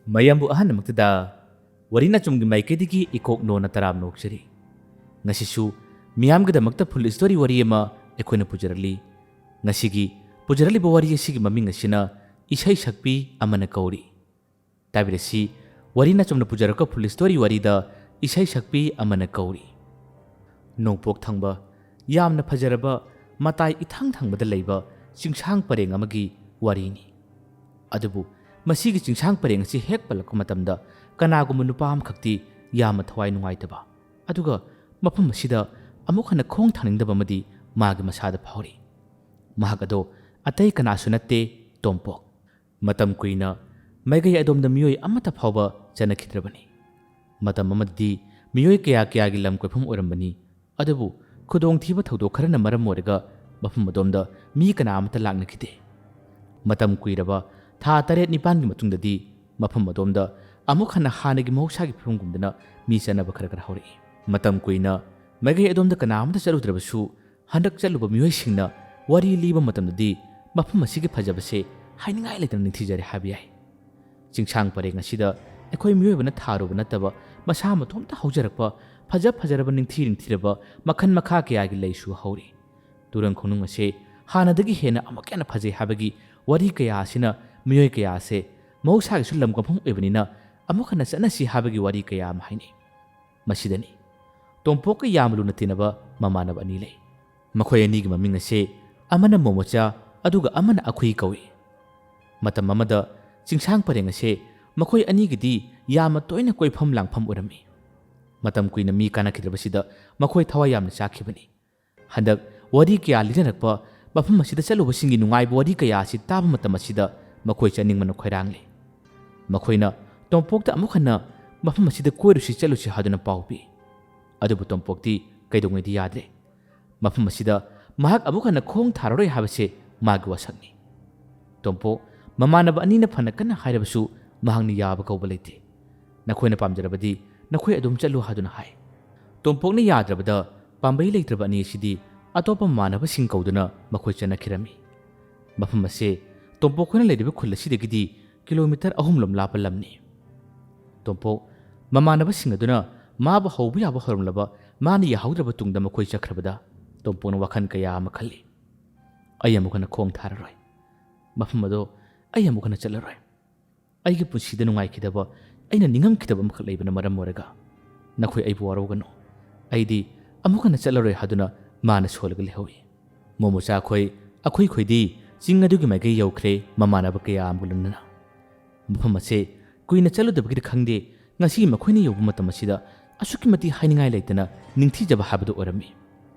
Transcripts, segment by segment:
ꯃꯌꯥꯝꯕꯨ ꯑꯍꯥꯟꯕꯃꯛꯇꯗ ꯋꯥꯔꯤꯅ ꯆꯨꯝꯒꯤ ꯃꯥꯏꯀꯩꯗꯒꯤ ꯏꯀꯣꯛ ꯅꯣꯅ ꯇꯔꯥꯝ ꯅꯣꯛꯆꯔꯤ ꯉꯁꯤꯁꯨ ꯃꯤꯌꯥꯝꯒꯤꯗꯃꯛꯇ ꯐꯨꯜ ꯁ꯭ꯇꯣꯔꯤ ꯋꯥꯔꯤ ꯑꯃ ꯑꯩꯈꯣꯏꯅ ꯄꯨꯖꯔꯛꯂꯤ ꯉꯁꯤꯒꯤ ꯄꯨꯖꯔꯛꯂꯤꯕ ꯋꯥꯔꯤ ꯑꯁꯤꯒꯤ ꯃꯃꯤꯡ ꯑꯁꯤꯅ ꯏꯁꯩ ꯁꯛꯄꯤ ꯑꯃꯅ ꯀꯧꯔꯤ ꯇꯥꯕꯤꯔꯁꯤ ꯋꯥꯔꯤꯅ ꯆꯨꯝꯅ ꯄꯨꯖꯔꯛꯄ ꯐꯨꯜ ꯁ꯭ꯇꯣꯔꯤ ꯋꯥꯔꯤꯗ ꯏꯁꯩ ꯁꯛꯄꯤ ꯑꯃꯅ ꯀꯧꯔꯤ ꯅꯣꯡꯄꯣꯛ ꯊꯪꯕ ꯌꯥꯝꯅ ꯐꯖꯔꯕ ꯃꯇꯥꯏ ꯏꯊꯪ ꯊꯪꯕꯗ ꯂꯩꯕ ꯆꯤꯡꯁꯥꯡ ꯄꯔꯦꯡ ꯑꯃꯒꯤ ꯋꯥꯔꯤꯅꯤ ꯑꯗꯨꯕꯨ ꯃꯁꯤꯒꯤ ꯆꯤꯡꯁꯥꯡ ꯄꯔꯦꯡ ꯑꯁꯤ ꯍꯦꯛ ꯄꯜꯂꯛꯄ ꯃꯇꯝꯗ ꯀꯅꯥꯒꯨꯝꯕ ꯅꯨꯄꯥ ꯑꯃꯈꯛꯇꯤ ꯌꯥꯝꯅ ꯊꯋꯥꯏ ꯅꯨꯡꯉꯥꯏꯇꯕ ꯑꯗꯨꯒ ꯃꯐꯝ ꯑꯁꯤꯗ ꯑꯃꯨꯛ ꯍꯟꯅ ꯈꯣꯡ ꯊꯥꯅꯤꯡꯗꯕ ꯑꯃꯗꯤ ꯃꯥꯒꯤ ꯃꯁꯥꯗ ꯐꯥꯎꯔꯤ ꯃꯍꯥꯛ ꯑꯗꯣ ꯑꯇꯩ ꯀꯅꯥꯁꯨ ꯅꯠꯇꯦ ꯇꯣꯝꯄꯣꯛ ꯃꯇꯝ ꯀꯨꯏꯅ ꯃꯥꯏꯀꯩ ꯑꯗꯣꯝꯗ ꯃꯤꯑꯣꯏ ꯑꯃꯠꯇ ꯐꯥꯎꯕ ꯆꯠꯅꯈꯤꯗ꯭ꯔꯕꯅꯤ ꯃꯇꯝ ꯑꯃꯗꯗꯤ ꯃꯤꯑꯣꯏ ꯀꯌꯥꯒꯤ ꯂꯝ ꯀꯣꯏꯐꯝ ꯑꯣꯏꯔꯝꯕꯅꯤ ꯑꯗꯨꯕꯨ ꯈꯨꯗꯣꯡꯊꯤꯕ ꯊꯧꯗꯣꯛ ꯈꯔꯅ ꯃꯔꯝ ꯑꯣꯏꯔꯒ ꯃꯐꯝ ꯑꯗꯣꯝꯗ ꯃꯤ ꯀꯅꯥ ꯑꯃꯠꯇ ꯂꯥꯛꯅꯈꯤꯗꯦ ꯃꯇꯝ ꯀꯨꯏꯔꯕ ꯊꯥ 7-9ꯒꯤ ꯃꯇꯨꯡꯗꯗꯤ ꯃꯐꯝ ꯑꯗꯣꯝꯗ ꯑꯃꯨꯛ ꯍꯟꯅ ꯍꯥꯟꯅꯒꯤ ꯃꯍꯧꯁꯥꯒꯤ ꯐꯤꯕꯝꯒꯨꯝꯗꯅ ꯃꯤ ꯆꯠꯅꯕ ꯈꯔ ꯍꯧꯔꯛꯏ ꯃꯇꯝ ꯀꯨꯏꯅ ꯃꯥꯏꯀꯩ ꯑꯗꯣꯝꯗ ꯀꯅꯥ ꯑꯃꯠꯇ ꯆꯠꯂꯨꯗ꯭ꯔꯕꯁꯨ ꯍꯟꯗꯛ ꯆꯠꯂꯨꯕ ꯃꯤꯑꯣꯏꯁꯤꯡꯅ ꯋꯥꯔꯤ ꯂꯤꯕ ꯃꯇꯝꯗꯗꯤ ꯃꯐꯝ ꯑꯁꯤꯒꯤ ꯐꯖꯕꯁꯦ ꯍꯥꯏꯅꯤꯡꯉꯥꯏ ꯂꯩꯇꯅ ꯅꯤꯡꯊꯤꯖꯔꯦ ꯍꯥꯏꯕ ꯌꯥꯏ ꯆꯤꯡꯁꯥꯡ ꯄꯔꯦꯡ ꯑꯁꯤꯗ ꯑꯩꯈꯣꯏ ꯃꯤꯑꯣꯏꯕꯅ ꯊꯥꯔꯨꯕ ꯅꯠꯇꯕ ꯃꯁꯥ ꯃꯇꯣꯝꯇ ꯍꯧꯖꯔꯛꯄ ꯐꯖꯔꯕ ꯅꯤꯡꯊꯤꯔꯕ ꯃꯈꯜ ꯃꯈꯥ ꯀꯌꯥꯒꯤ ꯂꯩꯁꯨ ꯍꯧꯔꯤ ꯇꯨꯔꯪ ꯈꯣꯡꯅꯨꯡ ꯑꯁꯤ ꯍꯥꯟꯅꯗꯒꯤ ꯍꯦꯟꯅ ꯑꯃꯨꯛ ꯍꯦꯟꯅ ꯐꯖꯩ ꯍꯥꯏꯕꯒꯤ ꯋꯥꯔꯤ ꯀꯌꯥ ꯑꯁꯤꯅ ꯃꯤꯑꯣꯏ ꯀꯌꯥ ꯑꯁꯦ ꯃꯍꯧꯁꯥꯒꯤꯁꯨ ꯂꯝ ꯀꯣꯟꯐꯝ ꯑꯣꯏꯕꯅꯤꯅ ꯑꯃꯨꯛ ꯍꯟꯅ ꯆꯠꯅꯁꯤ ꯍꯥꯏꯕꯒꯤ ꯋꯥꯔꯤ ꯀꯌꯥ ꯑꯃ ꯍꯥꯏꯅꯩ ꯃꯁꯤꯗꯅꯤ ꯇꯣꯝꯄꯣꯛꯀ ꯌꯥꯝꯅ ꯂꯨꯅ ꯇꯤꯟꯅꯕ ꯃꯃꯥꯟꯅꯕ ꯑꯅꯤ ꯂꯩ ꯃꯈꯣꯏ ꯑꯅꯤꯒꯤ ꯃꯃꯤꯡ ꯑꯁꯤ ꯑꯃꯅ ꯃꯣꯃꯣꯆꯥ ꯑꯗꯨꯒ ꯑꯃꯅ ꯑꯈꯨꯏ ꯀꯧꯏ ꯃꯇꯝ ꯑꯃꯗ ꯆꯤꯡꯁꯥꯡ ꯄꯔꯦꯡ ꯑꯁꯤ ꯃꯈꯣꯏ ꯑꯅꯤꯒꯤꯗꯤ ꯌꯥꯝꯅ ꯇꯣꯏꯅ ꯀꯣꯏꯐꯝ ꯂꯥꯡꯐꯝ ꯑꯣꯏꯔꯝꯃꯤ ꯃꯇꯝ ꯀꯨꯏꯅ ꯃꯤ ꯀꯥꯟꯅꯈꯤꯗ꯭ꯔꯕꯁꯤꯗ ꯃꯈꯣꯏ ꯊꯋꯥꯏ ꯌꯥꯝꯅ ꯆꯥꯛꯈꯤꯕꯅꯤ ꯍꯟꯗꯛ ꯋꯥꯔꯤ ꯀꯌꯥ ꯂꯤꯅꯔꯛꯄ ꯃꯐꯝ ꯑꯁꯤꯗ ꯆꯠꯂꯨꯕꯁꯤꯡꯒꯤ ꯅꯨꯡꯉꯥꯏꯕ ꯋꯥꯔꯤ ꯀꯌꯥ ꯑꯁꯤ ꯇꯥꯕ ꯃꯇꯝ ꯑꯁꯤꯗ ꯃꯈꯣꯏ ꯆꯠꯅꯤꯡꯕꯅ ꯈꯣꯏꯔꯥꯡꯂꯦ ꯃꯈꯣꯏꯅ ꯇꯣꯝꯄꯣꯛꯇ ꯑꯃꯨꯛ ꯍꯟꯅ ꯃꯐꯝ ꯑꯁꯤꯗ ꯀꯣꯏꯔꯨꯁꯤ ꯆꯠꯂꯨꯁꯤ ꯍꯥꯏꯗꯨꯅ ꯄꯥꯎ ꯄꯤ ꯑꯗꯨꯕꯨ ꯇꯣꯝꯄꯣꯛꯇꯤ ꯀꯩꯗꯧꯉꯩꯗꯤ ꯌꯥꯗ꯭ꯔꯦ ꯃꯐꯝ ꯑꯁꯤꯗ ꯃꯍꯥꯛ ꯑꯃꯨꯛ ꯍꯟꯅ ꯈꯣꯡ ꯊꯥꯔꯔꯣꯏ ꯍꯥꯏꯕꯁꯦ ꯃꯥꯒꯤ ꯋꯥꯁꯛꯅꯤ ꯇꯣꯝꯄꯣꯛ ꯃꯃꯥꯟꯅꯕ ꯑꯅꯤꯅ ꯐꯅ ꯀꯟꯅ ꯍꯥꯏꯔꯕꯁꯨ ꯃꯍꯥꯛꯅ ꯌꯥꯕ ꯀꯧꯕ ꯂꯩꯇꯦ ꯅꯈꯣꯏꯅ ꯄꯥꯝꯖꯔꯕꯗꯤ ꯅꯈꯣꯏ ꯑꯗꯨꯝ ꯆꯠꯂꯨ ꯍꯥꯏꯗꯨꯅ ꯍꯥꯏ ꯇꯣꯝꯄꯣꯛꯅ ꯌꯥꯗ꯭ꯔꯕꯗ ꯄꯥꯝꯕꯩ ꯂꯩꯇ꯭ꯔꯕ ꯑꯅꯤ ꯑꯁꯤꯗꯤ ꯑꯇꯣꯞꯄ ꯃꯃꯥꯟꯅꯕꯁꯤꯡ ꯀꯧꯗꯨꯅ ꯃꯈꯣꯏ ꯆꯠꯅꯈꯤꯔꯝꯃꯤ ꯃꯐꯝ ꯑꯁꯤ ꯇꯣꯝꯄꯣꯛꯈꯣꯏꯅ ꯂꯩꯔꯤꯕ ꯈꯨꯜ ꯑꯁꯤꯗꯒꯤꯗꯤ ꯀꯤꯂꯣꯃꯤꯇꯔ 3 ꯂꯥꯞꯄ ꯂꯝꯅꯤ ꯇꯣꯝꯄꯣꯛ ꯃꯃꯥꯟꯅꯕꯁꯤꯡ ꯑꯗꯨꯅ ꯃꯥꯕꯨ ꯍꯧꯕ ꯌꯥꯕ ꯍꯧꯔꯝꯂꯕ ꯃꯥꯅ ꯌꯥꯍꯧꯗ꯭ꯔꯕ ꯇꯨꯡꯗ ꯃꯈꯣꯏ ꯆꯠꯈ꯭ꯔꯕꯗ ꯇꯣꯝꯄꯣꯛꯅ ꯋꯥꯈꯜ ꯀꯌꯥ ꯑꯃ ꯈꯜꯂꯤ ꯑꯩ ꯑꯃꯨꯛ ꯍꯟꯅ ꯈꯣꯡ ꯊꯥꯔꯔꯣꯏ ꯃꯐꯝ ꯑꯗꯣ ꯑꯩ ꯑꯃꯨꯛ ꯍꯟꯅ ꯆꯠꯂꯔꯣꯏ ꯑꯩꯒꯤ ꯄꯨꯟꯁꯤꯗ ꯅꯨꯡꯉꯥꯏꯈꯤꯗꯕ ꯑꯩꯅ ꯅꯤꯡꯉꯝꯈꯤꯗꯕ ꯑꯃꯈꯛ ꯂꯩꯕꯅ ꯃꯔꯝ ꯑꯣꯏꯔꯒ ꯅꯈꯣꯏ ꯑꯩꯕꯨ ꯋꯥꯔꯧꯒꯅꯨ ꯑꯩꯗꯤ ꯑꯃꯨꯛ ꯍꯟꯅ ꯆꯠꯂꯔꯣꯏ ꯍꯥꯏꯗꯨꯅ ꯃꯥꯅ ꯁꯣꯜꯂꯒ ꯂꯩꯍꯧꯏ ꯃꯣꯃꯣꯆꯥ ꯑꯩꯈꯣꯏ ꯈꯣꯏꯗꯤ ꯆꯤꯡ ꯑꯗꯨꯒꯤ ꯃꯥꯏꯀꯩ ꯌꯧꯈ꯭ꯔꯦ ꯃꯃꯥꯟꯅꯕ ꯀꯌꯥ ꯑꯃꯒ ꯂꯣꯏꯅꯅ ꯃꯐꯝ ꯑꯁꯤ ꯀꯨꯏꯅ ꯆꯠꯂꯨꯗꯕꯒꯤꯔ ꯈꯪꯗꯦ ꯉꯁꯤ ꯃꯈꯣꯏꯅ ꯌꯧꯕ ꯃꯇꯝ ꯑꯁꯤꯗ ꯑꯁꯨꯛꯀꯤ ꯃꯇꯤꯛ ꯍꯥꯏꯅꯤꯡꯉꯥꯏ ꯂꯩꯇꯅ ꯅꯤꯡꯊꯤꯖꯕ ꯍꯥꯏꯕꯗꯨ ꯑꯣꯏꯔꯝꯃꯤ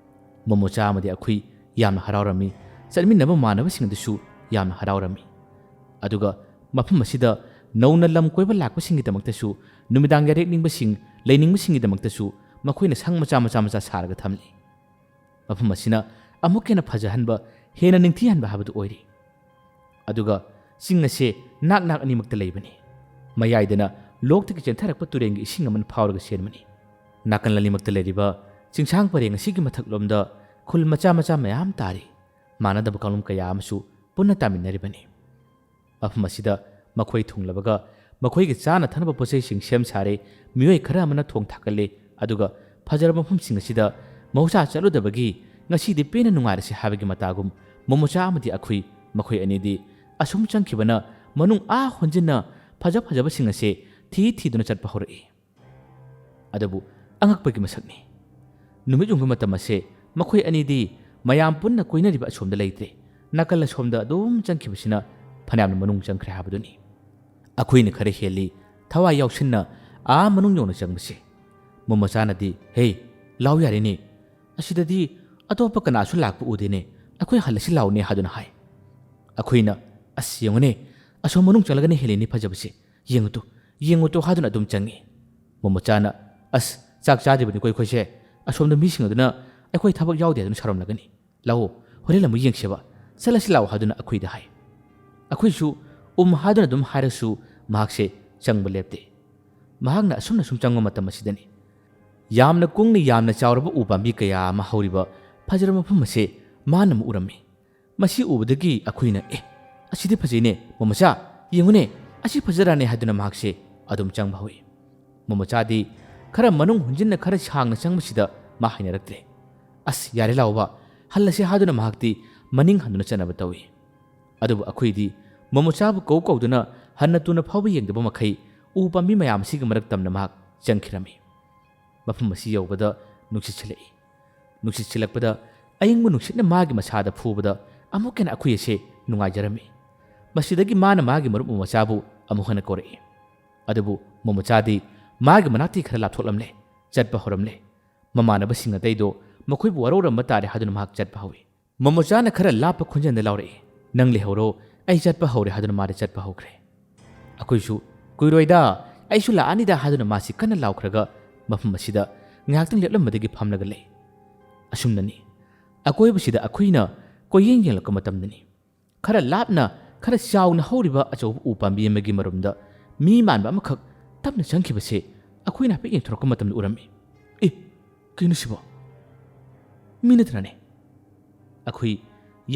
ꯃꯣꯃꯣꯆꯥ ꯑꯃꯗꯤ ꯑꯩꯈꯣꯏ ꯌꯥꯝꯅ ꯍꯔꯥꯎꯔꯝꯃꯤ ꯆꯠꯃꯤꯟꯅꯕ ꯃꯃꯥꯟꯅꯕꯁꯤꯡ ꯑꯗꯨꯁꯨ ꯌꯥꯝꯅ ꯍꯔꯥꯎꯔꯝꯃꯤ ꯑꯗꯨꯒ ꯃꯐꯝ ꯑꯁꯤꯗ ꯅꯧꯅ ꯂꯝ ꯀꯣꯏꯕ ꯂꯥꯛꯄꯁꯤꯡꯒꯤꯗꯃꯛꯇꯁꯨ ꯅꯨꯃꯤꯗꯥꯡ ꯌꯥꯔꯦꯛꯅꯤꯡꯕꯁꯤꯡ ꯂꯩꯅꯤꯡꯕꯁꯤꯡꯒꯤꯗꯃꯛꯇꯁꯨ ꯃꯈꯣꯏꯅ ꯁꯪ ꯃꯆꯥ ꯁꯥꯔꯒ ꯊꯝꯂꯤ ꯃꯐꯝ ꯑꯁꯤꯅ ꯑꯃꯨꯛ ꯍꯦꯟꯅ ꯐꯖꯍꯟꯕ ꯍꯦꯟꯅ ꯅꯤꯡꯊꯤꯍꯟꯕ ꯍꯥꯏꯕꯗꯨ ꯑꯣꯏꯔꯤ ꯑꯗꯨꯒ ꯆꯤꯡ ꯑꯁꯤ ꯅꯥꯛ ꯑꯅꯤꯃꯛꯇ ꯂꯩꯕꯅꯤ ꯃꯌꯥꯏꯗꯅ ꯂꯣꯛꯇꯒꯤ ꯆꯦꯟꯊꯔꯛꯄ ꯇꯨꯔꯦꯟꯒꯤ ꯏꯁꯤꯡ ꯑꯃꯅ ꯐꯥꯎꯔꯒ ꯆꯦꯟꯕꯅꯤ ꯅꯥꯀꯟ ꯑꯅꯤꯃꯛꯇ ꯂꯩꯔꯤꯕ ꯆꯤꯡꯁꯥꯡ ꯄꯔꯦꯡ ꯑꯁꯤꯒꯤ ꯃꯊꯛꯂꯣꯝꯗ ꯈꯨꯜ ꯃꯆꯥ ꯃꯌꯥꯝ ꯇꯥꯔꯤ ꯃꯥꯟꯅꯗꯕ ꯀꯥꯡꯂꯨꯞ ꯀꯌꯥ ꯑꯃꯁꯨ ꯄꯨꯟꯅ ꯇꯥꯃꯤꯟꯅꯔꯤꯕꯅꯤ ꯃꯐꯝ ꯑꯁꯤꯗ ꯃꯈꯣꯏ ꯊꯨꯡꯂꯕꯒ ꯃꯈꯣꯏꯒꯤ ꯆꯥꯅ ꯊꯛꯅꯕ ꯄꯣꯠꯆꯩꯁꯤꯡ ꯁꯦꯝ ꯁꯥꯔꯦ ꯃꯤꯑꯣꯏ ꯈꯔ ꯑꯃꯅ ꯊꯣꯡ ꯊꯥꯛꯀꯠꯂꯦ ꯑꯗꯨꯒ ꯐꯖꯔꯕ ꯃꯐꯝꯁꯤꯡ ꯑꯁꯤꯗ ꯃꯍꯧꯁꯥ ꯆꯠꯂꯨꯗꯕꯒꯤ ꯉꯁꯤꯗꯤ ꯄꯦꯟꯅ ꯅꯨꯡꯉꯥꯏꯔꯁꯤ ꯍꯥꯏꯕꯒꯤ ꯃꯇꯥꯒꯨꯝ ꯃꯣꯃꯣꯆꯥ ꯑꯃꯗꯤ ꯑꯩꯈꯣꯏ ꯃꯈꯣꯏ ꯑꯅꯤꯗꯤ ꯑꯁꯨꯝ ꯆꯪꯈꯤꯕꯅ ꯃꯅꯨꯡ ꯍꯣꯟꯖꯤꯟꯅ ꯐꯖꯕꯁꯤꯡ ꯑꯁꯤ ꯊꯤꯗꯨꯅ ꯆꯠꯄ ꯍꯧꯔꯛꯏ ꯑꯗꯨꯕꯨ ꯑꯉꯛꯄꯒꯤ ꯃꯁꯛꯅꯤ ꯅꯨꯃꯤꯠ ꯌꯨꯡꯕ ꯃꯇꯝ ꯑꯁꯤ ꯃꯈꯣꯏ ꯑꯅꯤꯗꯤ ꯃꯌꯥꯝ ꯄꯨꯟꯅ ꯀꯣꯏꯅꯔꯤꯕ ꯑꯁꯣꯝꯗ ꯂꯩꯇ꯭ꯔꯦ ꯅꯥꯀꯜ ꯑꯁꯣꯝꯗ ꯑꯗꯨꯝ ꯆꯪꯈꯤꯕꯁꯤꯅ ꯐꯅꯌꯥꯝꯅ ꯃꯅꯨꯡ ꯆꯪꯈ꯭ꯔꯦ ꯍꯥꯏꯕꯗꯨꯅꯤ ꯑꯩꯈꯣꯏꯅ ꯈꯔ ꯍꯦꯜꯂꯤ ꯊꯋꯥꯏ ꯌꯥꯎꯁꯤꯟꯅ ꯃꯅꯨꯡ ꯌꯧꯅ ꯆꯪꯕꯁꯦ ꯃꯣꯃꯣꯆꯥꯅꯗꯤ ꯍꯦ ꯂꯥꯎ ꯌꯥꯔꯦꯅꯦ ꯑꯁꯤꯗꯗꯤ ꯑꯇꯣꯞꯄ ꯀꯅꯥꯁꯨ ꯂꯥꯛꯄ ꯎꯗꯦꯅꯦ ꯑꯩꯈꯣꯏ ꯍꯜꯂꯁꯤ ꯂꯥꯎꯅꯦ ꯍꯥꯏꯗꯨꯅ ꯍꯥꯏ ꯑꯩꯈꯣꯏꯅ ꯑꯁ ꯌꯦꯡꯉꯨꯅꯦ ꯑꯁꯣꯝ ꯃꯅꯨꯡ ꯆꯪꯂꯒꯅ ꯍꯦꯜꯂꯤꯅꯤ ꯐꯖꯕꯁꯦ ꯌꯦꯡꯉꯨꯇꯣ ꯍꯥꯏꯗꯨꯅ ꯑꯗꯨꯝ ꯆꯪꯉꯤ ꯃꯣꯃꯣꯆꯥꯅ ꯑꯁ ꯆꯥꯛ ꯆꯥꯗ꯭ꯔꯤꯕꯅꯤꯀꯣ ꯑꯩꯈꯣꯏꯁꯦ ꯑꯁꯣꯝꯗ ꯃꯤꯁꯤꯡ ꯑꯗꯨꯅ ꯑꯩꯈꯣꯏ ꯊꯕꯛ ꯌꯥꯎꯗꯦ ꯑꯗꯨꯅ ꯁꯥꯎꯔꯝꯂꯒꯅꯤ ꯂꯥꯛꯑꯣ ꯍꯣꯔꯦꯟ ꯑꯃꯨꯛ ꯌꯦꯡꯁꯦꯕ ꯆꯠꯂꯁꯤ ꯂꯥꯛꯑꯣ ꯍꯥꯏꯗꯨꯅ ꯑꯩꯈꯣꯏꯗ ꯍꯥꯏ ꯑꯩꯈꯣꯏꯁꯨ ꯍꯥꯏꯗꯨꯅ ꯑꯗꯨꯝ ꯍꯥꯏꯔꯁꯨ ꯃꯍꯥꯛꯁꯦ ꯆꯪꯕ ꯂꯦꯞꯇꯦ ꯃꯍꯥꯛꯅ ꯑꯁꯨꯝꯅ ꯁꯨꯝ ꯆꯪꯕ ꯃꯇꯝ ꯑꯁꯤꯗꯅꯤ ꯌꯥꯝꯅ ꯀꯨꯡꯅ ꯌꯥꯝꯅ ꯆꯥꯎꯔꯕ ꯎ ꯄꯥꯝꯕꯤ ꯀꯌꯥ ꯑꯃ ꯍꯧꯔꯤꯕ ꯐꯖꯔꯕ ꯃꯐꯝ ꯑꯁꯤ ꯃꯥꯅ ꯑꯃꯨꯛ ꯎꯔꯝꯃꯤ ꯃꯁꯤ ꯎꯕꯗꯒꯤ ꯑꯩꯈꯣꯏꯅ ꯑꯁꯤꯗꯤ ꯐꯖꯩꯅꯦ ꯃꯣꯃꯣꯆꯥ ꯌꯦꯡꯉꯨꯅꯦ ꯑꯁꯤ ꯐꯖꯔꯥꯅꯦ ꯍꯥꯏꯗꯨꯅ ꯃꯍꯥꯛꯁꯦ ꯑꯗꯨꯝ ꯆꯪꯕ ꯍꯧꯏ꯫ ꯃꯣꯃꯣꯆꯥꯗꯤ ꯈꯔ ꯃꯅꯨꯡ ꯍꯨꯟꯖꯤꯟꯅ ꯈꯔ ꯁꯥꯡꯅ ꯆꯪꯕꯁꯤꯗ ꯃꯥ ꯍꯩꯅꯔꯛꯇ꯭ꯔꯦ꯫ ꯑꯁ ꯌꯥꯔꯦ ꯂꯥꯎꯕ ꯍꯜꯂꯁꯦ ꯍꯥꯏꯗꯨꯅ ꯃꯍꯥꯛꯇꯤ ꯃꯅꯤꯡ ꯍꯟꯗꯨꯅ ꯆꯠꯅꯕ ꯇꯧꯏ꯫ ꯑꯗꯨꯕꯨ ꯑꯩꯈꯣꯏꯗꯤ ꯃꯣꯃꯣꯆꯥꯕꯨ ꯀꯧꯗꯨꯅ ꯍꯟꯅ ꯇꯨꯅ ꯐꯥꯎꯕ ꯌꯦꯡꯗꯕ ꯃꯈꯩ ꯎ ꯄꯥꯝꯕꯤ ꯃꯌꯥꯝ ꯑꯁꯤꯒꯤ ꯃꯔꯛ ꯇꯝꯅ ꯃꯍꯥꯛ ꯆꯪꯈꯤꯔꯝꯃꯤ꯫ ꯃꯐꯝ ꯑꯁꯤ ꯌꯧꯕꯗ ꯅꯨꯡꯁꯤꯠ ꯁꯤꯜꯂꯛꯏ꯫ ꯅꯨꯡꯁꯤꯠ ꯁꯤꯜꯂꯛꯄꯗ ꯑꯏꯪꯕ ꯅꯨꯡꯁꯤꯠꯅ ꯃꯥꯒꯤ ꯃꯁꯥꯗ ꯐꯨꯕꯗ ꯑꯃꯨꯛ ꯍꯦꯟꯅ ꯑꯩꯈꯣꯏ ꯑꯁꯦ ꯅꯨꯡꯉꯥꯏꯖꯔꯝꯃꯤ꯫ ꯃꯁꯤꯗꯒꯤ ꯃꯥꯅ ꯃꯥꯒꯤ ꯃꯔꯨꯞ ꯃꯣꯃꯣꯆꯥꯕꯨ ꯑꯃꯨꯛ ꯍꯟꯅ ꯀꯧꯔꯛꯏ꯫ ꯑꯗꯨꯕꯨ ꯃꯣꯃꯣꯆꯥꯗꯤ ꯃꯥꯒꯤ ꯃꯅꯥꯛꯇꯒꯤ ꯈꯔ ꯂꯥꯞꯊꯣꯛꯂꯝꯂꯦ, ꯆꯠꯄ ꯍꯧꯔꯝꯂꯦ꯫ ꯃꯃꯥꯟꯅꯕꯁꯤꯡ ꯑꯇꯩꯗꯣ ꯃꯈꯣꯏꯕꯨ ꯋꯥꯔꯧꯔꯝꯕ ꯇꯥꯔꯦ ꯍꯥꯏꯗꯨꯅ ꯃꯍꯥꯛ ꯆꯠꯄ ꯍꯧꯏ꯫ ꯃꯣꯃꯣꯆꯥꯅ ꯈꯔ ꯂꯥꯞꯄ ꯈꯣꯟꯖꯦꯜꯗ ꯂꯥꯎꯔꯛꯏ, ꯅꯪ ꯂꯩꯍꯧꯔꯣ ꯑꯩ ꯆꯠꯄ ꯍꯧꯔꯦ ꯍꯥꯏꯗꯨꯅ ꯃꯥꯗꯤ ꯆꯠꯄ ꯍꯧꯈ꯭ꯔꯦ꯫ ꯑꯩꯈꯣꯏꯁꯨ ꯀꯨꯏꯔꯣꯏꯗ ꯑꯩꯁꯨ ꯂꯥꯛꯑꯅꯤꯗ ꯍꯥꯏꯗꯨꯅ ꯃꯥꯁꯤ ꯀꯟꯅ ꯂꯥꯎꯈ꯭ꯔꯒ ꯃꯐꯝ ꯑꯁꯤꯗ ꯉꯥꯏꯍꯥꯛꯇꯪ ꯂꯦꯞꯂꯝꯕꯗꯒꯤ ꯐꯝꯂꯒ ꯂꯩ꯫ ꯑꯁꯨꯝꯅꯅꯤ ꯑꯀꯣꯏꯕꯁꯤꯗ ꯑꯩꯈꯣꯏꯅ ꯀꯣꯏꯌꯦꯡ ꯌꯦꯡꯂꯛꯄ ꯃꯇꯝꯗꯅꯤ ꯈꯔ ꯂꯥꯞꯅ ꯈꯔ ꯆꯥꯎꯅ ꯍꯧꯔꯤꯕ ꯑꯆꯧꯕ ꯎ ꯄꯥꯝꯕꯤ ꯑꯃꯒꯤ ꯃꯔꯨꯝꯗ ꯃꯤ ꯃꯥꯟꯕ ꯑꯃꯈꯛ ꯇꯞꯅ ꯆꯪꯈꯤꯕꯁꯦ ꯑꯩꯈꯣꯏꯅ ꯍꯥꯏꯐꯦꯠ ꯌꯦꯡꯊꯣꯔꯛꯄ ꯃꯇꯝꯗ ꯎꯔꯝꯃꯤ꯫ ꯑꯦ ꯀꯩꯅꯣ ꯁꯤꯕꯣ? ꯃꯤ ꯅꯠꯇ꯭ꯔꯅꯦ? ꯑꯩꯈꯣꯏ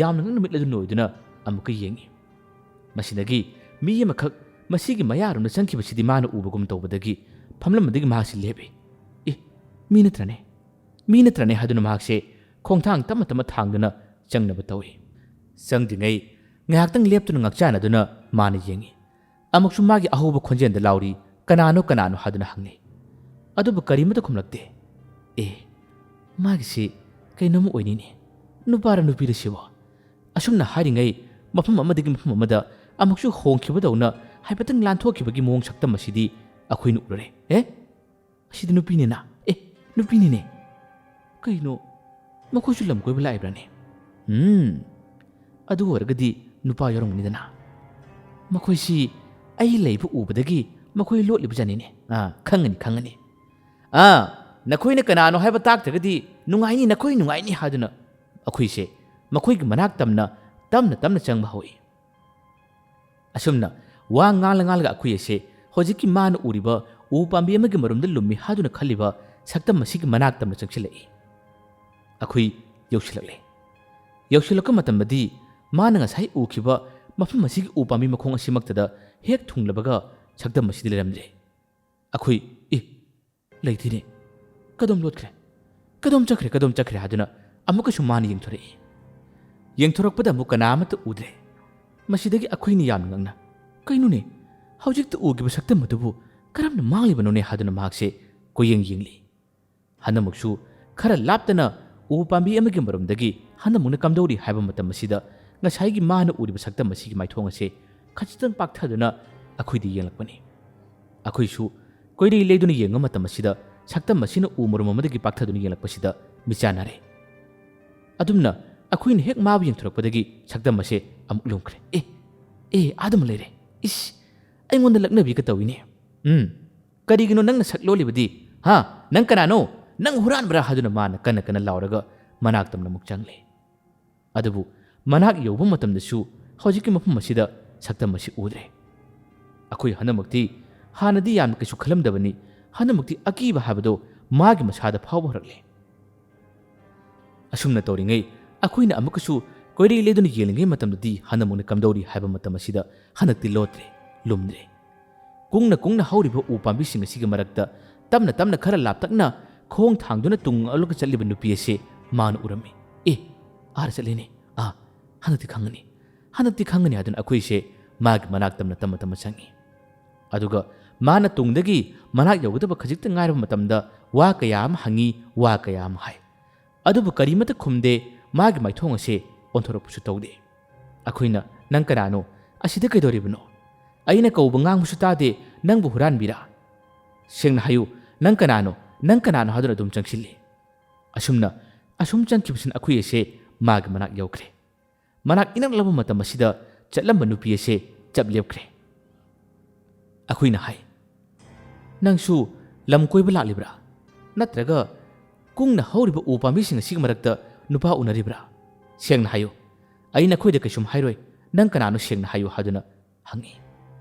ꯌꯥꯝꯅ ꯉꯛꯅ ꯃꯤꯠ ꯑꯗꯨ ꯅꯣꯏꯗꯨꯅ ꯑꯃꯨꯛꯀ ꯌꯦꯡꯉꯤ꯫ ꯃꯁꯤꯗꯒꯤ ꯃꯤ ꯑꯃꯈꯛ ꯃꯁꯤꯒꯤ ꯃꯌꯥꯔꯣꯝꯗ ꯆꯪꯈꯤꯕꯁꯤꯗꯤ ꯃꯥꯅ ꯎꯕꯒꯨꯝ ꯇꯧꯕꯗꯒꯤ ꯐꯝꯂꯝꯕꯗꯒꯤ ꯃꯍꯥꯛꯁꯤ ꯂꯦꯞꯄꯤ꯫ ꯑꯦ ꯃꯤ ꯅꯠꯇ꯭ꯔꯅꯦ? ꯃꯤ ꯅꯠꯇ꯭ꯔꯅꯦ ꯍꯥꯏꯗꯨꯅ ꯃꯍꯥꯛꯁꯦ ꯈꯣꯡꯊꯥꯡ ꯇꯞꯅ ꯇꯞꯅ ꯊꯥꯡꯗꯨꯅ ꯆꯪꯅꯕ ꯇꯧꯏ꯫ ꯆꯪꯗ꯭ꯔꯤꯉꯩ ꯉꯥꯏꯍꯥꯛꯇꯪ ꯂꯦꯞꯇꯨꯅ ꯉꯛꯆꯥꯅꯗꯨꯅ ꯃꯥꯅ ꯌꯦꯡꯉꯤ꯫ ꯑꯃꯨꯛꯁꯨ ꯃꯥꯒꯤ ꯑꯍꯧꯕ ꯈꯣꯟꯖꯦꯜꯗ ꯂꯥꯎꯔꯤ, ꯀꯅꯥꯅꯣ ꯀꯅꯥꯅꯣ ꯍꯥꯏꯗꯨꯅ ꯍꯪꯉꯤ꯫ ꯑꯗꯨꯕꯨ ꯀꯔꯤꯃꯠꯇ ꯈꯨꯝꯂꯛꯇꯦ꯫ ꯑꯦ ꯃꯥꯒꯤꯁꯤ ꯀꯩꯅꯣꯝꯃ ꯑꯣꯏꯅꯤꯅꯦ, ꯅꯨꯄꯥꯔ ꯅꯨꯄꯤꯔ ꯁꯤꯕꯣ? ꯑꯁꯨꯝꯅ ꯍꯥꯏꯔꯤꯉꯩ ꯃꯐꯝ ꯑꯃꯗꯒꯤ ꯃꯐꯝ ꯑꯃꯗ ꯑꯃꯨꯛꯁꯨ ꯍꯣꯡꯈꯤꯕꯗꯧꯅ ꯍꯥꯏꯐꯦꯠꯇꯪ ꯂꯥꯟꯊꯣꯛꯈꯤꯕꯒꯤ ꯃꯑꯣꯡ ꯁꯛꯇꯝ ꯑꯁꯤꯗꯤ ꯑꯩꯈꯣꯏꯅ ꯎꯔꯦ꯫ ꯑꯦ ꯑꯁꯤꯗꯤ ꯅꯨꯄꯤꯅꯤꯅ, ꯑꯦ ꯅꯨꯄꯤꯅꯤꯅꯦ, ꯀꯩꯅꯣ ꯃꯈꯣꯏꯁꯨ ꯂꯝ ꯀꯣꯏꯕ ꯂꯥꯛꯏꯕ꯭ꯔꯥꯅꯦ? ꯑꯗꯨ ꯑꯣꯏꯔꯒꯗꯤ ꯅꯨꯄꯥ ꯌꯥꯎꯔꯝꯒꯅꯤꯗꯅ꯫ ꯃꯈꯣꯏꯁꯤ ꯑꯩ ꯂꯩꯕ ꯎꯕꯗꯒꯤ ꯃꯈꯣꯏ ꯂꯣꯠꯂꯤꯕꯖꯥꯠꯅꯤꯅꯦ꯫ ꯈꯪꯉꯅꯤ ꯈꯪꯉꯅꯤ꯫ ꯅꯈꯣꯏꯅ ꯀꯅꯥꯅꯣ ꯍꯥꯏꯕ ꯇꯥꯛꯇ꯭ꯔꯒꯗꯤ ꯅꯨꯡꯉꯥꯏꯅꯤ ꯅꯈꯣꯏ ꯅꯨꯡꯉꯥꯏꯅꯤ ꯍꯥꯏꯗꯨꯅ ꯑꯩꯈꯣꯏꯁꯦ ꯃꯈꯣꯏꯒꯤ ꯃꯅꯥꯛ ꯇꯝꯅ ꯇꯞꯅ ꯇꯞꯅ ꯆꯪꯕ ꯍꯧꯏ꯫ ꯑꯁꯨꯝꯅ ꯋꯥ ꯉꯥꯡꯂꯒ ꯑꯩꯈꯣꯏ ꯑꯁꯦ ꯍꯧꯖꯤꯛꯀꯤ ꯃꯥꯅ ꯎꯔꯤꯕ ꯎ ꯄꯥꯝꯕꯤ ꯑꯃꯒꯤ ꯃꯔꯨꯝꯗ ꯂꯨꯝꯃꯤ ꯍꯥꯏꯗꯨꯅ ꯈꯜꯂꯤꯕ ꯁꯛꯇꯝ ꯑꯁꯤꯒꯤ ꯃꯅꯥꯛ ꯇꯝꯅ ꯆꯪꯁꯤꯜꯂꯛꯏ꯫ ꯑꯩꯈꯣꯏ ꯌꯧꯁꯤꯜꯂꯛꯂꯦ꯫ ꯌꯧꯁꯤꯜꯂꯛꯄ ꯃꯇꯝꯗꯗꯤ ꯃꯥꯅ ꯉꯁꯥꯏ ꯎꯈꯤꯕ ꯃꯐꯝ ꯑꯁꯤꯒꯤ ꯎ ꯄꯥꯝꯕꯤ ꯃꯈꯣꯡ ꯑꯁꯤꯃꯛꯇꯗ ꯍꯦꯛ ꯊꯨꯡꯂꯕꯒ ꯁꯛꯇꯝ ꯑꯁꯤꯗꯤ ꯂꯩꯔꯝꯗ꯭ꯔꯦ꯫ ꯑꯩꯈꯣꯏ ꯂꯩꯇꯦꯅꯦ, ꯀꯗꯣꯝ ꯂꯣꯠꯈ꯭ꯔꯦ, ꯀꯗꯣꯝ ꯆꯠꯈ꯭ꯔꯦ ꯍꯥꯏꯗꯨꯅ ꯑꯃꯨꯛꯀꯁꯨ ꯃꯥꯅ ꯌꯦꯡꯊꯣꯔꯛꯏ꯫ ꯌꯦꯡꯊꯣꯔꯛꯄꯗ ꯑꯃꯨꯛ ꯀꯅꯥ ꯑꯃꯠꯇ ꯎꯗ꯭ꯔꯦ꯫ ꯃꯁꯤꯗꯒꯤ ꯑꯩꯈꯣꯏꯅ ꯌꯥꯝꯅ ꯉꯛꯅ, ꯀꯩꯅꯣꯅꯦ ꯍꯧꯖꯤꯛꯇ ꯎꯈꯤꯕ ꯁꯛꯇꯝ ꯑꯗꯨꯕꯨ ꯀꯔꯝꯅ ꯃꯥꯡꯂꯤꯕꯅꯣꯅꯦ ꯍꯥꯏꯗꯨꯅ ꯃꯍꯥꯛꯁꯦ ꯀꯣꯏꯌꯦꯡ ꯌꯦꯡꯂꯤ꯫ ꯍꯟꯗꯃꯨꯛꯁꯨ ꯈꯔ ꯂꯥꯞꯇꯅ ꯎ ꯄꯥꯝꯕꯤ ꯑꯃꯒꯤ ꯃꯔꯨꯝꯗꯒꯤ ꯍꯟꯗꯃꯨꯛꯅ ꯀꯝꯗꯧꯔꯤ ꯍꯥꯏꯕ ꯃꯇꯝ ꯑꯁꯤꯗ ꯉꯁꯥꯏꯒꯤ ꯃꯥꯅ ꯎꯔꯤꯕ ꯁꯛꯇꯝ ꯑꯁꯤꯒꯤ ꯃꯥꯏꯊꯣꯡ ꯑꯁꯦ ꯈꯖꯤꯛꯇꯪ ꯄꯥꯛꯊꯗꯨꯅ ꯑꯩꯈꯣꯏꯗ ꯌꯦꯡꯂꯛꯄꯅꯤ꯫ ꯑꯩꯈꯣꯏꯁꯨ ꯀꯣꯏꯔꯩ ꯂꯩꯗꯨꯅ ꯌꯦꯡꯕ ꯃꯇꯝ ꯑꯁꯤꯗ ꯁꯛꯇꯝ ꯑꯁꯤꯅ ꯎ ꯃꯔꯨꯝ ꯑꯃꯗꯒꯤ ꯄꯥꯛꯊꯗꯨꯅ ꯌꯦꯡꯂꯛꯄꯁꯤꯗ ꯃꯤꯆꯥꯟꯅꯔꯦ꯫ ꯑꯗꯨꯝꯅ ꯑꯩꯈꯣꯏꯅ ꯍꯦꯛ ꯃꯥꯕꯨ ꯌꯦꯡꯊꯣꯔꯛꯄꯗꯒꯤ ꯁꯛꯇꯝ ꯑꯁꯦ ꯑꯃꯨꯛ ꯂꯨꯝꯈ꯭ꯔꯦ꯫ ꯑꯥꯗꯃ ꯂꯩꯔꯦ, ꯑꯩꯉꯣꯟꯗ ꯂꯛꯅꯕꯤꯒ ꯇꯧꯏꯅꯦ꯫ ꯀꯔꯤꯒꯤꯅꯣ ꯅꯪꯅ ꯁꯛ ꯂꯣꯜꯂꯤꯕꯗꯤ? ꯅꯪ ꯀꯅꯥꯅꯣ? ꯅꯪ ꯍꯨꯔꯥꯟꯕ꯭ꯔꯥ ꯍꯥꯏꯗꯨꯅ ꯃꯥꯅ ꯀꯟꯅ ꯀꯟꯅ ꯂꯥꯎꯔꯒ ꯃꯅꯥꯛ ꯇꯝꯅ ꯑꯃꯨꯛ ꯆꯪꯂꯦ꯫ ꯑꯗꯨꯕꯨ ꯃꯅꯥꯛ ꯌꯧꯕ ꯃꯇꯝꯗꯁꯨ ꯍꯧꯖꯤꯛꯀꯤ ꯃꯐꯝ ꯑꯁꯤꯗ ꯁꯛꯇꯝ ꯑꯁꯤ ꯎꯗ꯭ꯔꯦ꯫ ꯑꯩꯈꯣꯏ ꯍꯟꯗꯃꯛꯇꯤ ꯍꯥꯟꯅꯗꯤ ꯌꯥꯝꯅ ꯀꯩꯁꯨ ꯈꯜꯂꯝꯗꯕꯅꯤ, ꯍꯟꯗꯃꯛꯇꯤ ꯑꯀꯤꯕ ꯍꯥꯏꯕꯗꯣ ꯃꯥꯒꯤ ꯃꯁꯥꯗ ꯐꯥꯎꯕ ꯍꯧꯔꯛꯂꯦ꯫ ꯑꯁꯨꯝꯅ ꯇꯧꯔꯤꯉꯩ ꯑꯩꯈꯣꯏꯅ ꯑꯃꯨꯛꯀꯁꯨ ꯀꯣꯏꯔꯩ ꯂꯩꯗꯨꯅ ꯌꯦꯡꯂꯤꯉꯩ ꯃꯇꯝꯗꯗꯤ ꯍꯟꯗꯃꯨꯛꯅ ꯀꯝꯗꯧꯔꯤ ꯍꯥꯏꯕ ꯃꯇꯝ ꯑꯁꯤꯗ ꯍꯟꯗꯛꯇꯤ ꯂꯣꯠꯇ꯭ꯔꯦ, ꯂꯨꯝꯗ꯭ꯔꯦ꯫ ꯀꯨꯡꯅ ꯀꯨꯡꯅ ꯍꯧꯔꯤꯕ ꯎ ꯄꯥꯝꯕꯤꯁꯤꯡ ꯑꯁꯤꯒꯤ ꯃꯔꯛꯇ ꯇꯞꯅ ꯇꯞꯅ ꯈꯔ ꯂꯥꯞꯇꯛꯅ ꯈꯣꯡ ꯊꯥꯡꯗꯨꯅ ꯇꯨꯡ ꯑꯣꯜꯂꯒ ꯆꯠꯂꯤꯕ ꯅꯨꯄꯤ ꯑꯁꯤ ꯃꯥꯅ ꯎꯔꯝꯃꯤ꯫ ꯑꯥꯗ ꯆꯠꯂꯦꯅꯦ, ꯍꯟꯗꯛꯇꯤ ꯈꯪꯒꯅꯤ ꯍꯥꯏꯗꯨꯅ ꯑꯩꯈꯣꯏꯁꯦ ꯃꯥꯒꯤ ꯃꯅꯥꯛ ꯇꯝꯅ ꯇꯞꯅ ꯇꯞꯅ ꯆꯪꯉꯤ꯫ ꯑꯗꯨꯒ ꯃꯥꯅ ꯇꯨꯡꯗꯒꯤ ꯃꯅꯥꯛ ꯌꯧꯒꯗꯕ ꯈꯖꯤꯛꯇ ꯉꯥꯏꯔꯕ ꯃꯇꯝꯗ ꯋꯥ ꯀꯌా ꯑꯃ ꯍꯪꯉꯤ, ꯋꯥ ꯀꯌꯥ ꯑꯃ ꯍꯥꯏ꯫ ꯑꯗꯨꯕꯨ ꯀꯔꯤꯃꯠꯇ ꯈꯨꯝꯗꯦ, ꯃꯥꯒꯤ ꯃꯥꯏꯊꯣꯡ ꯑꯁꯦ ꯑꯣꯟꯊꯣꯔꯛꯄꯁꯨ ꯇꯧꯗꯦ꯫ ꯑꯩꯈꯣꯏꯅ ꯅꯪ ꯀꯅꯥꯅꯣ? ꯑꯁꯤꯗ ꯀꯩꯗꯧꯔꯤꯕꯅꯣ? ꯑꯩꯅ ꯀꯧꯕ ꯉꯥꯡꯕꯁꯨ ꯇꯥꯗꯦ, ꯅꯪꯕꯨ ꯍꯨꯔꯥꯟꯕꯤꯔꯥ? ꯁꯦꯡꯅ ꯍꯥꯏꯌꯨ, ꯅꯪ ꯀꯅꯥꯅꯣ? ꯅꯪ ꯀꯅꯥꯅꯣ ꯍꯥꯏꯗꯨꯅ ꯑꯗꯨꯝ ꯆꯪꯁꯤꯜꯂꯤ꯫ ꯑꯁꯨꯝ ꯆꯪꯈꯤꯕꯁꯤꯅ ꯑꯩꯈꯣꯏ ꯑꯁꯦ ꯃꯥꯒꯤ ꯃꯅꯥꯛ ꯌꯧꯈ꯭ꯔꯦ꯫ ꯃꯅꯥꯛ ꯏꯅꯛꯂꯕ ꯃꯇꯝ ꯑꯁꯤꯗ ꯆꯠꯂꯝꯕ ꯅꯨꯄꯤ ꯑꯁꯦ ꯆꯞ ꯂꯦꯞꯈ꯭ꯔꯦ꯫ ꯑꯩꯈꯣꯏꯅ ꯍꯥꯏ, ꯅꯪꯁꯨ ꯂꯝ ꯀꯣꯏꯕ ꯂꯥꯛꯂꯤꯕ꯭ꯔꯥ? ꯅꯠꯇ꯭ꯔꯒ ꯀꯨꯡꯅ ꯍꯧꯔꯤꯕ ꯎ ꯄꯥꯝꯕꯤꯁꯤꯡ ꯑꯁꯤꯒꯤ ꯃꯔꯛꯇ ꯅꯨꯄꯥ ꯎꯅꯔꯤꯕ꯭ꯔꯥ? ꯁꯦꯡꯅ ꯍꯥꯏꯌꯨ, ꯑꯩ ꯅꯈꯣꯏꯗ ꯀꯩꯁꯨꯝ ꯍꯥꯏꯔꯣꯏ, ꯅꯪ ꯀꯅꯥꯅꯣ ꯁꯦꯡꯅ ꯍꯥꯏꯌꯨ ꯍꯥꯏꯗꯨꯅ ꯍꯪꯉꯤ꯫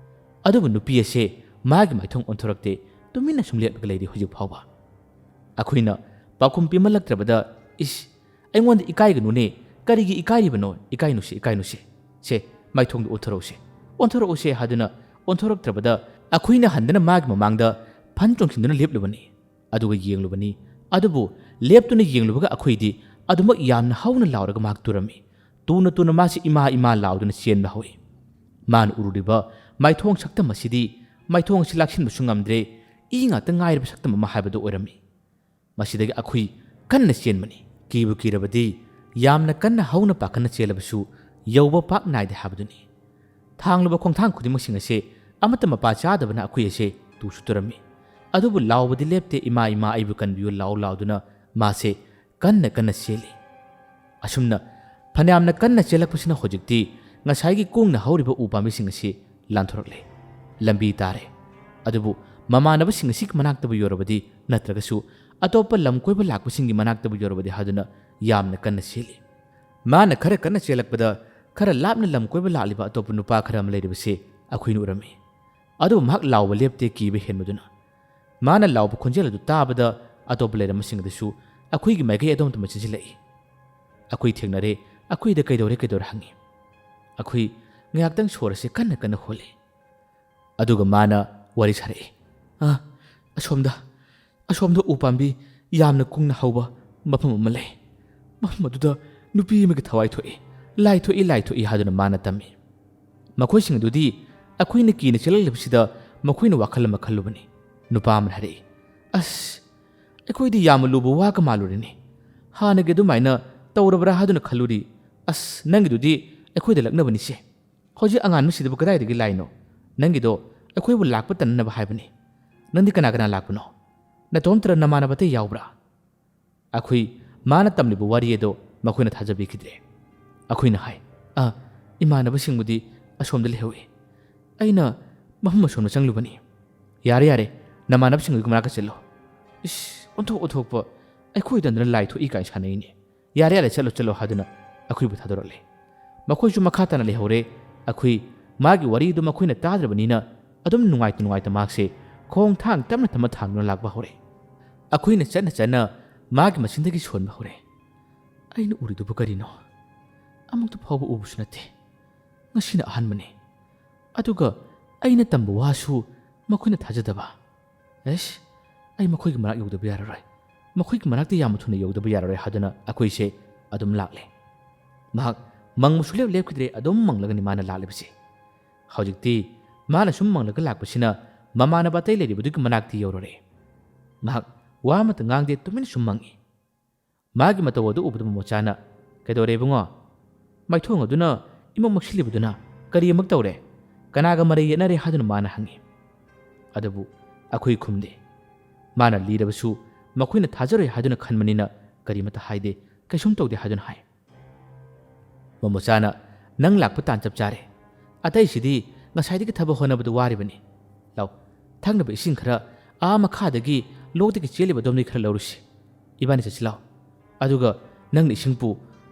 ꯑꯗꯨꯕꯨ ꯅꯨꯄꯤ ꯑꯁꯦ ꯃꯥꯒꯤ ꯃꯥꯏꯊꯣꯡ ꯑꯣꯟꯊꯣꯔꯛꯇꯦ, ꯇꯨꯃꯤꯟꯅ ꯁꯨꯝ ꯂꯦꯞꯂꯒ ꯂꯩꯔꯤ ꯍꯧꯖꯤꯛ ꯐꯥꯎꯕ꯫ ꯑꯩꯈꯣꯏꯅ ꯄꯥꯎꯈꯨꯝ ꯄꯤꯃꯜꯂꯛꯇ꯭ꯔꯕꯗ, ꯑꯩꯉꯣꯟꯗ ꯏꯀꯥꯏꯒꯅꯨꯅꯦ, ꯀꯔꯤꯒꯤ ꯏꯀꯥꯏꯔꯤꯕꯅꯣ? ꯏꯀꯥꯏꯅꯨꯁꯦ, ꯁꯦ ꯃꯥꯏꯊꯣꯡꯗ ꯑꯣꯟꯊꯣꯔꯛꯎꯁꯦ ꯍꯥꯏꯗꯨꯅ ꯑꯣꯟꯊꯣꯔꯛꯇ꯭ꯔꯕꯗ ꯑꯩꯈꯣꯏꯅ ꯍꯟꯗꯅ ꯃꯥꯒꯤ ꯃꯃꯥꯡꯗ ꯐꯟ ꯆꯣꯡꯁꯤꯟꯗꯨꯅ ꯂꯦꯞꯂꯨꯕꯅꯤ ꯑꯗꯨꯒ ꯌꯦꯡꯂꯨꯕꯅꯤ ꯑꯗꯨꯕꯨ ꯂꯦꯞꯇꯨꯅ ꯌꯦꯡꯂꯨꯕꯒ ꯑꯩꯈꯣꯏꯗꯤ ꯑꯗꯨꯃꯛ ꯌꯥꯝꯅ ꯍꯧꯅ ꯂꯥꯎꯔꯒ ꯃꯍꯥꯛ ꯇꯨꯔꯝꯃꯤ ꯇꯨꯅ ꯇꯨꯅ ꯃꯥꯁꯤ ꯏꯃꯥ ꯏꯃꯥ ꯂꯥꯎꯗꯨꯅ ꯆꯦꯟꯕ ꯍꯧꯏ ꯃꯥꯅ ꯎꯔꯨꯔꯤꯕ ꯃꯥꯏꯊꯣꯡ ꯁꯛꯇꯝ ꯑꯁꯤꯗꯤ ꯃꯥꯏꯊꯣꯡ ꯑꯁꯤ ꯂꯥꯛꯁꯤꯟꯕꯁꯨ ꯉꯝꯗ꯭ꯔꯦ ꯏ ꯉꯥꯛꯇ ꯉꯥꯏꯔꯕ ꯁꯛꯇꯝ ꯑꯃ ꯍꯥꯏꯕꯗꯨ ꯑꯣꯏꯔꯝꯃꯤ ꯃꯁꯤꯗꯒꯤ ꯑꯩꯈꯣꯏ ꯀꯟꯅ ꯆꯦꯟꯕꯅꯤ ꯀꯤꯕꯨ ꯀꯤꯔꯕꯗꯤ ꯌꯥꯝꯅ ꯀꯟꯅ ꯍꯧꯅ ꯄꯥꯈꯠꯅ ꯆꯦꯜꯂꯕꯁꯨ ꯌꯧꯕ ꯄꯥꯛ ꯅꯥꯏꯗꯦ ꯍꯥꯏꯕꯗꯨꯅꯤ ꯊꯥꯡꯂꯨꯕ ꯈꯣꯡꯊꯥꯡ ꯈꯨꯗꯤꯡꯃꯛꯁꯤꯡ ꯑꯁꯦ ꯑꯃꯠꯇ ꯃꯄꯥ ꯆꯥꯗꯕꯅ ꯑꯩꯈꯣꯏ ꯑꯁꯦ ꯇꯨꯁꯨ ꯇꯨꯔꯝꯃꯤ ꯑꯗꯨꯕꯨ ꯂꯥꯎꯕꯗꯤ ꯂꯦꯞꯇꯦ ꯏꯃꯥ ꯏꯃꯥ ꯑꯩꯕꯨ ꯀꯟꯕꯤꯌꯨ ꯂꯥꯎ ꯂꯥꯎꯗꯨꯅ ꯃꯥꯁꯦ ꯀꯟꯅ ꯀꯟꯅ ꯆꯦꯜꯂꯤ ꯑꯁꯨꯝꯅ ꯐꯅꯌꯥꯝꯅ ꯀꯟꯅ ꯆꯦꯜꯂꯛꯄꯁꯤꯅ ꯍꯧꯖꯤꯛꯇꯤ ꯉꯁꯥꯏꯒꯤ ꯀꯣꯡꯅ ꯍꯧꯔꯤꯕ ꯎ ꯄꯥꯝꯕꯤꯁꯤꯡ ꯑꯁꯤ ꯂꯥꯟꯊꯣꯔꯛꯂꯦ ꯂꯝꯕꯤ ꯇꯥꯔꯦ ꯑꯗꯨꯕꯨ ꯃꯃꯥꯟꯅꯕꯁꯤꯡ ꯑꯁꯤꯒꯤ ꯃꯅꯥꯛꯇꯕꯨ ꯌꯧꯔꯕꯗꯤ ꯅꯠꯇ꯭ꯔꯒꯁꯨ ꯑꯇꯣꯞꯄ ꯂꯝ ꯀꯣꯏꯕ ꯂꯥꯛꯄꯁꯤꯡꯒꯤ ꯃꯅꯥꯛꯇꯕꯨ ꯌꯧꯔꯕꯗꯤ ꯍꯥꯏꯗꯨꯅ ꯌꯥꯝꯅ ꯀꯟꯅ ꯆꯦꯜꯂꯤ ꯃꯥꯅ ꯈꯔ ꯀꯟꯅ ꯆꯦꯜꯂꯛꯄꯗ ꯈꯔ ꯂꯥꯞꯅ ꯂꯝ ꯀꯣꯏꯕ ꯂꯥꯛꯂꯤꯕ ꯑꯇꯣꯞꯄ ꯅꯨꯄꯥ ꯈꯔ ꯑꯃ ꯂꯩꯔꯤꯕꯁꯦ ꯑꯩꯈꯣꯏꯅ ꯎꯔꯝꯃꯤ ꯑꯗꯨꯕꯨ ꯃꯍꯥꯛ ꯂꯥꯎꯕ ꯂꯦꯞꯇꯦ ꯀꯤꯕ ꯍꯦꯟꯕꯗꯨꯅ ꯃꯥꯅ ꯂꯥꯎꯕ ꯈꯣꯟꯖꯦꯜ ꯑꯗꯨ ꯇꯥꯕꯗ ꯑꯇꯣꯞꯄ ꯂꯩꯔꯝꯕꯁꯤꯡ ꯑꯗꯨꯁꯨ ꯑꯩꯈꯣꯏꯒꯤ ꯃꯥꯏꯀꯩ ꯑꯗꯣꯝꯇ ꯆꯦꯟꯁꯤꯜꯂꯛꯏ ꯑꯩꯈꯣꯏ ꯊꯦꯡꯅꯔꯦ ꯑꯩꯈꯣꯏꯗ ꯀꯩꯗꯧꯔꯦ ꯍꯪꯉꯤ ꯑꯩꯈꯣꯏ ꯉꯥꯏꯍꯥꯛꯇꯪ ꯁꯣꯔꯁꯦ ꯀꯟꯅ ꯀꯟꯅ ꯍꯣꯜꯂꯤ ꯑꯗꯨꯒ ꯃꯥꯅ ꯋꯥꯔꯤ ꯁꯥꯔꯛꯏ ꯑꯁꯣꯝꯗ ꯎ ꯄꯥꯝꯕꯤ ꯌꯥꯝꯅ ꯀꯨꯡꯅ ꯍꯧꯕ ꯃꯐꯝ ꯑꯃ ꯂꯩ ꯃꯐꯝ ꯑꯗꯨꯗ ꯅꯨꯄꯤ ꯑꯃꯒꯤ ꯊꯋꯥꯏ ꯊꯣꯛꯏ ꯂꯥꯏꯊꯣꯛꯏ ꯍꯥꯏꯗꯨꯅ ꯃꯥꯅ ꯇꯝꯃꯤ ꯃꯈꯣꯏꯁꯤꯡ ꯑꯗꯨꯗꯤ ꯑꯩꯈꯣꯏꯅ ꯀꯤꯅ ꯆꯦꯜꯂꯛꯂꯤꯕꯁꯤꯗ ꯃꯈꯣꯏꯅ ꯋꯥꯈꯜ ꯑꯃ ꯈꯜꯂꯨꯕꯅꯤ ꯅꯨꯄꯥ ꯑꯃꯅ ꯍꯥꯏꯔꯛꯏ ꯑꯩꯈꯣꯏꯗꯤ ꯌꯥꯝꯅ ꯂꯨꯕ ꯋꯥꯒ ꯃꯥꯜꯂꯨꯔꯤꯅꯤ ꯍꯥꯟꯅꯒꯤ ꯑꯗꯨꯃꯥꯏꯅ ꯇꯧꯔꯕ꯭ꯔꯥ ꯍꯥꯏꯗꯨꯅ ꯈꯜꯂꯨꯔꯤ ꯅꯪꯒꯤꯗꯨꯗꯤ ꯑꯩꯈꯣꯏꯗ ꯂꯛꯅꯕꯅꯤꯁꯦ ꯍꯧꯖꯤꯛ ꯑꯉꯥꯟꯕꯁꯤꯗꯕꯨ ꯀꯗꯥꯏꯗꯒꯤ ꯂꯥꯏꯅꯣ ꯅꯪꯒꯤꯗꯣ ꯑꯩꯈꯣꯏꯕꯨ ꯂꯥꯛꯄ ꯇꯟꯅꯅꯕ ꯍꯥꯏꯕꯅꯤ ꯅꯪꯗꯤ ꯀꯅꯥ ꯂꯥꯛꯄꯅꯣ ꯅꯇꯣꯝꯇꯔ ꯅꯃꯥꯟꯅꯕ ꯑꯇꯩ ꯌꯥꯎꯕ꯭ꯔꯥ ꯑꯩꯈꯣꯏ ꯃꯥꯅ ꯇꯝꯂꯤꯕ ꯋꯥꯔꯤ ꯑꯗꯣ ꯃꯈꯣꯏꯅ ꯊꯥꯖꯕꯤꯈꯤꯗ꯭ꯔꯦ ꯑꯩꯈꯣꯏꯅ ꯍꯥꯏ ꯏꯃꯥꯟꯅꯕꯁꯤꯡꯕꯨꯗꯤ ꯑꯁꯣꯝꯗ ꯂꯩꯍꯧꯏ ꯑꯩꯅ ꯃꯐꯝ ꯑꯁꯣꯝꯗ ꯆꯪꯂꯨꯕꯅꯤ ꯌꯥꯔꯦ ꯅꯃꯥꯟꯅꯕꯁꯤꯡꯗꯨꯒꯤ ꯃꯅꯥꯛꯇ ꯆꯠꯂꯣ ꯑꯣꯟꯊꯣꯛꯄ ꯑꯩꯈꯣꯏꯗꯅ ꯂꯥꯏ ꯊꯣꯛꯏ ꯀꯥꯏꯅ ꯁꯥꯟꯅꯩꯅꯦ ꯌꯥꯔꯦ ꯆꯠꯂꯣ ꯍꯥꯏꯗꯨꯅ ꯑꯩꯈꯣꯏꯕꯨ ꯊꯥꯗꯣꯔꯛꯂꯦ ꯃꯈꯣꯏꯁꯨ ꯃꯈꯥ ꯇꯥꯅ ꯂꯩꯍꯧꯔꯦ ꯑꯩꯈꯣꯏ ꯃꯥꯒꯤ ꯋꯥꯔꯤꯗꯨ ꯃꯈꯣꯏꯅ ꯇꯥꯗ꯭ꯔꯕꯅꯤꯅ ꯑꯗꯨꯝ ꯅꯨꯡꯉꯥꯏꯇ ꯃꯍꯥꯛꯁꯦ ꯈꯣꯡ ꯊꯥꯡ ꯇꯞꯅ ꯊꯥꯡꯗꯨꯅ ꯂꯥꯛꯄ ꯍꯧꯔꯦ ꯑꯩꯈꯣꯏꯅ ꯆꯠꯅ ꯃꯥꯒꯤ ꯃꯆꯤꯟꯗꯒꯤ ꯁꯣꯟꯕ ꯍꯧꯔꯦ ꯑꯩꯅ ꯎꯔꯤꯗꯨꯕꯨ ꯀꯔꯤꯅꯣ ꯑꯃꯨꯛꯇ ꯐꯥꯎꯕ ꯎꯕꯁꯨ ꯅꯠꯇꯦ ꯉꯁꯤꯅ ꯑꯍꯥꯟꯕꯅꯤ ꯑꯗꯨꯒ ꯑꯩꯅ ꯇꯝꯕ ꯋꯥꯁꯨ ꯃꯈꯣꯏꯅ ꯊꯥꯖꯗꯕ ꯑꯩ ꯃꯈꯣꯏꯒꯤ ꯃꯅꯥꯛ ꯌꯧꯗꯕ ꯌꯥꯔꯔꯣꯏ ꯃꯈꯣꯏꯒꯤ ꯃꯅꯥꯛꯇ ꯌꯥꯝꯅ ꯊꯨꯅ ꯌꯧꯗꯕ ꯌꯥꯔꯔꯣꯏ ꯍꯥꯏꯗꯨꯅ ꯑꯩꯈꯣꯏꯁꯦ ꯑꯗꯨꯝ ꯂꯥꯛꯂꯦ ꯃꯍꯥꯛ ꯃꯪꯕ ꯁꯨꯡꯂꯦꯞ ꯂꯦꯞꯈꯤꯗ꯭ꯔꯦ ꯑꯗꯨꯝ ꯃꯪꯂꯒꯅꯤ ꯃꯥꯅ ꯂꯥꯛꯂꯤꯕꯁꯦ ꯍꯧꯖꯤꯛꯇꯤ ꯃꯥꯅ ꯁꯨꯝ ꯃꯪꯂꯒ ꯂꯥꯛꯄꯁꯤꯅ ꯃꯃꯥꯟꯅꯕ ꯑꯇꯩ ꯂꯩꯔꯤꯕꯗꯨꯒꯤ ꯃꯅꯥꯛꯇ ꯌꯧꯔꯔꯦ ꯃꯍꯥꯛ ꯋꯥ ꯑꯃꯠꯇ ꯉꯥꯡꯗꯦ ꯇꯨꯃꯤꯟꯅ ꯁꯨꯝ ꯃꯪꯏ ꯃꯥꯒꯤ ꯃꯇꯧ ꯑꯗꯨ ꯎꯕꯗ ꯃꯣꯃꯣꯆꯥꯅ ꯀꯩꯗꯧꯔꯦ ꯏꯕꯨꯡꯉꯣ ꯃꯥꯏꯊꯣꯡ ꯑꯗꯨꯅ ꯃꯛꯁꯤꯜꯂꯤꯕꯗꯨꯅ ꯀꯔꯤ ꯑꯃꯨꯛ ꯇꯧꯔꯦ ꯀꯅꯥꯒ ꯃꯔꯩ ꯌꯦꯠꯅꯔꯦ ꯍꯥꯏꯗꯨꯅ ꯃꯥꯅ ꯍꯪꯉꯤ ꯑꯗꯨꯕꯨ ꯑꯩꯈꯣꯏ ꯈꯨꯝꯗꯦ ꯃꯥꯅ ꯂꯤꯔꯕꯁꯨ ꯃꯈꯣꯏꯅ ꯊꯥꯖꯔꯣꯏ ꯍꯥꯏꯗꯨꯅ ꯈꯟꯕꯅꯤꯅ ꯀꯔꯤꯃꯠꯇ ꯍꯥꯏꯗꯦ ꯀꯩꯁꯨꯝ ꯇꯧꯗꯦ ꯍꯥꯏꯗꯨꯅ ꯍꯥꯏ ꯃꯣꯃꯣꯆꯥꯅ ꯅꯪ ꯂꯥꯛꯄ ꯇꯥꯟ ꯆꯞ ꯆꯥꯔꯦ ꯑꯇꯩꯁꯤꯗꯤ ꯉꯁꯥꯏꯗꯒꯤ ꯊꯕꯛ ꯍꯣꯠꯅꯕꯗ ꯋꯥꯔꯤꯕꯅꯤ ꯂꯥꯎ ꯊꯛꯅꯕ ꯏꯁꯤꯡ ꯈꯔ ꯃꯈꯥꯗꯒꯤ ꯂꯣꯛꯇꯒꯤ ꯆꯦꯜꯂꯤꯕ ꯑꯗꯣꯝꯗꯒꯤ ꯈꯔ ꯂꯧꯔꯨꯁꯤ ꯏꯕꯥꯅꯤ ꯆꯠꯁꯤ ꯂꯥꯎ ꯑꯗꯨꯒ ꯅꯪꯅ ꯏꯁꯤꯡꯄꯨ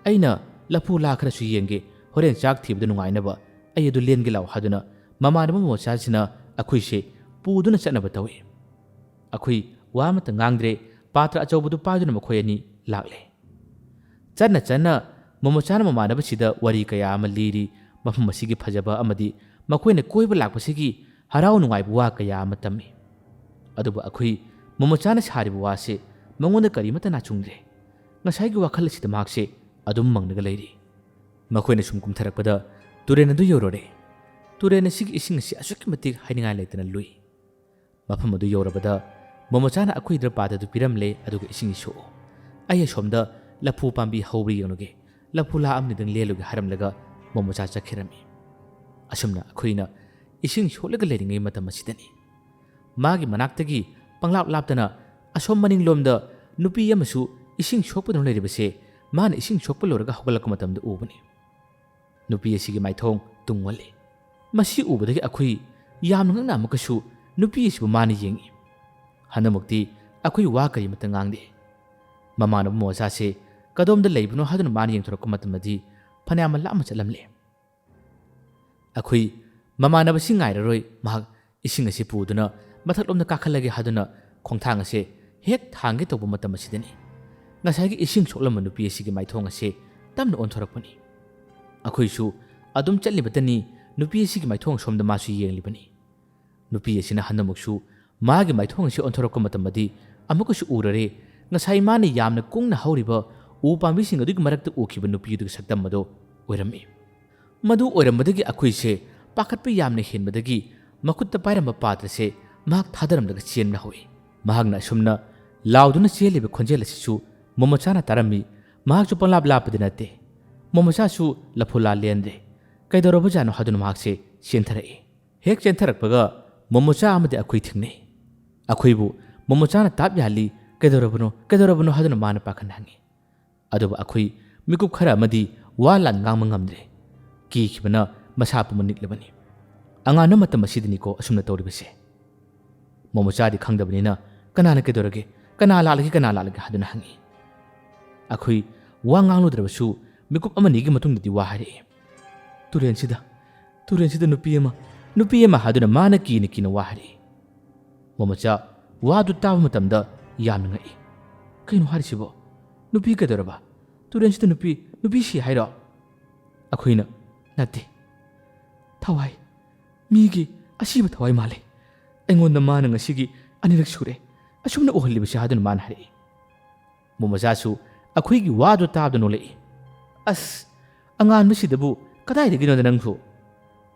ꯑꯩꯅ ꯂꯐꯨ ꯂꯥ ꯈꯔꯁꯨ ꯌꯦꯡꯒꯦ ꯍꯣꯔꯦꯟ ꯆꯥꯛ ꯊꯤꯕꯗ ꯅꯨꯡꯉꯥꯏꯅꯕ ꯑꯩ ꯑꯗꯨ ꯂꯦꯟꯒꯦ ꯂꯥꯎ ꯍꯥꯏꯗꯨꯅ ꯃꯃꯥꯟꯅꯕ ꯃꯣꯃꯣꯆꯥꯁꯤꯅ ꯑꯩꯈꯣꯏꯁꯦ ꯄꯨꯗꯨꯅ ꯆꯠꯅꯕ ꯇꯧꯏ ꯑꯩꯈꯣꯏ ꯋꯥ ꯑꯃꯠꯇ ꯉꯥꯡꯗ꯭ꯔꯦ ꯄꯥꯇ꯭ꯔ ꯑꯆꯧꯕꯗꯨ ꯄꯥꯏꯗꯨꯅ ꯃꯈꯣꯏ ꯑꯅꯤ ꯂꯥꯛꯂꯦ ꯆꯠꯅ ꯃꯣꯃꯣꯆꯥꯅ ꯃꯃꯥꯟꯅꯕꯁꯤꯗ ꯋꯥꯔꯤ ꯀꯌꯥ ꯑꯃ ꯂꯤꯔꯤ ꯃꯐꯝ ꯑꯁꯤꯒꯤ ꯐꯖꯕ ꯑꯃꯗꯤ ꯃꯈꯣꯏꯅ ꯀꯣꯏꯕ ꯂꯥꯛꯄꯁꯤꯒꯤ ꯍꯔꯥꯎ ꯅꯨꯡꯉꯥꯏꯕ ꯋꯥ ꯀꯌꯥ ꯑꯃ ꯇꯝꯃꯤ ꯑꯗꯨꯕꯨ ꯑꯩꯈꯣꯏ ꯃꯣꯃꯣꯆꯥꯅ ꯁꯥꯔꯤꯕ ꯋꯥꯁꯦ ꯃꯉꯣꯟꯗ ꯀꯔꯤꯃꯠꯇ ꯅꯥꯆꯨꯡꯗ꯭ꯔꯦ ꯉꯁꯥꯏꯒꯤ ꯋꯥꯈꯜ ꯑꯁꯤꯗ ꯃꯍꯥꯛꯁꯦ ꯑꯗꯨꯝ ꯃꯪꯂꯒ ꯂꯩꯔꯤ ꯃꯈꯣꯏꯅ ꯁꯨꯝ ꯀꯨꯝꯊꯔꯛꯄꯗ ꯇꯨꯔꯦꯟ ꯑꯗꯨ ꯌꯧꯔꯔꯦ ꯇꯨꯔꯦꯟ ꯑꯁꯤꯒꯤ ꯏꯁꯤꯡ ꯑꯁꯤ ꯑꯁꯨꯛꯀꯤ ꯃꯇꯤꯛ ꯍꯥꯏꯅꯤꯡꯉꯥꯏ ꯂꯩꯇꯅ ꯂꯨꯏ ꯃꯐꯝ ꯑꯗꯨ ꯌꯧꯔꯕꯗ ꯃꯣꯃꯣꯆꯥꯅ ꯑꯩꯈꯣꯏꯗ ꯄꯥꯠ ꯑꯗꯨ ꯄꯤꯔꯝꯂꯦ ꯑꯗꯨꯒ ꯏꯁꯤꯡ ꯁꯣꯛꯑꯣ ꯑꯩ ꯑꯁꯣꯝꯗ ꯂꯐꯨ ꯄꯥꯝꯕꯤ ꯍꯧꯕ꯭ꯔ ꯌꯦꯡꯂꯨꯒꯦ ꯂꯐꯨ ꯂꯥ ꯑꯃꯅꯤꯗꯪ ꯂꯦꯜꯂꯨꯒꯦ ꯍꯥꯏꯔꯝꯂꯒ ꯃꯣꯃꯣꯆꯥ ꯆꯠꯈꯤꯔꯝꯃꯤ ꯑꯁꯨꯝꯅ ꯑꯩꯈꯣꯏꯅ ꯏꯁꯤꯡ ꯁꯣꯠꯂꯒ ꯂꯩꯔꯤꯉꯩ ꯃꯇꯝ ꯑꯁꯤꯗꯅꯤ ꯃꯥꯒꯤ ꯃꯅꯥꯛꯇꯒꯤ ꯄꯪꯂꯥꯞꯇꯅ ꯑꯁꯣꯝ ꯃꯅꯤꯡꯂꯣꯝꯗ ꯅꯨꯄꯤ ꯑꯃꯁꯨ ꯏꯁꯤꯡ ꯁꯣꯛꯄꯗꯧꯅ ꯂꯩꯔꯤꯕꯁꯦ ꯃꯥꯅ ꯏꯁꯤꯡ ꯁꯣꯛꯄ ꯂꯣꯏꯔꯒ ꯍꯧꯒꯠꯂꯛꯄ ꯃꯇꯝꯗ ꯎꯕꯅꯤ ꯅꯨꯄꯤ ꯑꯁꯤꯒꯤ ꯃꯥꯏꯊꯣꯡ ꯇꯨꯡ ꯑꯣꯜꯂꯤ ꯃꯁꯤ ꯎꯕꯗꯒꯤ ꯑꯩꯈꯣꯏ ꯌꯥꯝꯅ ꯉꯛꯅ ꯑꯃꯨꯛꯀꯁꯨ ꯅꯨꯄꯤ ꯑꯁꯤꯕꯨ ꯃꯥꯅ ꯌꯦꯡꯉꯤ ꯍꯟꯗꯛꯃꯛꯇꯤ ꯑꯩꯈꯣꯏ ꯋꯥ ꯀꯔꯤꯃꯠꯇ ꯉꯥꯡꯗꯦ ꯃꯃꯥꯟꯅꯕ ꯃꯣꯃꯣꯆꯥꯁꯦ ꯀꯗꯣꯝꯗ ꯂꯩꯕꯅꯣ ꯍꯥꯏꯗꯨꯅ ꯃꯥꯅ ꯌꯦꯡꯊꯣꯔꯛꯄ ꯃꯇꯝꯗꯗꯤ ꯐꯅꯌꯥꯝ ꯂꯥꯞꯅ ꯆꯠꯂꯝꯂꯦ ꯑꯩꯈꯣꯏ ꯃꯃꯥꯟꯅꯕꯁꯤ ꯉꯥꯏꯔꯔꯣꯏ ꯃꯍꯥꯛ ꯏꯁꯤꯡ ꯑꯁꯤ ꯄꯨꯗꯨꯅ ꯃꯊꯛꯂꯣꯝꯗ ꯀꯥꯈꯠꯂꯒꯦ ꯍꯥꯏꯗꯨꯅ ꯈꯣꯡꯊꯥꯡ ꯑꯁꯦ ꯍꯦꯛ ꯊꯥꯡꯒꯦ ꯇꯧꯕ ꯃꯇꯝ ꯑꯁꯤꯗꯅꯤ ꯉꯁꯥꯏꯒꯤ ꯏꯁꯤꯡ ꯁꯣꯛꯂꯝꯕ ꯅꯨꯄꯤ ꯑꯁꯤꯒꯤ ꯃꯥꯏꯊꯣꯡ ꯑꯁꯦ ꯇꯞꯅ ꯑꯣꯟꯊꯣꯔꯛꯄꯅꯤ ꯑꯩꯈꯣꯏꯁꯨ ꯑꯗꯨꯝ ꯆꯠꯂꯤꯕꯇꯅꯤ ꯅꯨꯄꯤ ꯑꯁꯤꯒꯤ ꯃꯥꯏꯊꯣꯡ ꯁꯣꯝꯗ ꯃꯥꯁꯨ ꯌꯦꯡꯂꯤꯕꯅꯤ नुपी असिना हनमुकसु मागी माइथोंग से ओंथोरक मतमदी अमुकसु उररे ngasai mani yamna kungna hawriba u pambi sing adugi marakta ukhiba nupi du saktam mado oirami madu oiramadagi akhoi se pakhatpa yamna henbadagi makutta pairamba patra se mahak thadaram daga chenna hoyi mahagna sumna lauduna cheliba khonjel asisu momachana tarami mahak chu panlap lapadinate momacha su laphula lendre kaidoroba jano hadun mahak se chentharai hek chentharakpaga momacha amade akhoi thingne akhoibu momachana tap yali Kedorabano haduna mana pakan hangi. Adoba akhui mikup khara madi walan ngang mangamdre. Ki kibana masapu manik labani. Angana mata masidini ko asumna tawri bise. Momochadi khangdabani na kanana kedorage kanala lagi haduna hangi. Akhui wa ngang ludrabasu mikup amanigi matungdadi wa hari. Turen sida nupi ema haduna mana kina wa hari. Momocha wa du taw matamda yamna ngai kaino harisibo nupi kadoraba turen sita nupi si hairo akhoina nate thawai migi asiba thawai male engonda mana ngasigi anirak sure asumna ohliba shahadun man hari momajasu akhoigi wadu tabda nole as angan masidabu kadai degino nangfu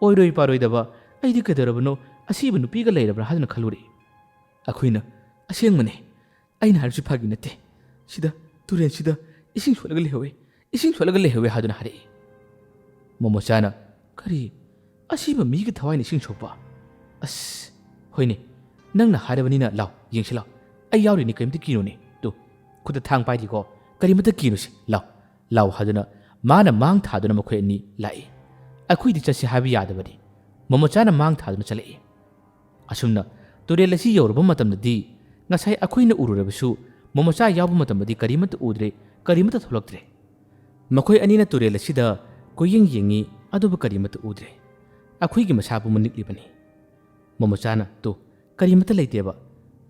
oiroi paroi daba aidi kadorabano asiba nupi ga leirabra haduna khaluri akhoina asengmane aina harsu phagi nate sida turen sida ising solaga lehewe haduna hari momochana kari asiba mi ga thawai ni sing sopa as hoine nangna harabani na law yengsila ai yawri ni kaimti kino ni tu khuda thang pai di ko kari mata kino si law haduna mana mang thaduna makhoi ni lai akhui di chasi habi yadabadi momochana mang thaduna chalai asumna turelasi yorba matamna di ngasai akhoina ururabasu momocha yabu matamadi karimata udre karimata tholoktre makhoi anina turela sida koyeng yengi aduba karimata udre akhoi gi masabu manik libani momochana to karimata leiteba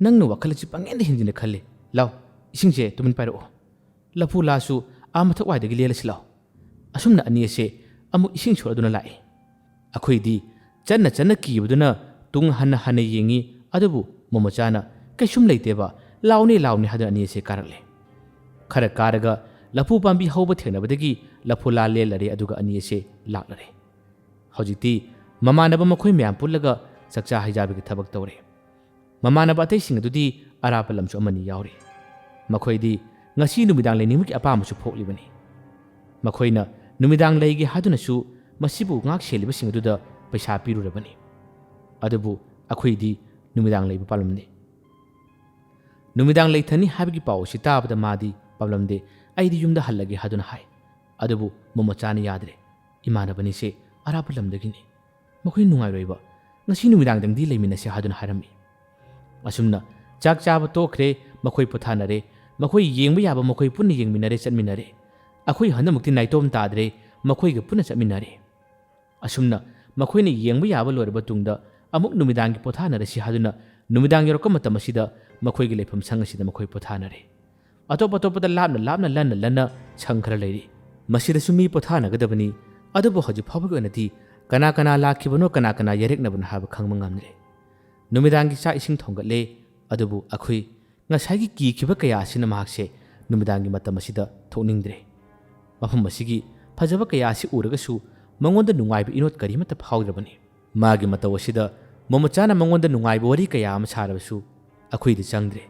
nangna wakhalachi pangenda hinjina khalle law isingje tumin pairo lapu lasu amathak wai dagi lelasi law asumna ani ase amu ising choraduna lai akhoi di channa kibuduna tung hanna yengi adubu momochana kaisum leiteba launi hada ani se karakle khara karaga lapu pambi hauba thenabadagi lapu la le lare aduga ani se laklare hojiti mamanaba makhoi myam pullaga sakcha haijabi thabak tawre mamanaba atei sing adudi arapalam chu amani yauri makhoi di ngasi numidang leinimu ki apam chu phoklibani makhoina numidang leigi haduna su masibu ngak seliba sing aduda paisa pirurabani adubu akhoi di numidang leiba palamni numidang leithani habigi paw si tabada madi pablamde aidi yumda hallagi haduna hai adubu momochani yadre imanabani se arapalamdagini makhoi nungai roiba ngasi numidang dangdi leimina se haduna harami asumna chak chaba tokre makhoi pothanare makhoi yengba yaba makhoi punni yengminare chatminare akhoi hanamukti naitom tadre makhoi ga punna chatminare asumna makhoi ni yengba yaba lorba tungda amuk numidang gi pothanare si haduna numidang yorokam matamasida makhoi gi lepham sang asida makhoi pothanare atop labna lanna changkhara leiri masida sumi pothana gadabani adubo haji phabu nati kana lakhibano kana yareknabun haba khangma ngamre numidang gi cha ising thongatle adubu akhoi ngasagi ki khiba kaya sina mahakse numidang gi matamasida thoningdre mafam masigi phajaba kaya si uragasu mangonda nungaiba inot karimata phawdrabani magi matawasida momochana mangonda nungaiba wari kaya ama sarabasu akhoi di changdre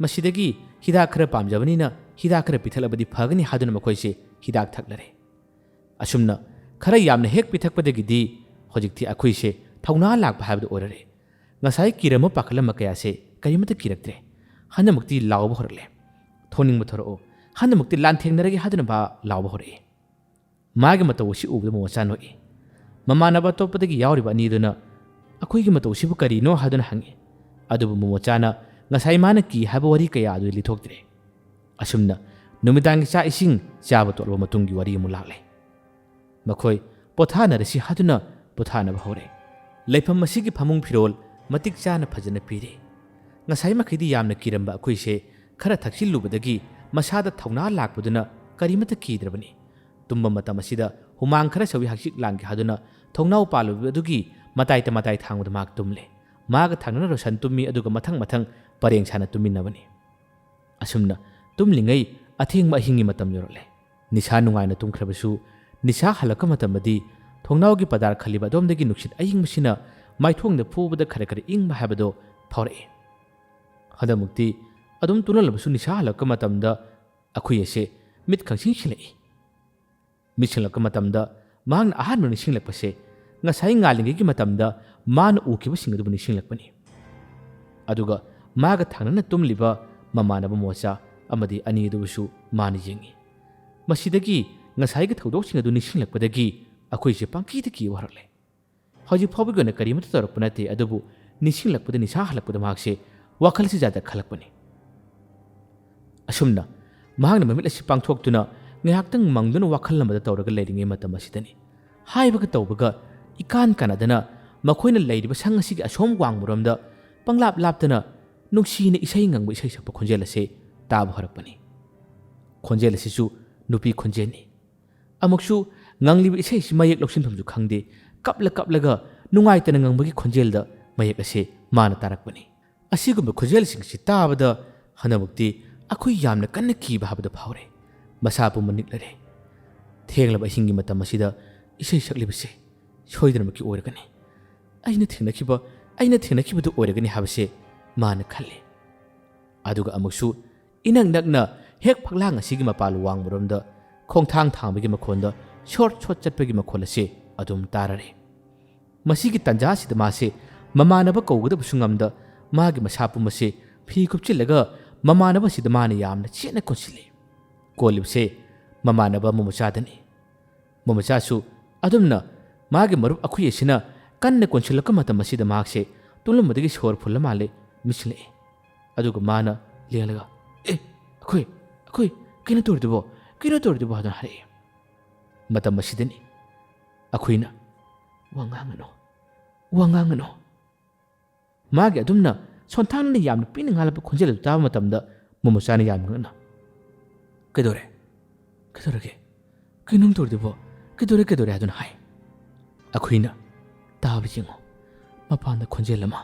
masidagi hidak khara pamjabani na hidak khara pithalabadi phagani haduna makhoi se hidak thaklare asumna khara yamna hek pithakpadagi di hojikthi akhoi se thauna lakba habdu orare ngasai kirama pakhalama kaya se karimata kiraktre hanamukti lawba horle thoning mathoro hanamukti lanthengneragi haduna ba lawba hore magi matawsi ubda mochano e mamanaba topadagi yawriba aniduna akhoi gi matawsibu karino haduna hangi adubu momochana ngasai mana ki haba wari kaya adu lithoktre asumna numidang cha ising chaba tolba matungi wari mu lakle makhoi pothana resi haduna pothana bahore leifam masigi phamung phirol matik chana phajana pire ngasai makhidi yamna kiramba akhoi se khara thaksilubadagi masada thauna lakpuduna karimata kidrabani tumba matam asida humang khara sawi haksik langgi haduna thongnau palu adugi matai thangud mak tumle maga thangna rosan tummi aduga mathang mathang pareng chana tuminnabani asumna tumlingai athengma hingi matam yorole nisha nungaina tumkhrabasu nisha halaka matamadi thongnawgi padar khaliba domdagi nuksit aying masina maithongda phubada khare khare ingma habado phore hadamukti adum tunalabasu nisha halaka matamda akhui ase mit khangsing silai misilaka matamda mahangna ahanma nisinglakpase ngasai ngalinggi matamda man ukiba singadubu nisinglakpani aduga maga thangnana tumliba mamanaba mocha amadi ani dubusu mani yengi masidagi ngasai gi thodok singadu nisinglakpadagi akhoi se pangki de ki warle hoji phobigona karimata torapnate adubu nisinglakpada nisa halakpada mahakse wakhal si jada khalakpani asumna mahangna mamil asi pangthoktuna ngayaktang mangduna wakhal lamada tawraga leiringe matam asidani haibaga tawbaga ikan kanadana makoina leiriba sang asigi asom wangmuramda panglap laptana nungsina isai ngangba isai sakpa khonjel ase taba horakpani khonjel asisu nupi khonjeni amuksu ngangliba isai si mayek loksin thamju khangde kapla nungaitana ngangbagi khonjelda mayek ase mana tarakpani asigumba khonjel singsi tabada hanamukti akhoi yamna kanna kiba habada phawre masapu maniklare thenglaba hingi matam asida isai saklibase soidanamaki oiragani aina thengnakiba oiragani habase mana khalle aduga amuksu inang nakna hek phaklang asigi mapalu wangmuramda khongthang thangbagi makhonda short chatpagi makhol ase adum tarare masigi tanja sida mase mamanaba kawgada busungamda magi masapu mase phi khupchilaga mamanaba sida mana yamna chena konsile kolibse mamanaba mumuchadani mumuchasu adumna magi marup akhui asina kanna konsilaka matam asida makse tulummadagi sor phulla male misle aduga mana lelaga akhui kina tordibo hadan hare matam asidani akhuina wangangano magi adumna sonthanna yamna pina ngalaba khonjel taba matamda mumuchana yamngana kedorege kinung tordibo kedore hadan hai akhuina tabri jingo mapanda khonjelama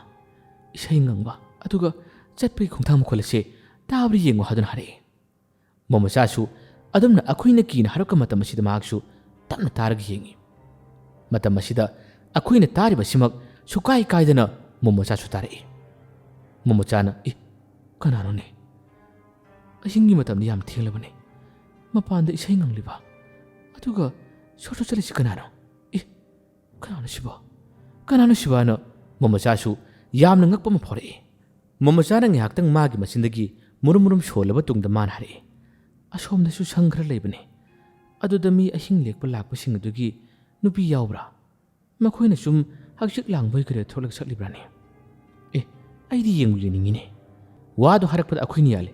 isai ngangba aduga chatpi khongtham kholase tabri yengo hadan hare momochasu adumna akhuina kina haraka matam asida mahaksu tamna taragi yengi matam asida akhuina tariba simak sukai kaidana momochasu tarai momochana kanano ne ahingi matam ni yam thenglabane mapanda isai ngangliba aduga soto chalisi kanano kanano shibana momochasu yamna ngakpa ma phore momocana ngaktang magi masindagi murum sholaba tungda man hare asomda su sanghra leibane aduda mi ahing lekpa lakpa singadugi nupi yawbra makhoina sum haksik langboi kare tholak saklibrani aidi yengulingine wadu harakpada akhuini yale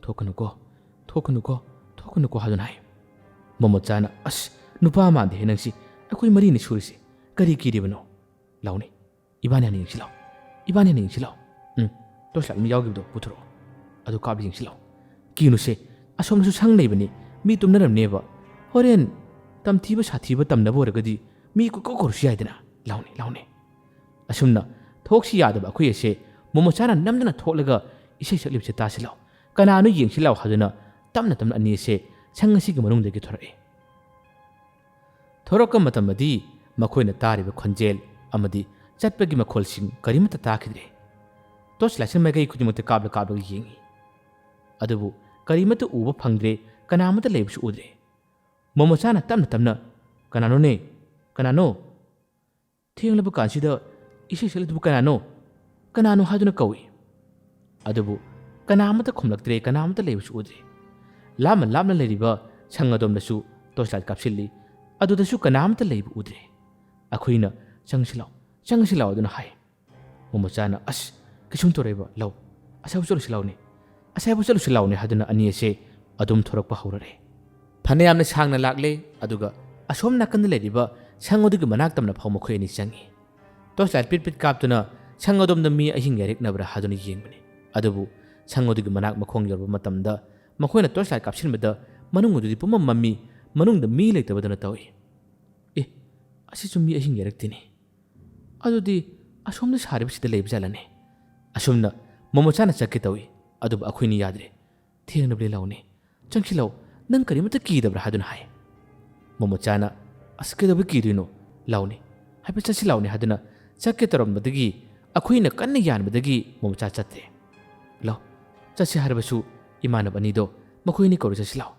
thokanuko hadun hai momocana nupa mande henangsi akhui mari ni surisi kari kiribano launi ibani ani yingsilaw toslak mi yawgibdo puthro adu kabli yingsilaw kinuse asomnasu sang leibani mi tumnaramneba horen tamthiba sathiba tamnabo oragadi mi ko korsi yaidana launi asumna thoksi yadaba akhui ase momochana namdana tholaga isai saklibse tasilaw kananu yingsilaw haduna tamna ani ase sangasi gi manungdagi thoraka matamadi makhoina tariba khonjel amadi chatpagi makholsing karimata takhidre toslasin magai kudimata kabla yengi adubu karimata uba phangdre kanamata leibsu udre momochana tamna kanano thenglaba kansida isai salidu kanano haduna kawi adubu kanamata khumlaktre kanamata leibsu udre lamna leriba sangadomnasu toslat kapsilli adudasu kanamata leibu udre akhuina changsilaw aduna hai momochana kisum toreba law asaibu cholu silawne haduna ani ase adum thorakpa haurare phaneyamna sangna lakle aduga asom nakanda leriba sangodugi manak tamna phawma khoini changi toslat pit kaptuna sangodomda mi ahing yarik nabra haduna yengbani adubu sangodugi manak makhong yorba matamda makhoina toslat kapsilmada manungududi pumam mammi manungda mi leitabadana tawi asi chumi ahing yarak tini adudi ꯑꯁꯣꯝꯗ ꯁꯥꯔꯤꯕꯁꯤꯗ ꯂꯩꯕ ꯖꯥꯠꯂꯅꯦ ꯑꯁꯨꯝꯅ ꯃꯣꯃꯣꯆꯥꯅ ꯆꯠꯀꯦ ꯇꯧꯏ ꯑꯗꯨꯕꯨ ꯑꯩꯈꯣꯏꯅꯤ ꯌꯥꯗ꯭ꯔꯦ ꯊꯦꯡꯅꯕꯗꯤ ꯂꯥꯎꯅꯦ ꯆꯪꯁꯤꯜꯂꯧ ꯅꯪ ꯀꯔꯤꯃꯇ ꯀꯤꯗꯕ꯭ꯔꯥ ꯍꯥꯏꯗꯨꯅ ꯍꯥꯏ ꯃꯣꯃꯣꯆꯥꯅ ꯑꯁ ꯀꯩꯗꯧꯕꯩ ꯀꯤꯗꯣꯏꯅꯣ ꯂꯥꯎꯅꯦ ꯍꯥꯏꯐꯦꯠ ꯆꯠꯁꯤ ꯂꯥꯎꯅꯦ ꯍꯥꯏꯗꯨꯅ ꯆꯠꯀꯦ ꯇꯧꯔꯝꯕꯗꯒꯤ ꯑꯩꯈꯣꯏꯅ ꯀꯟꯅ ꯌꯥꯟꯕꯗꯒꯤ ꯃꯣꯃꯣꯆꯥ ꯆꯠꯇ꯭ꯔꯦ ꯂꯥꯎ ꯆꯠꯁꯤ ꯍꯥꯏꯔꯕꯁꯨ ꯏꯃꯥꯟꯅꯕ ꯑꯅꯤꯗꯣ ꯃꯈꯣꯏꯅꯤ ꯀꯧꯔ ꯆꯠꯁꯤ ꯂꯥꯎ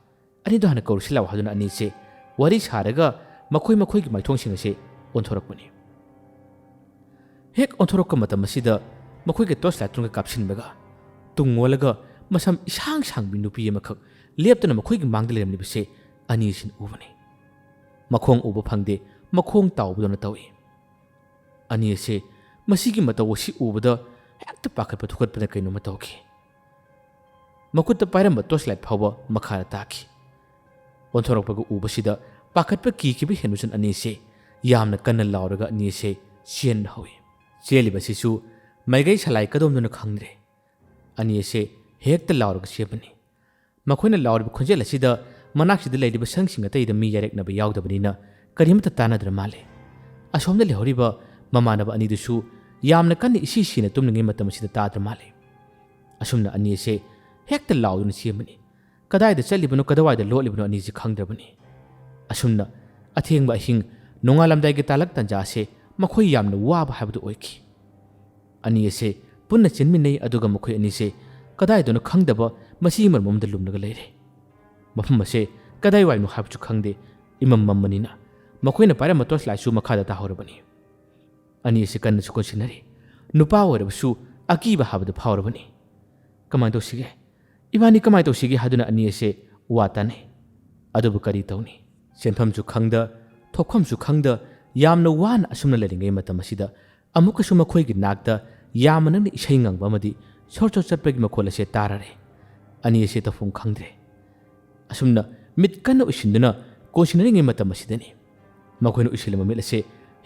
ꯑꯅꯤꯗꯣ ꯍꯥꯟꯅ ꯀꯧꯔꯁꯤ ꯂꯥꯎ ꯍꯥꯏꯗꯨꯅ ꯑꯅꯤꯁꯦ ꯋꯥꯔꯤ ꯁꯥꯔꯒ ꯃꯈꯣꯏꯒꯤ ꯃꯥꯏꯊꯣꯡꯁꯤꯡ ꯑꯁꯦ ꯑꯣꯟꯊꯣꯔꯛꯄꯅꯤ ꯍꯦꯛ ꯑꯣꯟꯊꯣꯔꯛꯄ ꯃꯇꯝ ꯑꯁꯤꯗ ꯃꯈꯣꯏꯒꯤ ꯇꯣꯔꯆ ꯂꯥꯏꯠꯇꯨꯅ ꯀꯥꯞꯁꯤꯟꯕꯒ ꯇꯨꯡ ꯑꯣꯜꯂꯒ ꯃꯁꯝ ꯏꯁꯥꯡ ꯁꯥꯡꯕꯤ ꯅꯨꯄꯤ ꯑꯃꯈꯛ ꯂꯦꯞꯇꯨꯅ ꯃꯈꯣꯏꯒꯤ ꯃꯥꯡꯗ ꯂꯩꯔꯝꯂꯤꯕꯁꯦ ꯑꯅꯤꯁꯤꯅ ꯎꯕꯅꯤ ꯃꯈꯣꯡ ꯎꯕ ꯐꯪꯗꯦ ꯃꯈꯣꯡ ꯇꯥꯎꯕꯗꯧꯅ ꯇꯧꯏ ꯑꯅꯤ ꯑꯁꯦ ꯃꯁꯤꯒꯤ ꯃꯇꯧ ꯑꯁꯤ ꯎꯕꯗ ꯍꯦꯛꯇ ꯄꯥꯈꯠꯄ ꯊꯨꯀꯠꯄꯗ ꯀꯩꯅꯣꯝꯃ ꯇꯧꯈꯤ ꯃꯈꯨꯠꯇ ꯄꯥꯏꯔꯝꯕ ꯇꯣꯔꯆ ꯂꯥꯏꯠ ꯐꯥꯎꯕ ꯃꯈꯥꯗ ꯇꯥꯈꯤ ꯑꯣꯟꯊꯣꯔꯛꯄꯒ ꯎꯕꯁꯤꯗ ꯄꯥꯈꯠꯄ ꯀꯤꯈꯤꯕ ꯍꯦꯟꯕꯁꯨ ꯑꯅꯤꯁꯦ ꯌꯥꯝꯅ ꯀꯟꯅ ꯂꯥꯎꯔꯒ ꯑꯅꯤꯁꯦ ꯆꯦꯟꯕ ꯍꯧꯏ ꯆꯦꯜꯂꯤꯕꯁꯤꯁꯨ ꯃꯥꯏꯀꯩ ꯁꯂꯥꯏ ꯀꯗꯣꯝꯗꯅꯣ ꯈꯪꯗ꯭ꯔꯦ ꯑꯅꯤ ꯑꯁꯦ ꯍꯦꯛꯇ ꯂꯥꯎꯔꯒ ꯆꯦꯟꯕꯅꯤ ꯃꯈꯣꯏꯅ ꯂꯥꯎꯔꯤꯕ ꯈꯣꯟꯖꯦꯜ ꯑꯁꯤꯗ ꯃꯅꯥꯛꯁꯤꯗ ꯂꯩꯔꯤꯕ ꯁꯪꯁꯤꯡ ꯑꯇꯩꯗ ꯃꯤ ꯌꯥꯏꯔꯛꯅꯕ ꯌꯥꯎꯗꯕꯅꯤꯅ ꯀꯔꯤꯃꯇ ꯇꯥꯟꯅꯗ꯭ꯔ ꯃꯥꯜꯂꯦ ꯑꯁꯣꯝꯗ ꯂꯩꯍꯧꯔꯤꯕ ꯃꯃꯥꯟꯅꯕ ꯑꯅꯤꯗꯨꯁꯨ ꯌꯥꯝꯅ ꯀꯟꯅ ꯏꯁꯤ ꯁꯤꯅ ꯇꯨꯝꯂꯤꯉꯩ ꯃꯇꯝ ꯑꯁꯤꯗ ꯇꯥꯗ꯭ꯔ ꯃꯥꯜꯂꯦ ꯑꯁꯨꯝꯅ ꯑꯅꯤ ꯑꯁꯦ ꯍꯦꯛꯇ ꯂꯥꯎꯗꯨꯅ ꯆꯦꯟꯕꯅꯤ ꯀꯗꯥꯏꯗ ꯆꯠꯂꯤꯕꯅꯣ ꯀꯗꯥꯏꯗ ꯂꯣꯠꯂꯤꯕꯅꯣ ꯑꯅꯤꯁꯦ ꯈꯪꯗ꯭ꯔꯕꯅꯤ ꯑꯁꯨꯝꯅ ꯑꯊꯦꯡꯕ ꯑꯍꯤꯡ ꯅꯣꯡꯉꯥꯜꯂꯝꯗꯥꯏꯒꯤ ꯇꯥꯂꯛ ꯇꯟꯖꯥ ꯑꯁꯦ ꯃꯈꯣꯏ ꯌꯥꯝꯅ ꯋꯥꯕ ꯍꯥꯏꯕꯗꯨ ꯑꯣꯏꯈꯤ ꯑꯅꯤ ꯑꯁꯦ ꯄꯨꯟꯅ ꯆꯦꯟꯃꯤꯟꯅꯩ ꯑꯗꯨꯒ ꯃꯈꯣꯏ ꯑꯅꯤꯁꯦ ꯀꯗꯥꯏꯗꯅꯣ ꯈꯪꯗꯕ ꯃꯁꯤꯒꯤ ꯃꯔꯝꯗ ꯂꯨꯝꯂꯒ ꯂꯩꯔꯦ ꯃꯐꯝ ꯑꯁꯦ ꯀꯗꯥꯏꯋꯥꯏꯅꯣ ꯍꯥꯏꯕꯁꯨ ꯈꯪꯗꯦ ꯏꯃꯝ ꯃꯝꯕꯅꯤꯅ ꯃꯈꯣꯏꯅ ꯄꯥꯏꯔꯝꯕ ꯇꯣꯔꯆ ꯂꯥꯏꯠꯁꯨ ꯃꯈꯥꯗ ꯇꯥꯍꯧꯔꯕꯅꯤ ꯑꯅꯤ ꯑꯁꯦ ꯀꯟꯅꯁꯨ ꯀꯣꯟꯁꯤꯟꯅꯔꯤ ꯅꯨꯄꯥ ꯑꯣꯏꯔꯕꯁꯨ ꯑꯀꯤꯕ ꯍꯥꯏꯕꯗꯨ ꯐꯥꯎꯔꯕꯅꯤ ꯀꯃꯥꯏꯅ ꯇꯧꯁꯤꯒꯦ ꯏꯕꯥꯅꯤ ꯀꯃꯥꯏꯅ ꯇꯧꯁꯤꯒꯦ ꯍꯥꯏꯗꯨꯅ ꯑꯅꯤ ꯑꯁꯦ ꯋꯥ ꯇꯥꯅꯩ ꯑꯗꯨꯕꯨ ꯀꯔꯤ ꯇꯧꯅꯤ ꯆꯦꯟꯐꯝꯁꯨ ꯈꯪꯗ ꯊꯣꯛꯐꯝꯁꯨ ꯈꯪꯗ ꯌꯥꯝꯅ ꯋꯥꯅ ꯑꯁꯨꯝꯅ ꯂꯩꯔꯤꯉꯩ ꯃꯇꯝ ꯑꯁꯤꯗ ꯑꯃꯨꯛꯀꯁꯨ ꯃꯈꯣꯏꯒꯤ ꯅꯥꯛꯇ ꯌꯥꯝꯅ ꯅꯛꯅ ꯏꯁꯩ ꯉꯪꯕ ꯑꯃꯗꯤ ꯁꯣꯔ ꯁꯣꯔ ꯆꯠꯄꯒꯤ ꯃꯈꯣꯜ ꯑꯁꯦ ꯇꯥꯔꯔꯦ ꯑꯅꯤ ꯑꯁꯦ ꯇꯧꯐꯝ ꯈꯪꯗ꯭ꯔꯦ ꯑꯁꯨꯝꯅ ꯃꯤꯠ ꯀꯟꯅ ꯎꯏꯁꯤꯟꯗꯨꯅ ꯀꯣꯟꯁꯤꯟꯅꯔꯤꯉꯩ ꯃꯇꯝ ꯑꯁꯤꯗꯅꯤ ꯃꯈꯣꯏꯅ ꯎꯏꯁꯤꯜꯂꯕ ꯃꯤꯠ ꯑꯁꯦ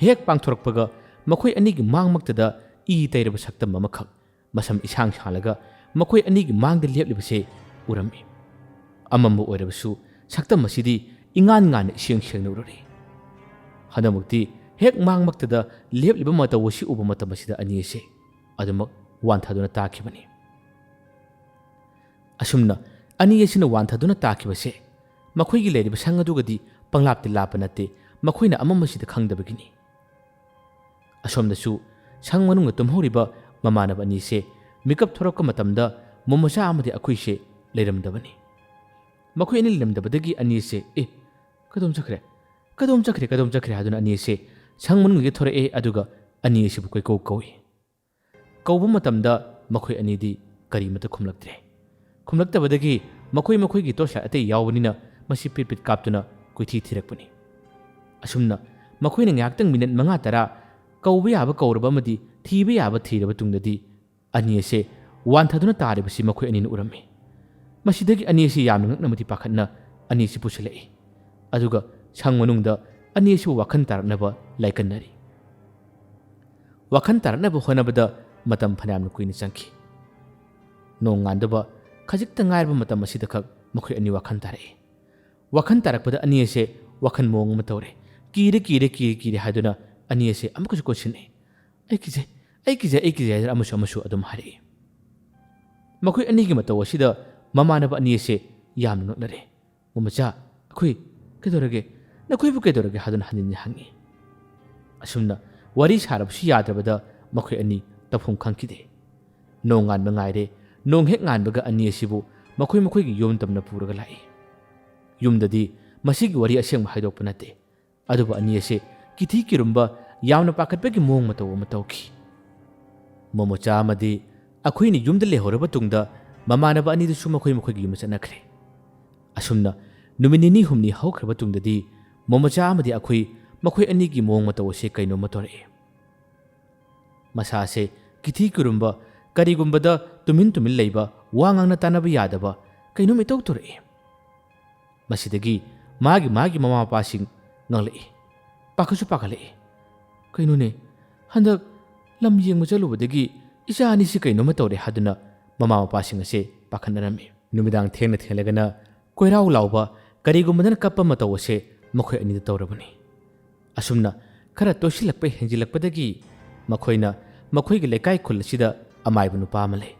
ꯍꯦꯛ ꯄꯥꯡꯊꯣꯔꯛꯄꯒ ꯃꯈꯣꯏ ꯑꯅꯤꯒꯤ ꯃꯥꯡꯃꯛꯇꯗ ꯏ ꯇꯩꯔꯕ ꯁꯛꯇꯝ ꯑꯃꯈꯛ ꯃꯁꯝ ꯏꯁꯥꯡ ꯁꯥꯡꯂꯒ ꯃꯈꯣꯏ ꯑꯅꯤꯒꯤ ꯃꯥꯡꯗ ꯂꯦꯞꯂꯤꯕꯁꯦ ꯎꯔꯝꯃꯤ ꯑꯃꯝꯕ ꯑꯣꯏꯔꯕꯁꯨ ꯁꯛꯇꯝ ꯑꯁꯤꯗꯤ ꯏꯉꯥꯟ ꯉꯥꯟꯅ ꯏꯁꯦꯡ ꯁꯦꯡꯅ ꯎꯔꯔꯤ ꯍꯟꯗꯛꯃꯛꯇꯤ ꯍꯦꯛ ꯃꯥꯡꯃꯛꯇꯗ ꯂꯦꯞꯂꯤꯕ ꯃꯇꯧ ꯑꯁꯤ ꯎꯕ ꯃꯇꯝ ꯑꯁꯤꯗ ꯑꯅꯤ ꯑꯁꯦ ꯑꯗꯨꯃꯛ ꯋꯥꯟꯊꯗꯨꯅ ꯇꯥꯈꯤꯕꯅꯤ ꯑꯁꯨꯝꯅ ꯑꯅꯤ ꯑꯁꯤꯅ ꯋꯥꯟꯊꯗꯨꯅ ꯇꯥꯈꯤꯕꯁꯦ ꯃꯈꯣꯏꯒꯤ ꯂꯩꯔꯤꯕ ꯁꯪ ꯑꯗꯨꯒꯗꯤ ꯄꯪꯂꯥꯞꯇꯤ ꯂꯥꯞꯄ ꯅꯠꯇꯦ ꯃꯈꯣꯏꯅ ꯑꯃꯝꯕꯁꯤꯗ ꯈꯪꯗꯕꯒꯤꯅꯤ ꯑꯁꯣꯝꯗꯁꯨ ꯁꯪ ꯃꯅꯨꯡꯗ ꯇꯨꯝꯍꯧꯔꯤꯕ ꯃꯃꯥꯟꯅꯕ ꯑꯅꯤꯁꯦ ꯃꯤꯀꯞ ꯊꯣꯔꯛꯄ ꯃꯇꯝꯗ ꯃꯣꯃꯣꯆꯥ ꯑꯃꯗꯤ ꯑꯩꯈꯣꯏꯁꯦ ꯂꯩꯔꯝꯗꯕꯅꯤ ꯃꯈꯣꯏ ꯑꯅꯤ ꯂꯩꯔꯝꯗꯕꯗꯒꯤ ꯑꯅꯤꯁꯦ ꯀꯗꯣꯝ ꯆꯠꯈ꯭ꯔꯦ ꯍꯥꯏꯗꯨꯅ ꯑꯅꯤꯁꯦ ꯁꯪ ꯃꯅꯨꯡꯗꯒꯤ ꯊꯣꯔꯛꯑꯦ ꯑꯗꯨꯒ ꯑꯅꯤ ꯑꯁꯤꯕꯨ ꯀꯣꯏꯀꯧ ꯀꯧꯏ ꯀꯧꯕ ꯃꯇꯝꯗ ꯃꯈꯣꯏ ꯑꯅꯤꯗꯤ ꯀꯔꯤꯃꯇ ꯈꯨꯝꯂꯛꯇ꯭ꯔꯦ ꯈꯨꯝꯂꯛꯇꯕꯗꯒꯤ ꯃꯈꯣꯏꯒꯤ ꯇꯣꯔꯆ ꯂꯥꯏꯠ ꯑꯇꯩ ꯌꯥꯎꯕꯅꯤꯅ ꯃꯁꯤ ꯄꯤꯠ ꯄꯤꯠ ꯀꯥꯞꯇꯨꯅ ꯀꯣꯏꯊꯤ ꯊꯤꯔꯛꯄꯅꯤ ꯑꯁꯨꯝꯅ ꯃꯈꯣꯏꯅ ꯉꯥꯏꯍꯥꯛꯇꯪ ꯃꯤꯅꯠ 5-10 ꯀꯧꯕ ꯌꯥꯕ ꯀꯧꯔꯕ ꯑꯃꯗꯤ ꯊꯤꯕ ꯌꯥꯕ ꯊꯤꯔꯕ ꯇꯨꯡꯗꯗꯤ ꯑꯅꯤ ꯑꯁꯦ ꯋꯥꯟꯊꯗꯨꯅ ꯇꯥꯔꯤꯕꯁꯤ ꯃꯈꯣꯏ ꯑꯅꯤꯅ ꯎꯔꯝꯃꯤ ꯃꯁꯤꯗꯒꯤ ꯑꯅꯤ ꯑꯁꯤ ꯌꯥꯝꯅ ꯉꯛꯅꯃꯗꯤ ꯄꯥꯈꯠꯅ ꯑꯅꯤ ꯑꯁꯤ ꯄꯨꯁꯤꯜꯂꯛꯏ ꯑꯗꯨꯒ ꯁꯪ ꯃꯅꯨꯡꯗ ꯑꯅꯤ ꯑꯁꯤꯕꯨ ꯋꯥꯈꯜ ꯇꯥꯔꯛꯅꯕ ꯂꯥꯏꯀꯟꯅꯔꯤ ꯋꯥꯈꯜ ꯇꯥꯔꯛꯅꯕ ꯍꯣꯠꯅꯕꯗ ꯃꯇꯝ ꯐꯅꯌꯥꯝꯅ ꯀꯨꯏꯅ ꯆꯪꯈꯤ ꯅꯣꯡ ꯉꯥꯟꯗꯕ ꯈꯖꯤꯛꯇ ꯉꯥꯏꯔꯕ ꯃꯇꯝ ꯑꯁꯤꯗꯈꯛ ꯃꯈꯣꯏ ꯑꯅꯤ ꯋꯥꯈꯜ ꯇꯥꯔꯛꯏ ꯋꯥꯈꯜ ꯇꯥꯔꯛꯄꯗ ꯑꯅꯤ ꯑꯁꯦ ꯋꯥꯈꯜ ꯃꯑꯣꯡ ꯑꯃ ꯇꯧꯔꯦ ꯀꯤꯔꯦ ꯍꯥꯏꯗꯨꯅ ꯑꯅꯤ ꯑꯁꯦ ꯑꯃꯨꯛꯀꯁꯨ ꯀꯣꯟꯁꯤꯟꯅꯩ ꯑꯩ ꯀꯤꯖꯩ ꯍꯥꯏꯗꯨꯅ ꯑꯃꯁꯨ ꯑꯗꯨꯝ ꯍꯥꯏꯔꯛꯏ ꯃꯈꯣꯏ ꯑꯅꯤꯒꯤ ꯃꯇꯧ ꯑꯁꯤꯗ ꯃꯃꯥꯟꯅꯕ ꯑꯅꯤ ꯑꯁꯦ ꯌꯥꯝꯅ ꯉꯛꯅꯔꯦ ꯃꯣꯃꯣꯆꯥ ꯑꯩꯈꯣꯏ ꯀꯩꯗꯧꯔꯒꯦ ꯅꯈꯣꯏꯕꯨ ꯀꯩꯗꯧꯔꯒꯦ ꯍꯥꯏꯗꯨꯅ ꯍꯟꯖꯤꯟ ꯍꯪꯉꯤ ꯑꯁꯨꯝꯅ ꯋꯥꯔꯤ ꯁꯥꯔꯕꯁꯨ ꯌꯥꯗ꯭ꯔꯕꯗ ꯃꯈꯣꯏ ꯑꯅꯤ ꯇꯧꯐꯝ ꯈꯪꯈꯤꯗꯦ ꯅꯣꯡ ꯉꯥꯟꯕ ꯉꯥꯏꯔꯦ ꯅꯣꯡ ꯍꯦꯛ ꯉꯥꯟꯕꯒ ꯑꯅꯤ ꯑꯁꯤꯕꯨ ꯃꯈꯣꯏꯒꯤ ꯌꯨꯝ ꯇꯝꯅ ꯄꯨꯔꯒ ꯂꯥꯛꯏ ꯌꯨꯝꯗꯗꯤ ꯃꯁꯤꯒꯤ ꯋꯥꯔꯤ ꯑꯁꯦꯡꯕ ꯍꯥꯏꯗꯣꯛꯄ ꯅꯠꯇꯦ ꯑꯗꯨꯕꯨ ꯑꯅꯤ ꯑꯁꯦ ꯀꯤꯊꯤ ꯀꯤꯔꯨꯝꯕ ꯌꯥꯝꯅ ꯄꯥꯈꯠꯄꯒꯤ ꯃꯑꯣꯡ ꯃꯇꯧ ꯑꯃ ꯇꯧꯈꯤ ꯃꯣꯃꯣꯆꯥ ꯑꯃꯗꯤ ꯑꯩꯈꯣꯏꯅ ꯌꯨꯝꯗ ꯂꯩꯍꯧꯔꯕ ꯇꯨꯡꯗ ꯃꯃꯥꯟꯅꯕ ꯑꯅꯤꯗꯨꯁꯨ ꯃꯈꯣꯏꯒꯤ ꯌꯨꯝꯗ ꯆꯠꯅꯈ꯭ꯔꯦ ꯑꯁꯨꯝꯅ ꯅꯨꯃꯤꯠ 2-3 ꯍꯧꯈ꯭ꯔꯕ ꯇꯨꯡꯗꯗꯤ ꯃꯣꯃꯣꯆꯥ ꯑꯃꯗꯤ ꯃꯈꯣꯏ ꯑꯅꯤꯒꯤ ꯃꯑꯣꯡ ꯃꯇꯧ ꯑꯁꯦ ꯀꯩꯅꯣꯝꯃ ꯇꯧꯔꯛꯏ ꯃꯁꯥꯁꯦ ꯀꯤꯊꯤ ꯀꯤꯔꯨꯝꯕ ꯀꯔꯤꯒꯨꯝꯕꯗ ꯇꯨꯃꯤꯟ ꯂꯩꯕ ꯋꯥ ꯉꯥꯡꯅ ꯇꯥꯟꯅꯕ ꯌꯥꯗꯕ ꯀꯩꯅꯣꯝ ꯏꯇꯧ ꯇꯧꯔꯛꯏ ꯃꯁꯤꯗꯒꯤ ꯃꯥꯒꯤ ꯃꯃꯥ ꯃꯄꯥꯁꯤꯡ ꯉꯛꯂꯛꯏ ꯄꯥꯈꯠꯁꯨ ꯄꯥꯈꯠꯂꯛꯏ ꯀꯩꯅꯣꯅꯦ ꯍꯟꯗꯛ ꯂꯝ ꯌꯦꯡꯕ ꯆꯠꯂꯨꯕꯗꯒꯤ ꯏꯆꯥ ꯑꯅꯤꯁꯤ ꯀꯩꯅꯣꯝꯃ ꯇꯧꯔꯦ ꯍꯥꯏꯗꯨꯅ ꯃꯃꯥ ꯃꯄꯥꯁꯤꯡ ꯑꯁꯦ ꯄꯥꯈꯠꯅꯔꯝꯃꯤ ꯅꯨꯃꯤꯗꯥꯡ ꯊꯦꯡꯂꯒꯅ ꯀꯣꯏꯔꯥꯎ ꯂꯥꯎꯕ ꯀꯔꯤꯒꯨꯝꯕꯗꯅ ꯀꯞꯄ ꯃꯇꯧ ꯑꯁꯦ ꯃꯈꯣꯏ ꯑꯅꯤꯗ ꯇꯧꯔꯕꯅꯤ ꯑꯁꯨꯝꯅ ꯈꯔ ꯇꯣꯏꯁꯤꯜꯂꯛꯄ ꯍꯦꯟꯖꯤꯜꯂꯛꯄꯗꯒꯤ ꯃꯈꯣꯏꯅ ꯃꯈꯣꯏꯒꯤ ꯂꯩꯀꯥꯏ ꯈꯨꯜ ꯑꯁꯤꯗ ꯑꯃꯥꯏꯕ ꯅꯨꯄꯥ ꯑꯃ ꯂꯩ꯫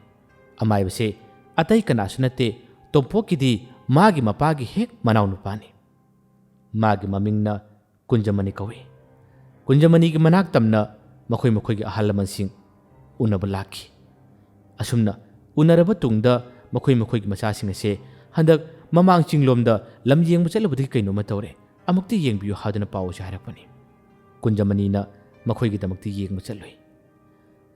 ꯑꯃꯥꯏꯕꯁꯦ ꯑꯇꯩ ꯀꯅꯥꯁꯨ ꯅꯠꯇꯦ, ꯇꯣꯝꯄꯣꯛꯀꯤꯗꯤ ꯃꯥꯒꯤ ꯃꯄꯥꯒꯤ ꯍꯦꯛ ꯃꯅꯥꯎ ꯅꯨꯄꯥꯅꯤ꯫ ꯃꯥꯒꯤ ꯃꯃꯤꯡꯅ ꯀꯨꯟꯖꯃꯅꯤ ꯀꯧꯏ꯫ ꯀꯨꯟꯖꯃꯅꯤꯒꯤ ꯃꯅꯥꯛ ꯇꯝꯅ ꯃꯈꯣꯏꯒꯤ ꯑꯍꯜ ꯂꯃꯟꯁꯤꯡ ꯎꯅꯕ ꯂꯥꯛꯈꯤ꯫ ꯑꯁꯨꯝꯅ ꯎꯅꯔꯕ ꯇꯨꯡꯗ ꯃꯈꯣꯏꯒꯤ ꯃꯆꯥꯁꯤꯡ ꯑꯁꯦ ꯍꯟꯗꯛ ꯃꯃꯥꯡ ꯆꯤꯡꯂꯣꯝꯗ ꯂꯝ ꯌꯦꯡꯕ ꯆꯠꯂꯨꯕꯗꯒꯤ ꯀꯩꯅꯣꯝꯃ ꯇꯧꯔꯦ, ꯑꯃꯨꯛꯇ ꯌꯦꯡꯕꯤꯌꯨ ꯍꯥꯏꯗꯨꯅ ꯄꯥꯎ ꯑꯁꯤ ꯍꯥꯏꯔꯛꯄꯅꯤ꯫ ꯀꯨꯟꯖꯃꯅꯤꯅ ꯃꯈꯣꯏꯒꯤꯗꯃꯛꯇ ꯌꯦꯡꯕ ꯆꯠꯂꯨꯏ꯫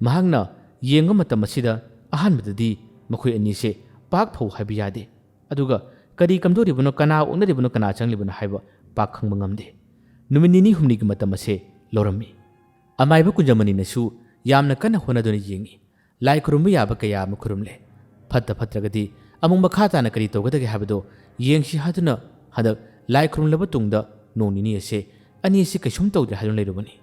ꯃꯍꯥꯛꯅ ꯌꯦꯡꯕ ꯃꯇꯝ ꯑꯁꯤꯗ ꯑꯍꯥꯟꯕꯗꯗꯤ ꯃꯈꯣꯏ ꯑꯅꯤꯁꯦ ꯄꯥꯛ ꯐꯧ ꯍꯥꯏꯕ ꯌꯥꯗꯦ, ꯑꯗꯨꯒ ꯀꯔꯤ ꯀꯝꯗꯧꯔꯤꯕꯅꯣ, ꯀꯅꯥ ꯑꯣꯛꯅꯔꯤꯕꯅꯣ, ꯀꯅꯥ ꯆꯪꯂꯤꯕꯅꯣ ꯍꯥꯏꯕ ꯄꯥꯛ ꯈꯪꯕ ꯉꯝꯗꯦ꯫ ꯅꯨꯃꯤꯠ ꯅꯤꯅꯤ ꯍꯨꯝꯅꯤꯒꯤ ꯃꯇꯝ ꯑꯁꯦ ꯂꯧꯔꯝꯃꯤ꯫ ꯑꯃꯥꯏꯕ ꯀꯨꯟꯖꯃꯅꯤꯅꯁꯨ ꯌꯥꯝꯅ ꯀꯟꯅ ꯍꯣꯠꯅꯗꯨꯅ ꯌꯦꯡꯉꯤ꯫ ꯂꯥꯏ ꯈꯨꯔꯨꯝꯕ ꯌꯥꯕ ꯀꯌꯥ ꯑꯃ ꯈꯨꯔꯨꯝꯂꯦ꯫ ꯐꯠꯇ꯭ꯔꯒꯗꯤ ꯑꯃꯨꯛ ꯃꯈꯥ ꯇꯥꯅ ꯀꯔꯤ ꯇꯧꯒꯗꯒꯦ ꯍꯥꯏꯕꯗꯣ ꯌꯦꯡꯁꯤ ꯍꯥꯏꯗꯨꯅ ꯍꯟꯗꯛ ꯂꯥꯏ ꯈꯨꯔꯨꯝꯂꯕ ꯇꯨꯡꯗ ꯅꯣꯡ ꯅꯤꯅꯤ ꯑꯁꯦ ꯑꯅꯤ ꯑꯁꯤ ꯀꯩꯁꯨꯝ ꯇꯧꯗ꯭ꯔꯦ ꯍꯥꯏꯗꯨꯅ ꯂꯩꯔꯨꯕꯅꯤ꯫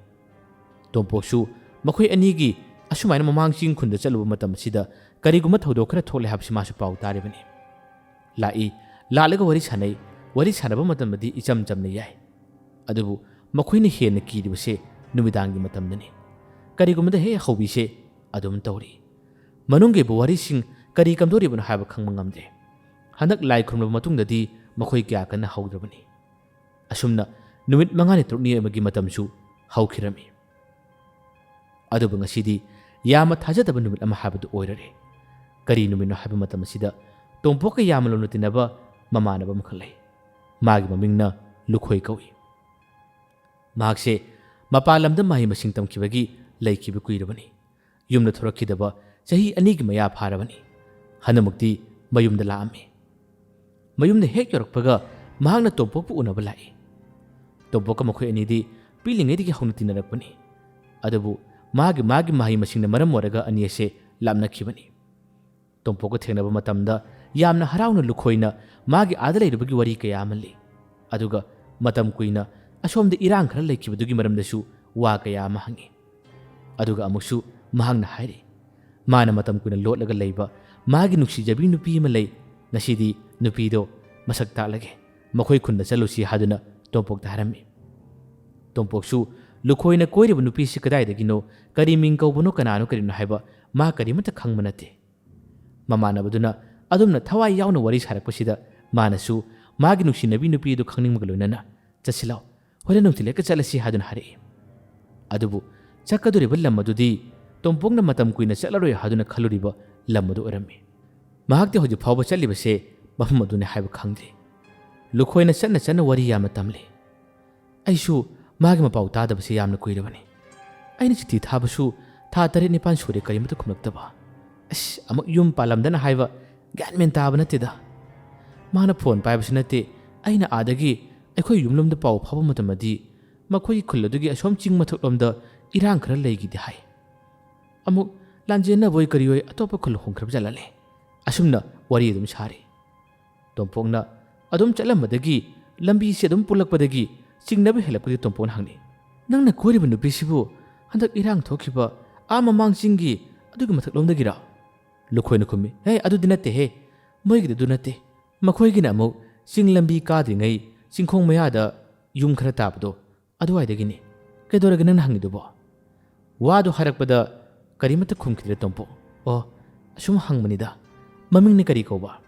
ꯇꯣꯝꯄꯣꯛꯁꯨ ꯃꯈꯣꯏ ꯑꯅꯤꯒꯤ ꯑꯁꯨꯃꯥꯏꯅ ꯃꯃꯥꯡ ꯆꯤꯡ ꯈꯨꯟꯗ ꯆꯠꯂꯨꯕ ꯃꯇꯝ ꯑꯁꯤꯗ ꯀꯔꯤꯒꯨꯝꯕ ꯊꯧꯗꯣꯛ ꯈꯔ ꯊꯣꯛꯂꯦ ꯍꯥꯏꯕꯁꯤ ꯃꯥꯁꯨ ꯄꯥꯎ ꯇꯥꯔꯤꯕꯅꯤ꯫ ꯂꯥꯛꯏ, ꯂꯥꯛꯂꯒ ꯋꯥꯔꯤ ꯁꯥꯟꯅꯩ꯫ ꯋꯥꯔꯤ ꯁꯥꯟꯅꯕ ꯃꯇꯝꯗꯗꯤ ꯏꯆꯝ ꯆꯝꯅ ꯌꯥꯏ, ꯑꯗꯨꯕꯨ ꯃꯈꯣꯏꯅ ꯍꯦꯟꯅ ꯀꯤꯔꯤꯕꯁꯦ ꯅꯨꯃꯤꯗꯥꯡꯒꯤ ꯃꯇꯝꯗꯅꯤ꯫ ꯀꯔꯤꯒꯨꯝꯕꯗ ꯍꯦꯛ ꯍꯧꯕꯤꯁꯦ ꯑꯗꯨꯝ ꯇꯧꯔꯤ꯫ ꯃꯅꯨꯡꯒꯤ ꯋꯥꯔꯤꯁꯤꯡ ꯀꯔꯤ ꯀꯝꯗꯧꯔꯤꯕꯅꯣ ꯍꯥꯏꯕ ꯈꯪꯕ ꯉꯝꯗꯦ꯫ ꯍꯟꯗꯛ ꯂꯥꯏ ꯈꯨꯔꯨꯝꯂꯕ ꯃꯇꯨꯡꯗꯗꯤ ꯃꯈꯣꯏ ꯀꯌꯥ ꯀꯟꯅ ꯍꯧꯗ꯭ꯔꯕꯅꯤ꯫ ꯑꯁꯨꯝꯅ ꯅꯨꯃꯤꯠ 5-6 ꯑꯃꯒꯤ ꯃꯇꯝꯁꯨ ꯍꯧꯈꯤꯔꯝꯃꯤ꯫ ꯑꯗꯨꯕꯨ ꯉꯁꯤꯗꯤ ꯌꯥꯝꯅ ꯊꯥꯖꯗꯕ ꯅꯨꯃꯤꯠ ꯑꯃ ꯍꯥꯏꯕꯗꯨ ꯑꯣꯏꯔꯔꯦ꯫ ꯀꯔꯤ ꯅꯨꯃꯤꯠꯅꯣ ꯍꯥꯏꯕ ꯃꯇꯝ ꯑꯁꯤꯗ ꯇꯣꯝꯄꯣꯛꯀ ꯌꯥꯝꯅ ꯂꯨꯅ ꯇꯤꯟꯅꯕ ꯃꯃꯥꯟꯅꯕ ꯑꯃꯈꯛ ꯂꯩ꯫ ꯃꯥꯒꯤ ꯃꯃꯤꯡꯅ ꯂꯨꯈꯣꯏ ꯀꯧꯏ꯫ ꯃꯍꯥꯛꯁꯦ ꯃꯄꯥꯟ ꯂꯝꯗ ꯃꯍꯩ ꯃꯁꯤꯡ ꯇꯝꯈꯤꯕꯒꯤ ꯂꯩꯈꯤꯕ ꯀꯨꯏꯔꯕꯅꯤ꯫ ꯌꯨꯝꯗ ꯊꯣꯔꯛꯈꯤꯗꯕ ꯆꯍꯤ 2ꯒꯤ ꯃꯌꯥ ꯐꯥꯔꯕꯅꯤ꯫ ꯍꯟꯗꯛꯃꯨꯛꯇꯤ ꯃꯌꯨꯝꯗ ꯂꯥꯛꯑꯝꯃꯤ꯫ ꯃꯌꯨꯝꯗ ꯍꯦꯛ ꯌꯧꯔꯛꯄꯒ ꯃꯍꯥꯛꯅ ꯇꯣꯝꯄꯣꯛꯄꯨ ꯎꯅꯕ ꯂꯥꯛꯏ꯫ ꯇꯣꯝꯄꯣꯛꯀ ꯃꯈꯣꯏ ꯑꯅꯤꯗꯤ ꯄꯤꯛꯂꯤꯉꯩꯗꯒꯤ ꯍꯧꯅ ꯇꯤꯟꯅꯔꯛꯄꯅꯤ꯫ ꯑꯗꯨꯕꯨ ꯃꯥꯒꯤ ꯃꯍꯩ ꯃꯁꯤꯡꯅ ꯃꯔꯝ ꯑꯣꯏꯔꯒ ꯑꯅꯤ ꯑꯁꯦ ꯂꯥꯞꯅꯈꯤꯕꯅꯤ꯫ ꯇꯣꯝꯄꯣꯛꯀ ꯊꯦꯡꯅꯕ ꯃꯇꯝꯗ ꯌꯥꯝꯅ ꯍꯔꯥꯎꯅ ꯂꯨꯈꯣꯏꯅ ꯃꯥꯒꯤ ꯑꯥꯗ ꯂꯩꯔꯨꯕꯒꯤ ꯋꯥꯔꯤ ꯀꯌꯥ ꯑꯃ ꯂꯤ꯫ ꯑꯗꯨꯒ ꯃꯇꯝ ꯀꯨꯏꯅ ꯑꯁꯣꯝꯗ ꯏꯔꯥꯡ ꯈꯔ ꯂꯩꯈꯤꯕꯗꯨꯒꯤ ꯃꯔꯝꯗꯁꯨ ꯋꯥ ꯀꯌꯥ ꯑꯃ ꯍꯪꯉꯤ꯫ ꯑꯗꯨꯒ ꯑꯃꯨꯛꯁꯨ ꯃꯍꯥꯛꯅ ꯍꯥꯏꯔꯤ, ꯃꯥꯅ ꯃꯇꯝ ꯀꯨꯏꯅ ꯂꯣꯠꯂꯒ ꯂꯩꯕ ꯃꯥꯒꯤ ꯅꯨꯡꯁꯤꯖꯕꯤ ꯅꯨꯄꯤ ꯑꯃ ꯂꯩ, ꯉꯁꯤꯗꯤ ꯅꯨꯄꯤꯗꯣ ꯃꯁꯛ ꯇꯥꯛꯂꯒꯦ, ꯃꯈꯣꯏ ꯈꯨꯟꯗ ꯆꯠꯂꯨꯁꯤ ꯍꯥꯏꯗꯨꯅ ꯇꯣꯝꯄꯣꯛꯇ ꯍꯥꯏꯔꯝꯃꯤ꯫ ꯇꯣꯝꯄꯣꯛꯁꯨ ꯂꯨꯈꯣꯏꯅ ꯀꯣꯏꯔꯤꯕ ꯅꯨꯄꯤꯁꯤ ꯀꯗꯥꯏꯗꯒꯤꯅꯣ, ꯀꯔꯤ ꯃꯤꯡ ꯀꯧꯕꯅꯣ, ꯀꯅꯥꯅꯣ ꯀꯔꯤꯅꯣ ꯍꯥꯏꯕ ꯃꯥ ꯀꯔꯤꯃꯠꯇ ꯈꯪꯕ ꯅꯠꯇꯦ꯫ ꯃꯃꯥꯟꯅꯕꯗꯨꯅ ꯑꯗꯨꯝꯅ ꯊꯋꯥꯏ ꯌꯥꯎꯅ ꯋꯥꯔꯤ ꯁꯥꯔꯛꯄꯁꯤꯗ ꯃꯥꯅꯁꯨ ꯃꯥꯒꯤ ꯅꯨꯡꯁꯤꯅꯕꯤ ꯅꯨꯄꯤꯗꯨ ꯈꯪꯅꯤꯡꯕꯒ ꯂꯣꯏꯅꯅ ꯆꯠꯁꯤ ꯂꯥꯎ, ꯍꯣꯔꯦꯟ ꯅꯨꯡꯊꯤꯜ ꯍꯦꯛꯇ ꯆꯠꯂꯁꯤ ꯍꯥꯏꯗꯨꯅ ꯍꯥꯏꯔꯛꯏ꯫ ꯑꯗꯨꯕꯨ ꯆꯠꯀꯗꯧꯔꯤꯕ ꯂꯝ ꯑꯗꯨꯗꯤ ꯇꯣꯝꯄꯣꯛꯅ ꯃꯇꯝ ꯀꯨꯏꯅ ꯆꯠꯂꯔꯣꯏ ꯍꯥꯏꯗꯨꯅ ꯈꯜꯂꯨꯔꯤꯕ ꯂꯝ ꯑꯗꯨ ꯑꯣꯏꯔꯝꯃꯤ꯫ ꯃꯍꯥꯛꯇꯤ ꯍꯧꯖꯤꯛ ꯐꯥꯎꯕ ꯆꯠꯂꯤꯕꯁꯦ ꯃꯐꯝ ꯑꯗꯨꯅꯤ ꯍꯥꯏꯕ ꯈꯪꯗꯦ꯫ ꯂꯨꯈꯣꯏꯅ ꯆꯠꯅ ꯋꯥꯔꯤ ꯌꯥꯝꯅ ꯇꯝꯂꯤ꯫ ꯑꯩꯁꯨ ꯃꯥꯒꯤ ꯃꯄꯥꯎ ꯇꯥꯗꯕꯁꯦ ꯌꯥꯝꯅ ꯀꯨꯏꯔꯕꯅꯤ꯫ ꯑꯩꯅ ꯆꯤꯊꯤ ꯊꯥꯕꯁꯨ ꯊꯥ 8-9 ꯁꯨꯔꯦ, ꯀꯔꯤꯃꯠꯇ ꯈꯨꯝꯂꯛꯇꯕ꯫ ꯑꯃꯨꯛ ꯌꯨꯝ ꯄꯥꯜꯂꯝꯗꯅ ꯍꯥꯏꯕ ꯒ꯭ꯌꯥꯟ ꯃꯦꯟ ꯇꯥꯕ ꯅꯠꯇꯦꯗ꯫ ꯃꯥꯅ ꯐꯣꯟ ꯄꯥꯏꯕꯁꯨ ꯅꯠꯇꯦ꯫ ꯑꯩꯅ ꯑꯥꯗꯒꯤ ꯑꯩꯈꯣꯏ ꯌꯨꯝꯂꯣꯝꯗ ꯄꯥꯎ ꯐꯥꯎꯕ ꯃꯇꯝꯗꯗꯤ ꯃꯈꯣꯏꯒꯤ ꯈꯨꯜ ꯑꯗꯨꯒꯤ ꯑꯁꯣꯝ ꯆꯤꯡ ꯃꯊꯛꯂꯣꯝꯗ ꯏꯔꯥꯡ ꯈꯔ ꯂꯩꯈꯤꯗꯦ ꯍꯥꯏ꯫ ꯑꯃꯨꯛ ꯂꯥꯟꯖꯦꯟꯅꯕꯣꯏ ꯀꯔꯤꯑꯣꯏ ꯑꯇꯣꯞꯄ ꯈꯨꯜ ꯍꯣꯡꯈ꯭ꯔꯕ ꯖꯥꯠꯂꯦ꯫ ꯑꯁꯨꯝꯅ ꯋꯥꯔꯤ ꯑꯗꯨꯝ ꯁꯥꯔꯤ꯫ ꯇꯣꯝꯄꯣꯛꯅ ꯑꯗꯨꯝ ꯆꯠꯂꯝꯕꯗꯒꯤ, ꯂꯝꯕꯤꯁꯤ ꯑꯗꯨꯝ ꯄꯨꯜꯂꯛꯄꯗꯒꯤ ꯆꯤꯡꯅꯕ ꯍꯦꯜꯂꯛꯄꯗꯒꯤ ꯇꯣꯝꯄꯣꯛꯅ ꯍꯪꯉꯤ, ꯅꯪꯅ ꯀꯣꯏꯔꯤꯕ ꯅꯨꯄꯤꯁꯤꯕꯨ ꯍꯟꯗꯛ ꯏꯔꯥꯡ ꯊꯣꯛꯈꯤꯕ ꯃꯃꯥꯡ ꯆꯤꯡꯒꯤ ꯑꯗꯨꯒꯤ ꯃꯊꯛꯂꯣꯝꯗꯒꯤꯔꯣ? ꯂꯨꯈꯣꯏꯅ ꯈꯨꯝꯃꯤ, ꯑꯗꯨꯗꯤ ꯅꯠꯇꯦꯍꯦ, ꯃꯣꯏꯒꯤꯗꯤ ꯑꯗꯨ ꯅꯠꯇꯦ꯫ ꯃꯈꯣꯏꯒꯤꯅ ꯑꯃꯨꯛ ꯆꯤꯡ ꯂꯝꯕꯤ ꯀꯥꯗ꯭ꯔꯤꯉꯩ ꯆꯤꯡꯈꯣꯡ ꯃꯌꯥꯗ ꯌꯨꯝ ꯈꯔ ꯇꯥꯕꯗꯣ ꯑꯗꯨꯋꯥꯏꯗꯒꯤꯅꯤ꯫ ꯀꯩꯗꯧꯔꯒꯦ ꯅꯪꯅ ꯍꯪꯉꯤꯗꯨꯕꯣ? ꯋꯥꯗꯨ ꯍꯥꯏꯔꯛꯄꯗ ꯀꯔꯤꯃꯠꯇ ꯈꯨꯝꯈꯤꯗ꯭ꯔꯦ ꯇꯣꯝꯄꯣꯛ꯫ ꯑꯁꯨꯝ ꯍꯪꯕꯅꯤꯗ, ꯃꯃꯤꯡꯅ ꯀꯔꯤ ꯀꯧꯕ?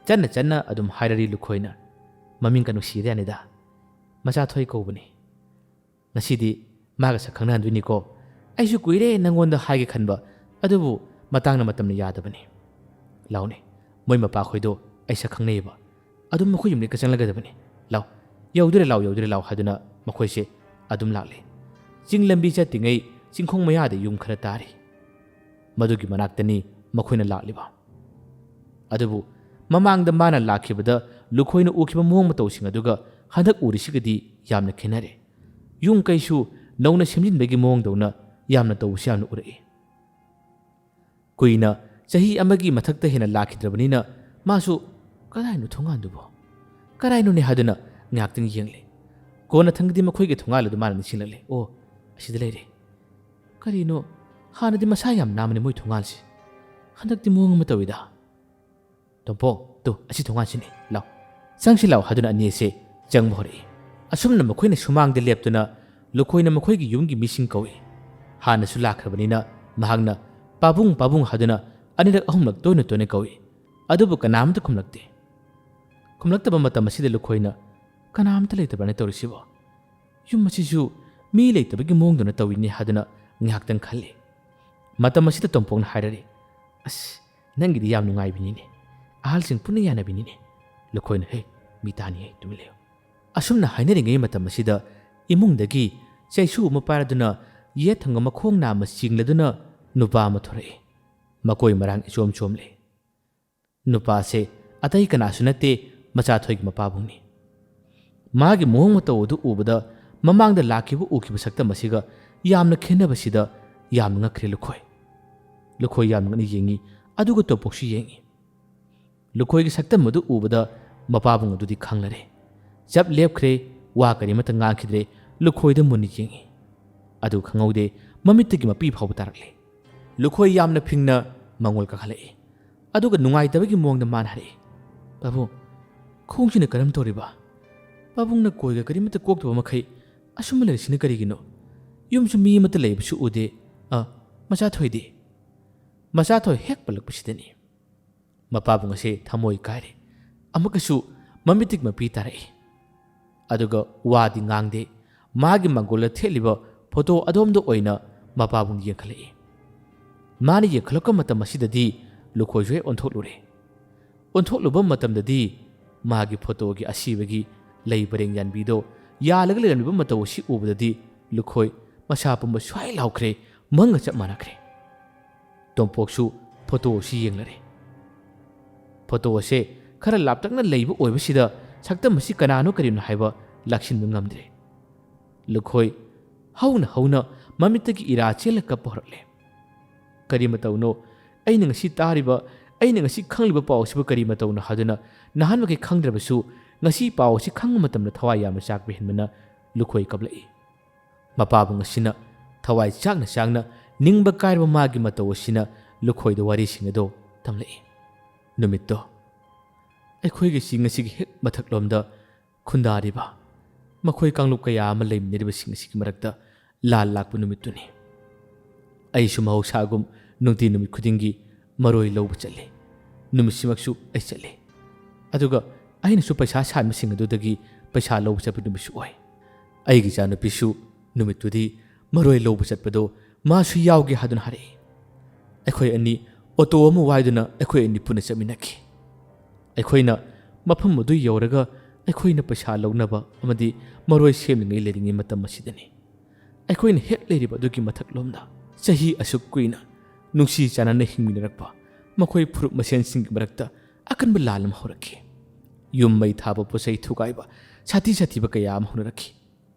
ꯆꯟꯅ ꯑꯗꯨꯝ ꯍꯥꯏꯔꯔꯤ ꯂꯨꯈꯣꯏꯅ, ꯃꯃꯤꯡꯒ ꯅꯨꯡꯁꯤꯗ ꯌꯥꯅꯤꯗ, ꯃꯆꯥꯊꯣꯏ ꯀꯧꯕꯅꯤ꯫ ꯉꯁꯤꯗꯤ ꯃꯥꯒ ꯁꯛ ꯈꯪꯅꯍꯟꯗꯣꯏꯅꯤꯀꯣ꯫ ꯑꯩꯁꯨ ꯀꯨꯏꯔꯦ ꯅꯪꯉꯣꯟꯗ ꯍꯥꯏꯒꯦ ꯈꯟꯕ, ꯑꯗꯨꯕꯨ ꯃꯇꯝꯅ ꯌꯥꯗꯕꯅꯤ꯫ ꯂꯥꯎꯅꯦ, ꯃꯣꯏ ꯃꯄꯥꯈꯣꯏꯗꯣ ꯑꯩ ꯁꯛ ꯈꯪꯅꯩꯌꯦꯕ, ꯑꯗꯨꯝ ꯃꯈꯣꯏ ꯌꯨꯝꯗ ꯆꯪꯂꯒꯗꯕꯅꯤ꯫ ꯂꯥꯎ, ꯌꯧꯗꯨꯔꯦ ꯂꯥꯎ ꯍꯥꯏꯗꯨꯅ ꯃꯈꯣꯏꯁꯦ ꯑꯗꯨꯝ ꯂꯥꯛꯂꯦ꯫ ꯆꯤꯡ ꯂꯝꯕꯤ ꯆꯠꯇ꯭ꯔꯤꯉꯩ ꯆꯤꯡꯈꯣꯡ ꯃꯌꯥꯗ ꯌꯨꯝ ꯈꯔ ꯇꯥꯔꯤ꯫ ꯃꯗꯨꯒꯤ ꯃꯅꯥꯛꯇꯅꯤ ꯃꯈꯣꯏꯅ ꯂꯥꯛꯂꯤꯕ꯫ ꯑꯗꯨꯕు ꯃꯃꯥꯡꯗ ꯃꯥꯅ ꯂꯥꯛꯈꯤꯕꯗ ꯂꯨꯈꯣꯏꯅ ꯎꯈꯤꯕ ꯃꯑꯣꯡ ꯃꯇꯧꯁꯤꯡ ꯑꯗꯨꯒ ꯍꯟꯗꯛ ꯎꯔꯤꯁꯤꯒꯗꯤ ꯌꯥꯝꯅ ꯈꯦꯠꯅꯔꯦ꯫ ꯌꯨꯝ ꯀꯩꯁꯨ ꯅꯧꯅ ꯁꯦꯝꯖꯤꯟꯕꯒꯤ ꯃꯑꯣꯡꯗꯧꯅ ꯌꯥꯝꯅ ꯇꯧꯕꯁꯤ ꯌꯥꯝꯅ ꯎꯔꯛꯏ꯫ ꯀꯨꯏꯅ ꯆꯍꯤ 1ꯒꯤ ꯃꯊꯛꯇ ꯍꯦꯟꯅ ꯂꯥꯛꯈꯤꯗ꯭ꯔꯕꯅꯤꯅ ꯃꯥꯁꯨ ꯀꯗꯥꯏꯅꯣ ꯊꯣꯡꯒꯥꯟꯗꯨꯕꯣ, ꯀꯗꯥꯏꯅꯣꯅꯦ ꯍꯥꯏꯗꯨꯅ ꯉꯥꯏꯍꯥꯛꯇꯪ ꯌꯦꯡꯂꯦ꯫ ꯀꯣꯟꯅ ꯊꯪꯗꯗꯤ ꯃꯈꯣꯏꯒꯤ ꯊꯣꯡꯒꯥꯜ ꯑꯗꯨ ꯃꯥꯅ ꯅꯤꯡꯁꯤꯡꯂꯛꯂꯦ꯫ ꯑꯁꯤꯗ ꯂꯩꯔꯦ꯫ ꯀꯔꯤꯅꯣ, ꯍꯥꯟꯅꯗꯤ ꯃꯁꯥ ꯌꯥꯝ ꯅꯥꯟꯕꯅꯦ ꯃꯣꯏ ꯊꯣꯡꯒꯥꯜꯁꯤ, ꯍꯟꯗꯛꯇꯤ ꯃꯑꯣꯡ ꯑꯃ ꯇꯧꯏꯗ꯫ ꯇꯣꯝꯄꯣꯛ, ꯑꯁꯤ ꯊꯣꯡꯒꯥꯟꯁꯤꯅꯤ, ꯂꯥꯎ, ꯆꯪꯁꯤ ꯂꯥꯎ ꯍꯥꯏꯗꯨꯅ ꯑꯅꯤ ꯑꯁꯦ ꯆꯪꯕ ꯍꯧꯔꯛꯏ꯫ ꯑꯁꯨꯝꯅ ꯃꯈꯣꯏꯅ ꯁꯨꯃꯥꯡꯗ ꯂꯦꯞꯇꯨꯅ ꯂꯨꯈꯣꯏꯅ ꯃꯈꯣꯏꯒꯤ ꯌꯨꯝꯒꯤ ꯃꯤꯁꯤꯡ ꯀꯧꯏ꯫ ꯍꯥꯟꯅꯁꯨ ꯂꯥꯛꯈ꯭ꯔꯕꯅꯤꯅ ꯃꯍꯥꯛꯅ ꯄꯥꯕꯨꯡ ꯄꯥꯕꯨꯡ ꯍꯥꯏꯗꯨꯅ ꯑꯅꯤꯔꯛ ꯑꯍꯨꯝꯂꯛ ꯇꯣꯏꯅ ꯇꯣꯏꯅ ꯀꯧꯏ, ꯑꯗꯨꯕꯨ ꯀꯅꯥꯝꯇ ꯈꯨꯝꯂꯛꯇꯦ꯫ ꯈꯨꯝꯂꯛꯇꯕ ꯃꯇꯝ ꯑꯁꯤꯗ ꯂꯨꯈꯣꯏꯅ ꯀꯅꯥꯝꯇ ꯂꯩꯇꯕ꯭ꯔꯅ ꯇꯧꯔꯤꯁꯤꯕꯣ, ꯌꯨꯝ ꯑꯁꯤꯁꯨ ꯃꯤ ꯂꯩꯇꯕꯒꯤ ꯃꯑꯣꯡꯗꯨꯅ ꯇꯧꯏꯅꯤ ꯍꯥꯏꯗꯨꯅ ꯉꯥꯏꯍꯥꯛꯇꯪ ꯈꯜꯂꯤ꯫ ꯃꯇꯝ ꯑꯁꯤꯗ ꯇꯣꯝꯄꯣꯛꯅ ꯍꯥꯏꯔꯔꯤ, ꯑꯁ ꯅꯪꯒꯤꯗꯤ ꯌꯥꯝ ꯅꯨꯡꯉꯥꯏꯕꯤꯅꯤꯅꯦ, ꯑꯍꯜꯁꯤꯡ ꯄꯨꯟꯅ ꯌꯥꯅꯕꯤꯅꯤꯅꯦ꯫ ꯂꯨꯈꯣꯏꯅ ꯍꯦ ꯃꯤ ꯇꯥꯅꯤꯌꯦ ꯇꯨꯃꯤꯟ ꯂꯩꯌꯨ꯫ ꯑꯁꯨꯝꯅ ꯍꯥꯏꯅꯔꯤꯉꯩ ꯃꯇꯝ ꯑꯁꯤꯗ ꯏꯃꯨꯡꯗꯒꯤ ꯆꯩꯁꯨ ꯑꯃ ꯄꯥꯏꯔꯗꯨꯅ ꯌꯦꯠ ꯊꯪꯕ ꯃꯈꯣꯡ ꯅꯥꯝꯃ ꯆꯤꯡꯂꯗꯨꯅ ꯅꯨꯄꯥ ꯑꯃ ꯊꯣꯔꯛꯏ꯫ ꯃꯀꯣꯏ ꯃꯔꯥꯡ ꯏꯆꯣꯝ ꯆꯣꯝꯂꯦ꯫ ꯅꯨꯄꯥꯁꯦ ꯑꯇꯩ ꯀꯅꯥꯁꯨ ꯅꯠꯇꯦ ꯃꯆꯥꯊꯣꯏꯒꯤ ꯃꯄꯥꯕꯨꯡꯅꯤ꯫ ꯃꯥꯒꯤ ꯃꯑꯣꯡ ꯃꯇꯧ ꯑꯗꯨ ꯎꯕꯗ ꯃꯃꯥꯡꯗ ꯎꯈꯤꯕ ꯁꯛꯇꯝ ꯑꯁꯤꯒ ꯌꯥꯝꯅ ꯈꯦꯟꯅꯕꯁꯤꯗ ꯌꯥꯝꯅ ꯉꯛꯈ꯭ꯔꯦ ꯂꯨꯈꯣꯏ꯫ ꯂꯨꯈꯣꯏ ꯌꯥꯝꯅ ꯉꯛꯅ ꯌꯦꯡꯉꯤ, ꯑꯗꯨꯒ ꯇꯣꯝꯄꯣꯛꯁꯨ ꯌꯦꯡꯉꯤ꯫ ꯂꯨꯈꯣꯏꯒꯤ ꯁꯛꯇꯝ ꯑꯗꯨ ꯎꯕꯗ ꯃꯄꯥꯕꯨꯡ ꯑꯗꯨꯗꯤ ꯈꯪꯂꯔꯦ꯫ ꯆꯞ ꯂꯦꯞꯈ꯭ꯔꯦ, ꯋꯥ ꯀꯔꯤꯃꯠꯇ ꯉꯥꯡꯈꯤꯗ꯭ꯔꯦ, ꯂꯨꯈꯣꯏꯗ ꯃꯨꯟꯅ ꯌꯦꯡꯉꯤ꯫ ꯑꯗꯨ ꯈꯪꯍꯧꯗꯦ ꯃꯃꯤꯠꯇꯒꯤ ꯃꯄꯤ ꯐꯥꯎꯕ ꯇꯥꯔꯛꯂꯦ꯫ ꯂꯨꯈꯣꯏ ꯌꯥꯝꯅ ꯐꯤꯡꯅ ꯃꯉꯣꯜ ꯀꯥꯈꯠꯂꯛꯏ, ꯑꯗꯨꯒ ꯅꯨꯡꯉꯥꯏꯇꯕꯒꯤ ꯃꯑꯣꯡꯗ ꯃꯥꯅ ꯍꯥꯏꯔꯛꯏ, ꯄꯥꯕꯨꯡ, ꯈꯣꯡꯁꯤꯅ ꯀꯔꯝ ꯇꯧꯔꯤꯕ? ꯄꯥꯕꯨꯡꯅ ꯀꯣꯏꯒ ꯀꯔꯤꯃꯠꯇ ꯀꯣꯛꯇꯕ ꯃꯈꯩ ꯑꯁꯨꯝꯕ ꯂꯩꯔꯤꯁꯤꯅ ꯀꯔꯤꯒꯤꯅꯣ? ꯌꯨꯝꯁꯨ ꯃꯤ ꯑꯃꯠꯇ ꯂꯩꯕꯁꯨ ꯎꯗꯦ꯫ ꯃꯆꯥꯊꯣꯏꯗꯤ? ꯃꯆꯥꯊꯣꯏ ꯍꯦꯛ ꯄꯜꯂꯛꯄꯁꯤꯗꯅꯤ ꯃꯄꯥꯕꯨꯡ ꯑꯁꯦ ꯊꯃꯣꯏ ꯀꯥꯏꯔꯦ, ꯑꯃꯨꯛꯀꯁꯨ ꯃꯃꯤꯠꯇꯒꯤ ꯃꯄꯤ ꯇꯥꯔꯛꯏ꯫ ꯑꯗꯨꯒ ꯋꯥꯗꯤ ꯉꯥꯡꯗꯦ, ꯃꯥꯒꯤ ꯃꯥꯡꯒꯣꯜꯗ ꯊꯦꯠꯂꯤꯕ ꯐꯣꯇꯣ ꯑꯗꯣꯝꯗ ꯑꯣꯏꯅ ꯃꯄꯥꯕꯨꯡ ꯌꯦꯡꯈꯠꯂꯛꯏ꯫ ꯃꯥꯅ ꯌꯦꯡꯈꯠꯂꯛꯄ ꯃꯇꯝ ꯑꯁꯤꯗꯗꯤ ꯂꯨꯈꯣꯏꯁꯨ ꯍꯦꯛ ꯑꯣꯟꯊꯣꯛꯂꯨꯔꯦ꯫ ꯑꯣꯟꯊꯣꯛꯂꯨꯕ ꯃꯇꯝꯗꯗꯤ ꯃꯥꯒꯤ ꯐꯣꯇꯣꯒꯤ ꯑꯁꯤꯕꯒꯤ ꯂꯩ ꯄꯔꯦꯡ ꯌꯥꯟꯕꯤꯗꯣ ꯌꯥꯜꯂꯒ ꯂꯩꯔꯝꯃꯤꯕ ꯃꯇꯧ ꯑꯁꯤ ꯎꯕꯗꯗꯤ ꯂꯨꯈꯣꯏ ꯃꯁꯥ ꯄꯨꯝꯕ ꯁ꯭ꯋꯥꯏ ꯂꯥꯎꯈ꯭ꯔꯦ, ꯃꯪꯒ ꯆꯞ ꯃꯥꯟꯅꯈ꯭ꯔꯦ꯫ ꯇꯣꯝꯄꯣꯛꯁꯨ ꯐꯣꯇꯣ ꯑꯁꯤ ꯌꯦꯡꯂꯔꯦ꯫ ꯐꯣꯇꯣ ꯑꯁꯦ ꯈꯔ ꯂꯥꯞꯇꯛꯅ ꯂꯩꯕ ꯑꯣꯏꯕꯁꯤꯗ ꯁꯛꯇꯝ ꯑꯁꯤ ꯀꯅꯥꯅꯣ ꯀꯔꯤꯅꯣ ꯍꯥꯏꯕ ꯂꯥꯛꯁꯤꯟꯕ ꯉꯝꯗ꯭ꯔꯦ꯫ ꯂꯨꯈꯣꯏ ꯍꯧꯅ ꯍꯧꯅ ꯃꯃꯤꯠꯇꯒꯤ ꯏꯔꯥ ꯆꯦꯜꯂ ꯀꯞꯄ ꯍꯧꯔꯛꯂꯦ꯫ ꯀꯔꯤ ꯃꯇꯧꯅꯣ? ꯑꯩꯅ ꯉꯁꯤ ꯇꯥꯔꯤꯕ, ꯑꯩꯅ ꯉꯁꯤ ꯈꯪꯂꯤꯕ ꯄꯥꯎ ꯑꯁꯤꯕꯨ ꯀꯔꯤ ꯃꯇꯧꯅꯣ ꯍꯥꯏꯗꯨꯅ ꯅꯍꯥꯟꯃꯈꯩ ꯈꯪꯗ꯭ꯔꯕꯁꯨ ꯉꯁꯤ ꯄꯥꯎ ꯑꯁꯤ ꯈꯪꯕ ꯃꯇꯝꯗ ꯊꯋꯥꯏ ꯌꯥꯝꯅ ꯆꯥꯛꯄ ꯍꯦꯟꯕꯅ ꯂꯨꯈꯣꯏ ꯀꯞꯂꯛꯏ꯫ ꯃꯄꯥꯕꯨꯡ ꯑꯁꯤꯅ ꯊꯋꯥꯏ ꯆꯥꯛꯅ ꯆꯥꯛꯅ ꯅꯤꯡꯕ ꯀꯥꯏꯔꯕ ꯃꯥꯒꯤ ꯃꯇꯧ ꯑꯁꯤꯅ ꯂꯨꯈꯣꯏꯗ ꯋꯥꯔꯤꯁꯤꯡ ꯑꯗꯨ ꯇꯝꯂꯛꯏ꯫ ꯅꯨꯃꯤꯠꯇꯣ ꯑꯩꯈꯣꯏꯒꯤ ꯆꯤꯡ ꯑꯁꯤꯒꯤ ꯍꯦꯛ ꯃꯊꯛꯂꯣꯝꯗ ꯈꯨꯟꯗꯥꯔꯤꯕ ꯃꯈꯣꯏ ꯀꯥꯡꯂꯨꯞ ꯀꯌꯥ ꯑꯃ ꯂꯩꯃꯤꯟꯅꯔꯤꯕꯁꯤꯡ ꯑꯁꯤꯒꯤ ꯃꯔꯛꯇ ꯂꯥꯜ ꯂꯥꯛꯄ ꯅꯨꯃꯤꯠꯇꯨꯅꯤ꯫ ꯑꯩꯁꯨ ꯃꯍꯧꯁꯥꯒꯨꯝ ꯅꯨꯡꯇꯤ ꯅꯨꯃꯤꯠ ꯈꯨꯗꯤꯡꯒꯤ ꯃꯔꯣꯏ ꯂꯧꯕ ꯆꯠꯂꯤ꯫ ꯅꯨꯃꯤꯠꯁꯤꯃꯛꯁꯨ ꯑꯩ ꯆꯠꯂꯤ, ꯑꯗꯨꯒ ꯑꯩꯅꯁꯨ ꯄꯩꯁꯥ ꯁꯥꯟꯕꯁꯤꯡ ꯑꯗꯨꯗꯒꯤ ꯄꯩꯁꯥ ꯂꯧꯕ ꯆꯠꯄ ꯅꯨꯃꯤꯠꯁꯨ ꯑꯣꯏ꯫ ꯑꯩꯒꯤ ꯏꯆꯥꯅꯨꯄꯤꯁꯨ ꯅꯨꯃꯤꯠꯇꯨꯗꯤ ꯃꯔꯣꯏ ꯂꯧꯕ ꯆꯠꯄꯗꯣ ꯃꯥꯁꯨ ꯌꯥꯎꯒꯦ ꯍꯥꯏꯗꯨꯅ ꯍꯥꯏꯔꯛꯏ꯫ ꯑꯩꯈꯣꯏ ꯑꯅꯤ ꯑꯣꯇꯣ ꯑꯃ ꯋꯥꯏꯗꯨꯅ ꯑꯩꯈꯣꯏ ꯑꯅꯤ ꯄꯨꯟꯅ ꯆꯠꯃꯤꯟꯅꯈꯤ꯫ ꯑꯩꯈꯣꯏꯅ ꯃꯐꯝ ꯑꯗꯨ ꯌꯧꯔꯒ ꯑꯩꯈꯣꯏꯅ ꯄꯩꯁꯥ ꯂꯧꯅꯕ ꯑꯃꯗꯤ ꯃꯔꯣꯏ ꯁꯦꯝꯂꯤꯉꯩ ꯂꯩꯔꯤꯉꯩ ꯃꯇꯝ ꯑꯁꯤꯗꯅꯤ ꯑꯩꯈꯣꯏꯅ ꯍꯦꯛ ꯂꯩꯔꯤꯕ ꯑꯗꯨꯒꯤ ꯃꯊꯛꯂꯣꯝꯗ ꯆꯍꯤ ꯑꯁꯨꯛ ꯀꯨꯏꯅ ꯅꯨꯡꯁꯤ ꯆꯥꯟꯅꯅ ꯍꯤꯡꯃꯤꯟꯅꯔꯛꯄ ꯃꯈꯣꯏ ꯐꯨꯔꯨꯞ ꯃꯁꯦꯟꯁꯤꯡꯒꯤ ꯃꯔꯛꯇ ꯑꯀꯟꯕ ꯂꯥꯜ ꯑꯃ ꯍꯧꯔꯛꯈꯤ꯫ ꯌꯨꯝ ꯃꯩ ꯊꯥꯕ, ꯄꯣꯠꯆꯩ ꯊꯨꯒꯥꯏꯕ, ꯁꯥꯊꯤꯕ ꯀꯌꯥ ꯑꯃ ꯍꯧꯅꯔꯛꯈꯤ꯫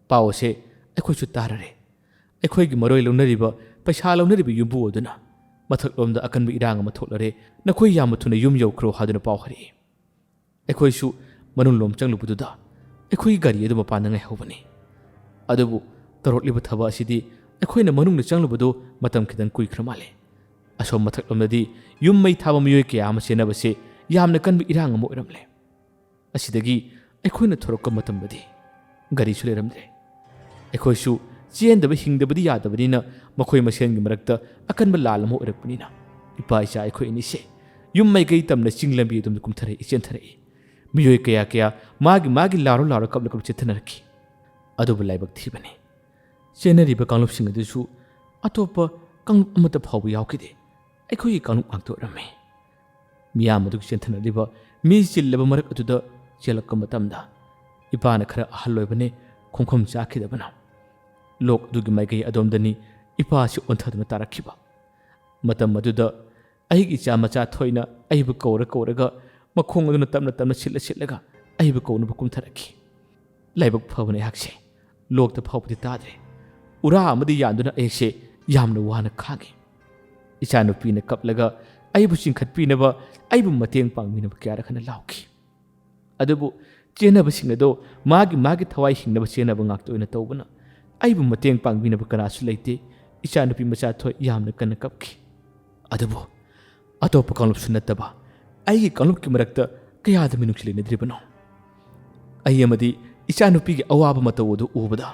ꯄꯥꯎ ꯑꯁꯦ ꯑꯩꯈꯣꯏꯁꯨ ꯇꯥꯔꯔꯦ꯫ ꯑꯩꯈꯣꯏꯒꯤ ꯃꯔꯣꯏ ꯂꯧꯅꯔꯤꯕ, ꯄꯩꯁꯥ ꯂꯧꯅꯔꯤꯕ ꯌꯨꯝꯕꯨ ꯑꯗꯨꯅ ꯃꯊꯛꯂꯣꯝꯗ ꯑꯀꯟꯕ ꯏꯔꯥꯡ ꯑꯃ ꯊꯣꯛꯂꯔꯦ, ꯅꯈꯣꯏ ꯌꯥꯝꯅ ꯊꯨꯅ ꯌꯨꯝ ꯌꯧꯈ꯭ꯔꯣ ꯍꯥꯏꯗꯨꯅ ꯄꯥꯎ ꯍꯥꯏꯔꯛꯏ꯫ ꯑꯩꯈꯣꯏꯁꯨ ꯃꯅꯨꯡꯂꯣꯝ ꯆꯪꯂꯨꯕꯗꯨꯗ ꯑꯩꯈꯣꯏꯒꯤ ꯒꯥꯔꯤ ꯑꯗꯨ ꯃꯄꯥꯟꯗ ꯉꯥꯏꯍꯧꯕꯅꯤ꯫ ꯑꯗꯨꯕꯨ ꯇꯧꯔꯛꯂꯤꯕ ꯊꯕꯛ ꯑꯁꯤꯗꯤ ꯑꯩꯈꯣꯏꯅ ꯃꯅꯨꯡꯗ ꯆꯪꯂꯨꯕꯗꯨ ꯃꯇꯝ ꯈꯤꯇꯪ ꯀꯨꯏꯈ꯭ꯔ ꯃꯥꯜꯂꯦ꯫ ꯑꯁꯣꯝ ꯃꯊꯛꯂꯣꯝꯗꯗꯤ ꯌꯨꯝ ꯃꯩ ꯊꯥꯕ ꯃꯤꯑꯣꯏ ꯀꯌꯥ ꯑꯃ ꯆꯦꯟꯅꯕꯁꯦ ꯌꯥꯝꯅ ꯀꯟꯕ ꯏꯔꯥꯡ ꯑꯃ ꯑꯣꯏꯔꯝꯂꯦ꯫ ꯑꯁꯤꯗꯒꯤ ꯑꯩꯈꯣꯏꯅ ꯊꯣꯔꯛꯄ ꯃꯇꯝꯗꯗꯤ ꯒꯥꯔꯤꯁꯨ ꯂꯩꯔꯝꯗ꯭ꯔꯦ꯫ ꯑꯩꯈꯣꯏꯁꯨ ꯆꯦꯟꯗꯕ ꯍꯤꯡꯗꯕꯗꯤ ꯌꯥꯗꯕꯅꯤꯅ ꯃꯈꯣꯏ ꯃꯁꯦꯟꯒꯤ ꯃꯔꯛꯇ ꯑꯀꯟꯕ ꯂꯥꯜ ꯑꯃ ꯑꯣꯏꯔꯛꯄꯅꯤꯅ ꯏꯄꯥ ꯏꯆꯥ ꯑꯩꯈꯣꯏ ꯑꯅꯤꯁꯦ ꯌꯨꯝ ꯃꯥꯏꯀꯩ ꯇꯝꯅ ꯆꯤꯡ ꯂꯝꯕꯤ ꯑꯗꯨꯝ ꯆꯦꯟꯊꯔꯛꯏ꯫ ꯃꯤꯑꯣꯏ ꯀꯌꯥ ꯃꯥꯒꯤ ꯂꯥꯎꯔ ꯀꯞꯂ ꯆꯦꯟꯊꯅꯔꯛꯈꯤ꯫ ꯑꯗꯨꯕꯨ ꯂꯥꯏꯕꯛ ꯊꯤꯕꯅꯤ, ꯆꯦꯟꯅꯔꯤꯕ ꯀꯥꯡꯂꯨꯞꯁꯤꯡ ꯑꯗꯨꯁꯨ ꯑꯇꯣꯞꯄ ꯀꯥꯡꯂꯨꯞ ꯑꯃꯠꯇ ꯐꯥꯎꯕ ꯌꯥꯎꯈꯤꯗꯦ꯫ ꯑꯩꯈꯣꯏꯒꯤ ꯀꯥꯡꯂꯨꯞ ꯉꯥꯛꯇ ꯑꯣꯏꯔꯝꯃꯤ꯫ ꯃꯤꯌꯥꯝ ꯑꯗꯨ ꯆꯦꯟꯊꯅꯔꯤꯕ ꯃꯤ ꯆꯤꯜꯂꯕ ꯃꯔꯛ ꯑꯗꯨꯗ ꯆꯦꯜꯂꯛꯄ ꯃꯇꯝꯗ ꯏꯄꯥꯅ ꯈꯔ ꯑꯍꯜ ꯑꯣꯏꯕꯅꯦ, ꯈꯣꯡꯐꯝ ꯆꯥꯈꯤꯗꯕꯅ ꯂꯣꯛ ꯑꯗꯨꯒꯤ ꯃꯥꯏꯀꯩ ꯑꯗꯣꯝꯗꯅꯤ ꯏꯄꯥꯁꯤ ꯑꯣꯟꯊꯗꯨꯅ ꯇꯥꯔꯛꯈꯤꯕ꯫ ꯃꯇꯝ ꯑꯗꯨꯗ ꯑꯩꯒꯤ ꯏꯆꯥ ꯃꯆꯥ ꯊꯣꯏꯅ ꯑꯩꯕꯨ ꯀꯧꯔꯒ ꯃꯈꯣꯡ ꯑꯗꯨꯅ ꯇꯞꯅ ꯁꯤꯠꯂꯒ ꯑꯩꯕꯨ ꯀꯧꯅꯕ ꯀꯨꯝꯊꯔꯛꯈꯤ꯫ ꯂꯥꯏꯕꯛ ꯐꯕꯅ ꯑꯩꯍꯥꯛꯁꯦ ꯂꯣꯛꯇ ꯐꯥꯎꯕꯗꯤ ꯇꯥꯗ꯭ꯔꯦ꯫ ꯎꯔꯥ ꯑꯃꯗꯤ ꯌꯥꯟꯗꯨꯅ ꯑꯩꯍꯥꯛꯁꯦ ꯌꯥꯝꯅ ꯋꯥꯅ ꯈꯥꯡꯉꯤ꯫ ꯏꯆꯥꯅꯨꯄꯤꯅ ꯀꯞꯂꯒ ꯑꯩꯕꯨ ꯆꯤꯡꯈꯠꯄꯤꯅꯕ, ꯑꯩꯕꯨ ꯃꯇꯦꯡ ꯄꯥꯡꯕꯤꯅꯕ ꯀꯌꯥꯔꯛ ꯍꯟꯅ ꯂꯥꯎꯈꯤ꯫ ꯑꯗꯨꯕꯨ ꯆꯦꯟꯅꯕꯁꯤꯡ ꯑꯗꯣ ꯃꯥꯒꯤ ꯊꯋꯥꯏ ꯍꯤꯡꯅꯕ ꯆꯦꯟꯅꯕ ꯉꯥꯛꯇ ꯑꯣꯏꯅ ꯇꯧꯕꯅ ꯑꯩꯕꯨ ꯃꯇꯦꯡ ꯄꯥꯡꯕꯤꯅꯕ ꯀꯅꯥꯁꯨ ꯂꯩꯇꯦ꯫ ꯏꯆꯥꯅꯨꯄꯤ ꯃꯆꯥ ꯊꯣꯏ ꯌꯥꯝꯅ ꯀꯟꯅ ꯀꯞꯈꯤ꯫ ꯑꯗꯨꯕꯨ ꯑꯇꯣꯞꯄ ꯀꯥꯡꯂꯨꯞꯁꯨ ꯅꯠꯇꯕ ꯑꯩꯒꯤ ꯀꯥꯡꯂꯨꯞꯀꯤ ꯃꯔꯛꯇ ꯀꯌꯥꯗ ꯃꯤꯅꯨꯡꯁꯤ ꯂꯩꯅꯗ꯭ꯔꯤꯕꯅꯣ? ꯑꯩ ꯑꯃꯗꯤ ꯏꯆꯥꯅꯨꯄꯤꯒꯤ ꯑꯋꯥꯕ ꯃꯇꯧ ꯑꯗꯨ ꯎꯕꯗ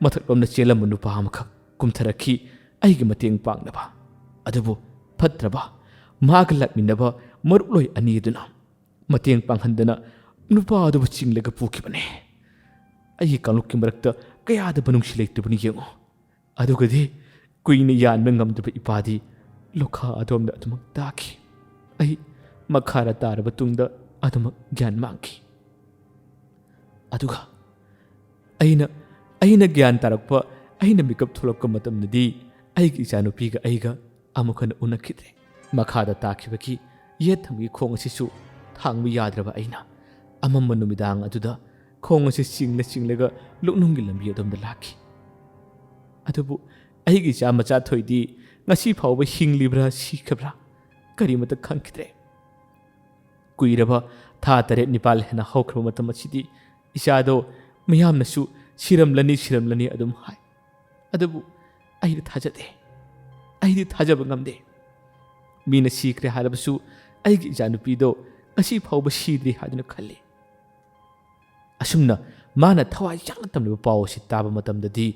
ꯃꯊꯛꯂꯣꯝꯗ ꯆꯦꯜꯂꯝꯕ ꯅꯨꯄꯥ ꯑꯃꯈꯛ ꯀꯨꯝꯊꯔꯛꯈꯤ꯫ ꯑꯩꯒꯤ ꯃꯇꯦꯡ ꯄꯥꯡꯅꯕ ꯑꯗꯨꯕꯨ ꯐꯠꯇ꯭ꯔꯕ ꯃꯥꯒ ꯂꯥꯛꯃꯤꯟꯅꯕ ꯃꯔꯨꯞꯂꯣꯏ ꯑꯅꯤ ꯑꯗꯨꯅ ꯃꯇꯦꯡ ꯄꯥꯡꯍꯟꯗꯅ ꯅꯨꯄꯥ ꯑꯗꯨꯕꯨ ꯆꯤꯡꯂꯒ ꯄꯨꯈꯤꯕꯅꯤ꯫ ꯑꯩꯒꯤ ꯀꯥꯡꯂꯨꯞꯀꯤ ꯃꯔꯛꯇ ꯀꯌꯥꯗ ꯃꯅꯨꯡꯁꯤ ꯂꯩꯇꯕꯅꯤ ꯌꯦꯡꯉꯨ꯫ ꯑꯗꯨꯒꯗꯤ ꯀꯨꯏꯅ ꯌꯥꯟꯕ ꯉꯝꯗꯕ ꯏꯄꯥꯗꯤ ꯂꯣꯈꯥ ꯑꯗꯣꯝꯗ ꯑꯗꯨꯃꯛ ꯇꯥꯈꯤ꯫ ꯑꯩ ꯃꯈꯥꯗ ꯇꯥꯔꯕ ꯇꯨꯡꯗ ꯑꯗꯨꯃꯛ ꯒ꯭ꯌꯥꯟ ꯃꯥꯡꯈꯤ꯫ ꯑꯗꯨꯒ ꯑꯩꯅ ꯒ꯭ꯌꯥꯟ ꯇꯥꯔꯛꯄ ꯑꯩꯅ ꯃꯤꯀꯞ ꯊꯣꯛꯂꯛꯄ ꯃꯇꯝꯗꯗꯤ ꯑꯩꯒꯤ ꯏꯆꯥꯅꯨꯄꯤꯒ ꯑꯩꯒ ꯑꯃꯨꯛ ꯍꯟꯅ ꯎꯅꯈꯤꯗ꯭ꯔꯦ꯫ ꯃꯈꯥꯗ ꯇꯥꯈꯤꯕꯒꯤ ꯌꯦꯠ ꯊꯪꯕꯒꯤ ꯈꯣꯡ ꯑꯁꯤꯁꯨ ꯊꯥꯡꯕ ꯌꯥꯗ꯭ꯔꯕ ꯑꯩꯅ ꯑꯃꯝꯕ ꯅꯨꯃꯤꯗꯥꯡ ꯑꯗꯨꯗ ꯈꯣꯡ ꯑꯁꯤ ꯆꯤꯡꯂꯒ ꯂꯨꯛꯅꯨꯡꯒꯤ ꯂꯝꯕꯤ ꯑꯗꯣꯝꯗ ꯂꯥꯛꯈꯤ꯫ ꯑꯗꯨꯕꯨ ꯑꯩꯒꯤ ꯏꯆꯥ ꯃꯆꯥ ꯊꯣꯏꯗꯤ ꯉꯁꯤ ꯐꯥꯎꯕ ꯍꯤꯡꯂꯤꯕ꯭ꯔꯥ ꯁꯤꯈ꯭ꯔꯕ꯭ꯔꯥ ꯀꯔꯤꯃꯠꯇ ꯈꯪꯈꯤꯗ꯭ꯔꯦ꯫ ꯀꯨꯏꯔꯕ ꯊꯥ 8-9 ꯍꯦꯟꯅ ꯍꯧꯈ꯭ꯔꯕ ꯃꯇꯝ ꯑꯁꯤꯗꯤ ꯏꯆꯥꯗꯣ ꯃꯤꯌꯥꯝꯅꯁꯨ ꯁꯤꯔꯝꯂꯅꯤ ꯑꯗꯨꯝ ꯍꯥꯏ꯫ ꯑꯗꯨꯕꯨ ꯑꯩꯗꯤ ꯊꯥꯖꯗꯦ꯫ ꯑꯩꯗꯤ ꯊꯥꯖꯕ ꯉꯝꯗꯦ꯫ ꯃꯤꯅ ꯁꯤꯈ꯭ꯔꯦ ꯍꯥꯏꯔꯕꯁꯨ ꯑꯩꯒꯤ ꯏꯆꯥꯅꯨꯄꯤꯗꯣ ꯉꯁꯤ ꯐꯥꯎꯕ ꯁꯤꯗ꯭ꯔꯤ ꯍꯥꯏꯗꯨꯅ ꯈꯜꯂꯤ꯫ ꯑꯁꯨꯝꯅ ꯃꯥꯅ ꯊꯋꯥꯏ ꯌꯥꯡꯅ ꯇꯝꯂꯤꯕ ꯄꯥꯎ ꯑꯁꯤ ꯇꯥꯕ ꯃꯇꯝꯗꯗꯤ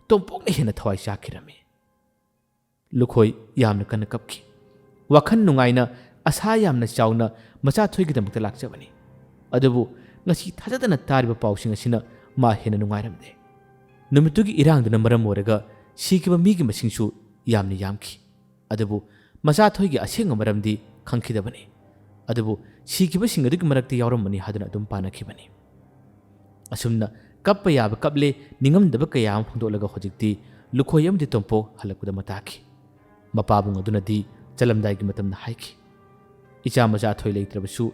ꯇꯣꯝꯄꯣꯛꯅ ꯍꯦꯟꯅ ꯊꯋꯥꯏ ꯆꯥꯛꯈꯤꯔꯝꯃꯤ꯫ ꯂꯨꯈꯣꯏ ꯌꯥꯝꯅ ꯀꯟꯅ ꯀꯞꯈꯤ꯫ ꯋꯥꯈꯜ ꯅꯨꯡꯉꯥꯏꯅ ꯑꯁꯥ ꯌꯥꯝꯅ ꯆꯥꯎꯅ ꯃꯆꯥꯊꯣꯏꯒꯤꯗꯃꯛꯇ ꯂꯥꯛꯆꯕꯅꯤ꯫ ꯑꯗꯨꯕꯨ ꯉꯁꯤ ꯊꯥꯖꯗꯅ ꯇꯥꯔꯤꯕ ꯄꯥꯎꯁꯤꯡ ꯑꯁꯤꯅ ꯃꯥ ꯍꯦꯟꯅ ꯅꯨꯡꯉꯥꯏꯔꯝꯗꯦ꯫ ꯅꯨꯃꯤꯠꯇꯨꯒꯤ ꯏꯔꯥꯡꯗꯨꯅ ꯃꯔꯝ ꯑꯣꯏꯔꯒ ꯁꯤꯈꯤꯕ ꯃꯤꯒꯤ ꯃꯁꯤꯡꯁꯨ ꯌꯥꯝꯅ ꯌꯥꯝꯈꯤ꯫ ꯑꯗꯨꯕꯨ ꯃꯆꯥꯊꯣꯏꯒꯤ ꯑꯁꯦꯡꯕ ꯃꯔꯝꯗꯤ ꯈꯪꯈꯤꯗꯕꯅꯤ꯫ ꯑꯗꯨꯕꯨ ꯁꯤꯈꯤꯕꯁꯤꯡ ꯑꯗꯨꯒꯤ ꯃꯔꯛꯇ ꯌꯥꯎꯔꯝꯃꯅꯤ ꯍꯥꯏꯗꯨꯅ ꯑꯗꯨꯝ ꯄꯥꯅꯈꯤꯕꯅꯤ꯫ ꯑꯁꯨꯝꯅ ꯀꯞꯄ ꯌꯥꯕ ꯀꯞꯂꯦ, ꯅꯤꯡꯉꯝꯗꯕ ꯀꯌꯥ ꯑꯃ ꯐꯣꯡꯗꯣꯛꯂꯒ ꯍꯧꯖꯤꯛꯇꯤ ꯂꯨꯈꯣꯏ ꯑꯃꯗꯤ ꯇꯣꯝꯄꯣꯛ ꯍꯜꯂꯛꯄꯗ ꯃꯇꯥꯈꯤ꯫ ꯃꯄꯥꯕꯨꯡ ꯑꯗꯨꯅꯗꯤ ꯆꯠꯂꯝꯗꯥꯏꯒꯤ ꯃꯇꯝꯗ ꯍꯥꯏꯈꯤ, ꯏꯆꯥ ꯃꯆꯥꯊꯣꯏ ꯂꯩꯇ꯭ꯔꯕꯁꯨ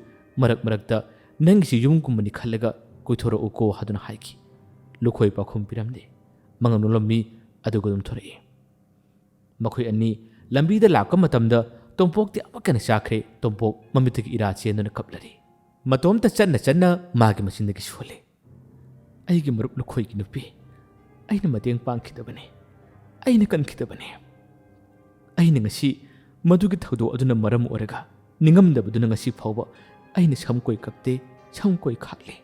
ꯃꯔꯛꯇ ꯅꯪꯒꯤꯁꯤ ꯌꯨꯝꯒꯨꯝꯕꯅꯤ ꯈꯜꯂꯒ ꯀꯣꯏꯊꯣꯔꯛꯎꯀꯣ ꯍꯥꯏꯗꯨꯅ ꯍꯥꯏꯈꯤ꯫ ꯂꯨꯈꯣꯏ ꯄꯥꯎꯈꯨꯝ ꯄꯤꯔꯝꯗꯦ꯫ ꯃꯉꯛ ꯅꯣꯛꯂꯝꯃꯤ, ꯑꯗꯨꯒ ꯑꯗꯨꯝ ꯊꯣꯔꯛꯏ꯫ ꯃꯈꯣꯏ ꯑꯅꯤ ꯂꯝꯕꯤꯗ ꯂꯥꯛꯄ ꯃꯇꯝꯗ ꯇꯣꯝꯄꯣꯛꯇꯤ ꯑꯃꯨꯛ ꯍꯦꯟꯅ ꯆꯥꯛꯈ꯭ꯔꯦ꯫ ꯇꯣꯝꯄꯣꯛ ꯃꯃꯤꯠꯇꯒꯤ ꯏꯔꯥ ꯆꯦꯟꯗꯨꯅ ꯀꯞꯂꯔꯤ꯫ ꯃꯇꯣꯝꯇ ꯆꯠꯅ ꯃꯥꯒꯤ ꯃꯆꯤꯟꯗꯒꯤ ꯁꯣꯜꯂꯤ, ꯑꯩꯒꯤ ꯃꯔꯨꯞ ꯂꯨꯈꯣꯏꯒꯤ ꯅꯨꯄꯤ, ꯑꯩꯅ ꯃꯇꯦꯡ ꯄꯥꯡꯈꯤꯗꯕꯅꯤ, ꯑꯩꯅ ꯀꯟꯈꯤꯗꯕꯅꯤ꯫ ꯑꯩꯅ ꯉꯁꯤ ꯃꯗꯨꯒꯤ ꯊꯧꯗꯣꯛ ꯑꯗꯨꯅ ꯃꯔꯝ ꯑꯣꯏꯔꯒ ꯅꯤꯡꯉꯝꯗꯕꯗꯨꯅ ꯉꯁꯤ ꯐꯥꯎꯕ ꯑꯩꯅ ꯁꯝꯀꯣꯏ ꯀꯛꯇꯦ, ꯁꯝꯀꯣꯏ ꯈꯥꯛꯂꯤ꯫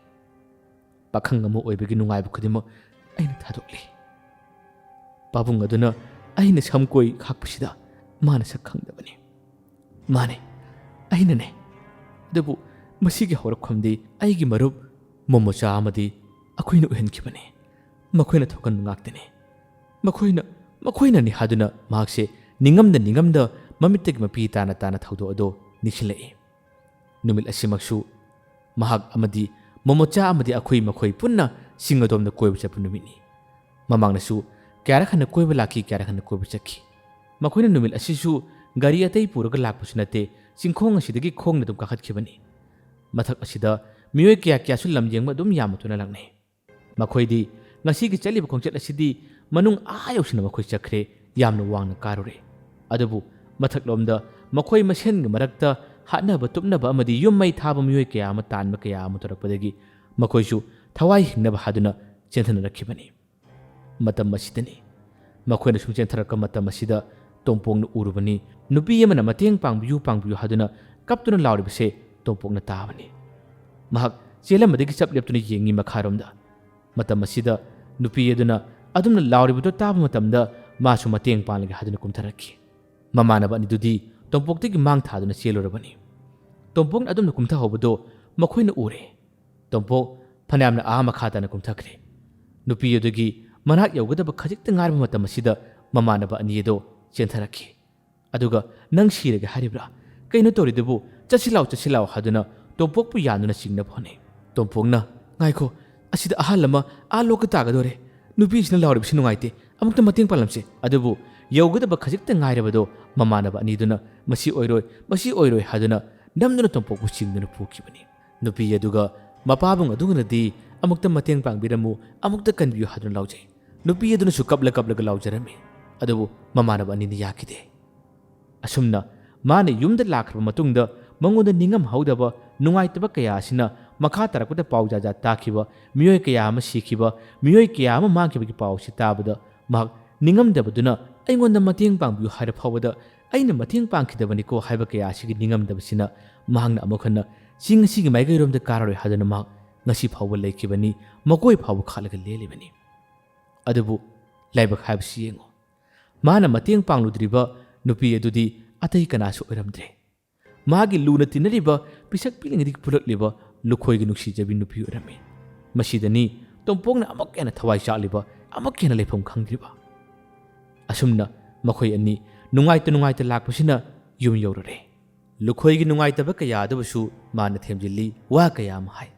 ꯄꯥꯈꯪ ꯑꯃ ꯑꯣꯏꯕꯒꯤ ꯅꯨꯡꯉꯥꯏꯕ ꯈꯨꯗꯤꯡꯃꯛ ꯑꯩꯅ ꯊꯥꯗꯣꯛꯂꯤ꯫ ꯄꯥꯕꯨꯡ ꯑꯗꯨꯅ ꯑꯩꯅ ꯁꯝꯀꯣꯏ ꯈꯥꯛꯄꯁꯤꯗ ꯃꯥꯅ ꯁꯛ ꯈꯪꯗꯕꯅꯤ꯫ ꯃꯥꯅꯦ, ꯑꯩꯅꯅꯦ꯫ ꯑꯗꯨꯕꯨ ꯃꯁꯤꯒꯤ ꯍꯧꯔꯛꯐꯝꯗꯤ ꯑꯩꯒꯤ ꯃꯔꯨꯞ ꯃꯣꯃꯣꯆꯥ ꯑꯃꯗꯤ ꯑꯩꯈꯣꯏꯅ ꯑꯣꯏꯍꯟꯈꯤꯕꯅꯤ꯫ ꯃꯈꯣꯏꯅ ꯊꯣꯛꯍꯟꯕ ꯉꯥꯛꯇꯅꯤ꯫ ꯃꯈꯣꯏꯅꯅꯤ ꯍꯥꯏꯗꯨꯅ ꯃꯍꯥꯛꯁꯦ ꯅꯤꯡꯉꯝꯗ ꯃꯃꯤꯠꯇꯒꯤ ꯃꯄꯤ ꯇꯥꯅ ꯊꯧꯗꯣꯛ ꯑꯗꯨ ꯅꯤꯡꯁꯤꯡꯂꯛꯏ꯫ ꯅꯨꯃꯤꯠ ꯑꯁꯤꯃꯛꯁꯨ ꯃꯍꯥꯛ ꯑꯃꯗꯤ ꯃꯣꯃꯣꯆꯥ ꯑꯃꯗꯤ ꯃꯈꯣꯏ ꯄꯨꯟꯅ ꯆꯤꯡ ꯑꯗꯣꯝꯗ ꯀꯣꯏꯕ ꯆꯠꯄ ꯅꯨꯃꯤꯠꯅꯤ꯫ ꯃꯃꯥꯡꯗꯁꯨ ꯀꯌꯥꯔꯛ ꯍꯟꯅ ꯀꯣꯏꯕ ꯂꯥꯛꯈꯤ, ꯀꯌꯥꯔꯛ ꯍꯟꯅ ꯀꯣꯏꯕ ꯆꯠꯈꯤ꯫ ꯃꯈꯣꯏꯅ ꯅꯨꯃꯤꯠ ꯑꯁꯤꯁꯨ ꯒꯥꯔꯤ ꯑꯇꯩ ꯄꯨꯔꯒ ꯂꯥꯛꯄꯁꯨ ꯅꯠꯇꯦ, ꯆꯤꯡꯈꯣꯡ ꯑꯁꯤꯗꯒꯤ ꯈꯣꯡꯅ ꯑꯗꯨꯝ ꯀꯥꯈꯠꯈꯤꯕꯅꯤ꯫ ꯃꯊꯛ ꯑꯁꯤꯗ ꯃꯤꯑꯣꯏ ꯀꯌꯥꯁꯨ ꯂꯝ ꯌꯦꯡꯕ ꯑꯗꯨꯝ ꯌꯥꯝꯅ ꯇꯣꯏꯅ ꯂꯥꯛꯅꯩ꯫ ꯃꯈꯣꯏꯗꯤ ꯉꯁꯤꯒꯤ ꯆꯠꯂꯤꯕ ꯈꯣꯡꯆꯠ ꯑꯁꯤꯗꯤ ꯃꯅꯨꯡ ꯌꯧꯁꯤꯟꯅ ꯃꯈꯣꯏ ꯆꯠꯈ꯭ꯔꯦ, ꯌꯥꯝꯅ ꯋꯥꯡꯅ ꯀꯥꯔꯨꯔꯦ꯫ ꯑꯗꯨꯕꯨ ꯃꯊꯛꯂꯣꯝꯗ ꯃꯈꯣꯏ ꯃꯁꯦꯟꯒꯤ ꯃꯔꯛꯇ ꯍꯥꯠꯅꯕ ꯇꯨꯞꯅꯕ ꯑꯃꯗꯤ ꯌꯨꯝ ꯃꯩ ꯊꯥꯕ ꯃꯤꯑꯣꯏ ꯀꯌꯥ ꯑꯃ ꯇꯥꯟꯕ ꯀꯌꯥ ꯑꯃ ꯇꯧꯔꯛꯄꯗꯒꯤ ꯃꯈꯣꯏꯁꯨ ꯊꯋꯥꯏ ꯍꯤꯡꯅꯕ ꯍꯥꯏꯗꯨꯅ ꯆꯦꯟꯊꯅꯔꯛꯈꯤꯕꯅꯤ꯫ ꯃꯇꯝ ꯑꯁꯤꯗꯅꯤ, ꯃꯈꯣꯏꯅ ꯁꯨꯝ ꯆꯦꯟꯊꯔꯛꯄ ꯃꯇꯝ ꯑꯁꯤꯗ ꯇꯣꯝꯄꯣꯛꯅ ꯎꯔꯨꯕꯅꯤ꯫ ꯅꯨꯄꯤ ꯑꯃꯅ ꯃꯇꯦꯡ ꯄꯥꯡꯕꯤꯌꯨ ꯍꯥꯏꯗꯨꯅ ꯀꯞꯇꯨꯅ ꯂꯥꯎꯔꯤꯕꯁꯦ ꯇꯣꯝꯄꯣꯛꯅ ꯇꯥꯕꯅꯤ꯫ ꯃꯍꯥꯛ ꯆꯦꯜꯂꯝꯕꯗꯒꯤ ꯆꯞ ꯂꯦꯞꯇꯨꯅ ꯌꯦꯡꯉꯤ ꯃꯈꯥꯔꯣꯝꯗ꯫ ꯃꯇꯝ ꯑꯁꯤꯗ ꯅꯨꯄꯤ ꯑꯗꯨꯅ ꯑꯗꯨꯝꯅ ꯂꯥꯎꯔꯤꯕꯗꯨ ꯇꯥꯕ ꯃꯇꯝꯗ ꯃꯥꯁꯨ ꯃꯇꯦꯡ ꯄꯥꯡꯂꯒꯦ ꯍꯥꯏꯗꯨꯅ ꯀꯨꯝꯊꯔꯛꯈꯤ꯫ ꯃꯃꯥꯟꯅꯕ ꯑꯅꯤꯗꯨꯗꯤ ꯇꯣꯝꯄꯣꯛꯇꯒꯤ ꯃꯥꯡ ꯊꯥꯗꯨꯅ ꯆꯦꯜꯂꯨꯔꯕꯅꯤ꯫ ꯇꯣꯝꯄꯣꯛꯅ ꯑꯗꯨꯝꯅ ꯀꯨꯝꯊꯍꯧꯕꯗꯣ ꯃꯈꯣꯏꯅ ꯎꯔꯦ꯫ ꯇꯣꯝꯄꯣꯛ ꯐꯅꯌꯥꯝꯅ ꯃꯈꯥ ꯇꯥꯅ ꯀꯨꯝꯊꯈ꯭ꯔꯦ꯫ ꯅꯨꯄꯤ ꯑꯗꯨꯒꯤ ꯃꯅꯥꯛ ꯌꯧꯒꯗꯕ ꯈꯖꯤꯛꯇ ꯉꯥꯏꯔꯕ ꯃꯇꯝ ꯑꯁꯤꯗ ꯃꯃꯥꯟꯅꯕ ꯑꯅꯤ ꯑꯗꯣ ꯆꯦꯟꯊꯔꯛꯈꯤ꯫ ꯑꯗꯨꯒ ꯅꯪ ꯁꯤꯔꯒꯦ ꯍꯥꯏꯔꯤꯕ꯭ꯔꯥ? ꯀꯩꯅꯣ ꯇꯧꯔꯤꯗꯨꯕꯨ? ꯆꯠꯁꯤ ꯂꯥꯎ ꯍꯥꯏꯗꯨꯅ ꯇꯣꯝꯄꯣꯛꯄꯨ ꯌꯥꯟꯗꯨꯅ ꯆꯤꯡꯅꯕ ꯍꯣꯠꯅꯩ꯫ ꯇꯣꯝꯄꯣꯛꯅ, ꯉꯥꯏꯈꯣ, ꯑꯁꯤꯗ ꯑꯍꯜ ꯑꯃ ꯂꯣꯛꯀ ꯇꯥꯒꯗꯣꯔꯦ꯫ ꯅꯨꯄꯤꯁꯤꯅ ꯂꯥꯎꯔꯤꯕꯁꯤ ꯅꯨꯡꯉꯥꯏꯇꯦ, ꯑꯃꯨꯛꯇ ꯃꯇꯦꯡ ꯄꯥꯡꯂꯝꯁꯤ꯫ ꯑꯗꯨꯕꯨ ꯌꯧꯒꯗꯕ ꯈꯖꯤꯛꯇ ꯉꯥꯏꯔꯕꯗꯣ ꯃꯃꯥꯟꯅꯕ ꯑꯅꯤꯗꯨꯅ ꯃꯁꯤ ꯑꯣꯏꯔꯣꯏ ꯍꯥꯏꯗꯨꯅ ꯅꯝꯗꯨꯅ ꯇꯣꯝꯄꯣꯛꯄꯨ ꯆꯤꯡꯗꯨꯅ ꯄꯨꯈꯤꯕꯅꯤ꯫ ꯅꯨꯄꯤ ꯑꯗꯨꯒ ꯃꯄꯥꯕꯨꯡ ꯑꯗꯨꯅꯗꯤ ꯑꯃꯨꯛꯇ ꯃꯇꯦꯡ ꯄꯥꯡꯕꯤꯔꯝꯃꯨ, ꯑꯃꯨꯛꯇ ꯀꯟꯕꯤꯌꯨ ꯍꯥꯏꯗꯨꯅ ꯂꯥꯎꯖꯩ꯫ ꯅꯨꯄꯤ ꯑꯗꯨꯅꯁꯨ ꯀꯞꯂꯒ ꯂꯥꯎꯖꯔꯝꯃꯤ꯫ ꯑꯗꯨꯕꯨ ꯃꯃꯥꯟꯅꯕ ꯑꯅꯤꯅ ꯌꯥꯈꯤꯗꯦ꯫ ꯑꯁꯨꯝꯅ ꯃꯥꯅ ꯌꯨꯝꯗ ꯂꯥꯛꯈ꯭ꯔꯕ ꯃꯇꯨꯡꯗ ꯃꯉꯣꯟꯗ ꯅꯤꯡꯉꯝꯍꯧꯗꯕ ꯅꯨꯡꯉꯥꯏꯇꯕ ꯀꯌꯥ ꯑꯁꯤꯅ ꯃꯈꯥ ꯇꯥꯔꯛꯄꯗ ꯄꯥꯎ ꯖꯥꯠ ꯇꯥꯈꯤꯕ, ꯃꯤꯑꯣꯏ ꯀꯌꯥ ꯑꯃ ꯁꯤꯈꯤꯕ, ꯃꯤꯑꯣꯏ ꯀꯌꯥ ꯑꯃ ꯃꯥꯡꯈꯤꯕꯒꯤ ꯄꯥꯎ ꯑꯁꯤ ꯇꯥꯕꯗ ꯃꯍꯥꯛ ꯅꯤꯡꯉꯝꯗꯕꯗꯨꯅ ꯑꯩꯉꯣꯟꯗ ꯃꯇꯦꯡ ꯄꯥꯡꯕꯤꯌꯨ ꯍꯥꯏꯔ ꯐꯥꯎꯕꯗ ꯑꯩꯅ ꯃꯇꯦꯡ ꯄꯥꯡꯈꯤꯗꯕꯅꯤꯀꯣ ꯍꯥꯏꯕ ꯀꯌꯥ ꯑꯁꯤꯒꯤ ꯅꯤꯡꯉꯝꯗꯕꯁꯤꯅ ꯃꯍꯥꯛꯅ ꯑꯃꯨꯛ ꯍꯟꯅ ꯆꯤꯡ ꯑꯁꯤꯒꯤ ꯃꯥꯏꯀꯩꯔꯣꯝꯗ ꯀꯥꯔꯔꯣꯏ ꯍꯥꯏꯗꯨꯅ ꯃꯍꯥꯛ ꯉꯁꯤ ꯐꯥꯎꯕ ꯂꯩꯈꯤꯕꯅꯤ, ꯃꯀꯣꯏ ꯐꯥꯎꯕ ꯈꯥꯠꯂꯒ ꯂꯦꯜꯂꯤꯕꯅꯤ꯫ ꯑꯗꯨꯕꯨ ꯂꯥꯏꯕꯛ ꯍꯥꯏꯕꯁꯤ ꯌꯦꯡꯉꯨ, ꯃꯥꯅ ꯃꯇꯦꯡ ꯄꯥꯡꯂꯨꯗ꯭ꯔꯤꯕ ꯅꯨꯄꯤ ꯑꯗꯨꯗꯤ ꯑꯇꯩ ꯀꯅꯥꯁꯨ ꯑꯣꯏꯔꯝꯗ꯭ꯔꯦ꯫ ꯃꯥꯒꯤ ꯂꯨꯅ ꯇꯤꯟꯅꯔꯤꯕ ꯄꯤꯁꯛ ꯄꯤꯛꯂꯤꯉꯩꯗꯒꯤ ꯄꯨꯔꯛꯂꯤꯕ ꯂꯨꯈꯣꯏꯒꯤ ꯅꯨꯡꯁꯤꯖꯕꯤ ꯅꯨꯄꯤ ꯑꯣꯏꯔꯝꯃꯤ꯫ ꯃꯁꯤꯗꯅꯤ ꯇꯣꯝꯄꯣꯛꯅ ꯑꯃꯨꯛ ꯍꯦꯟꯅ ꯊꯋꯥꯏ ꯆꯥꯛꯂꯤꯕ, ꯑꯃꯨꯛ ꯍꯦꯟꯅ ꯂꯩꯐꯝ ꯈꯪꯗ꯭ꯔꯤꯕ꯫ ꯑꯁꯨꯝꯅ ꯃꯈꯣꯏ ꯑꯅꯤ ꯅꯨꯡꯉꯥꯏꯇ ꯂꯥꯛꯄꯁꯤꯅ ꯌꯨꯝ ꯌꯧꯔꯔꯦ꯫ ꯂꯨꯈꯣꯏꯒꯤ ꯅꯨꯡꯉꯥꯏꯇꯕ ꯀꯌꯥ ꯑꯗꯨꯕꯨꯁꯨ ꯃꯥꯅ ꯊꯦꯝꯖꯤꯜꯂꯤ, ꯋꯥ ꯀꯌꯥ ꯑꯃ ꯍꯥꯏ꯫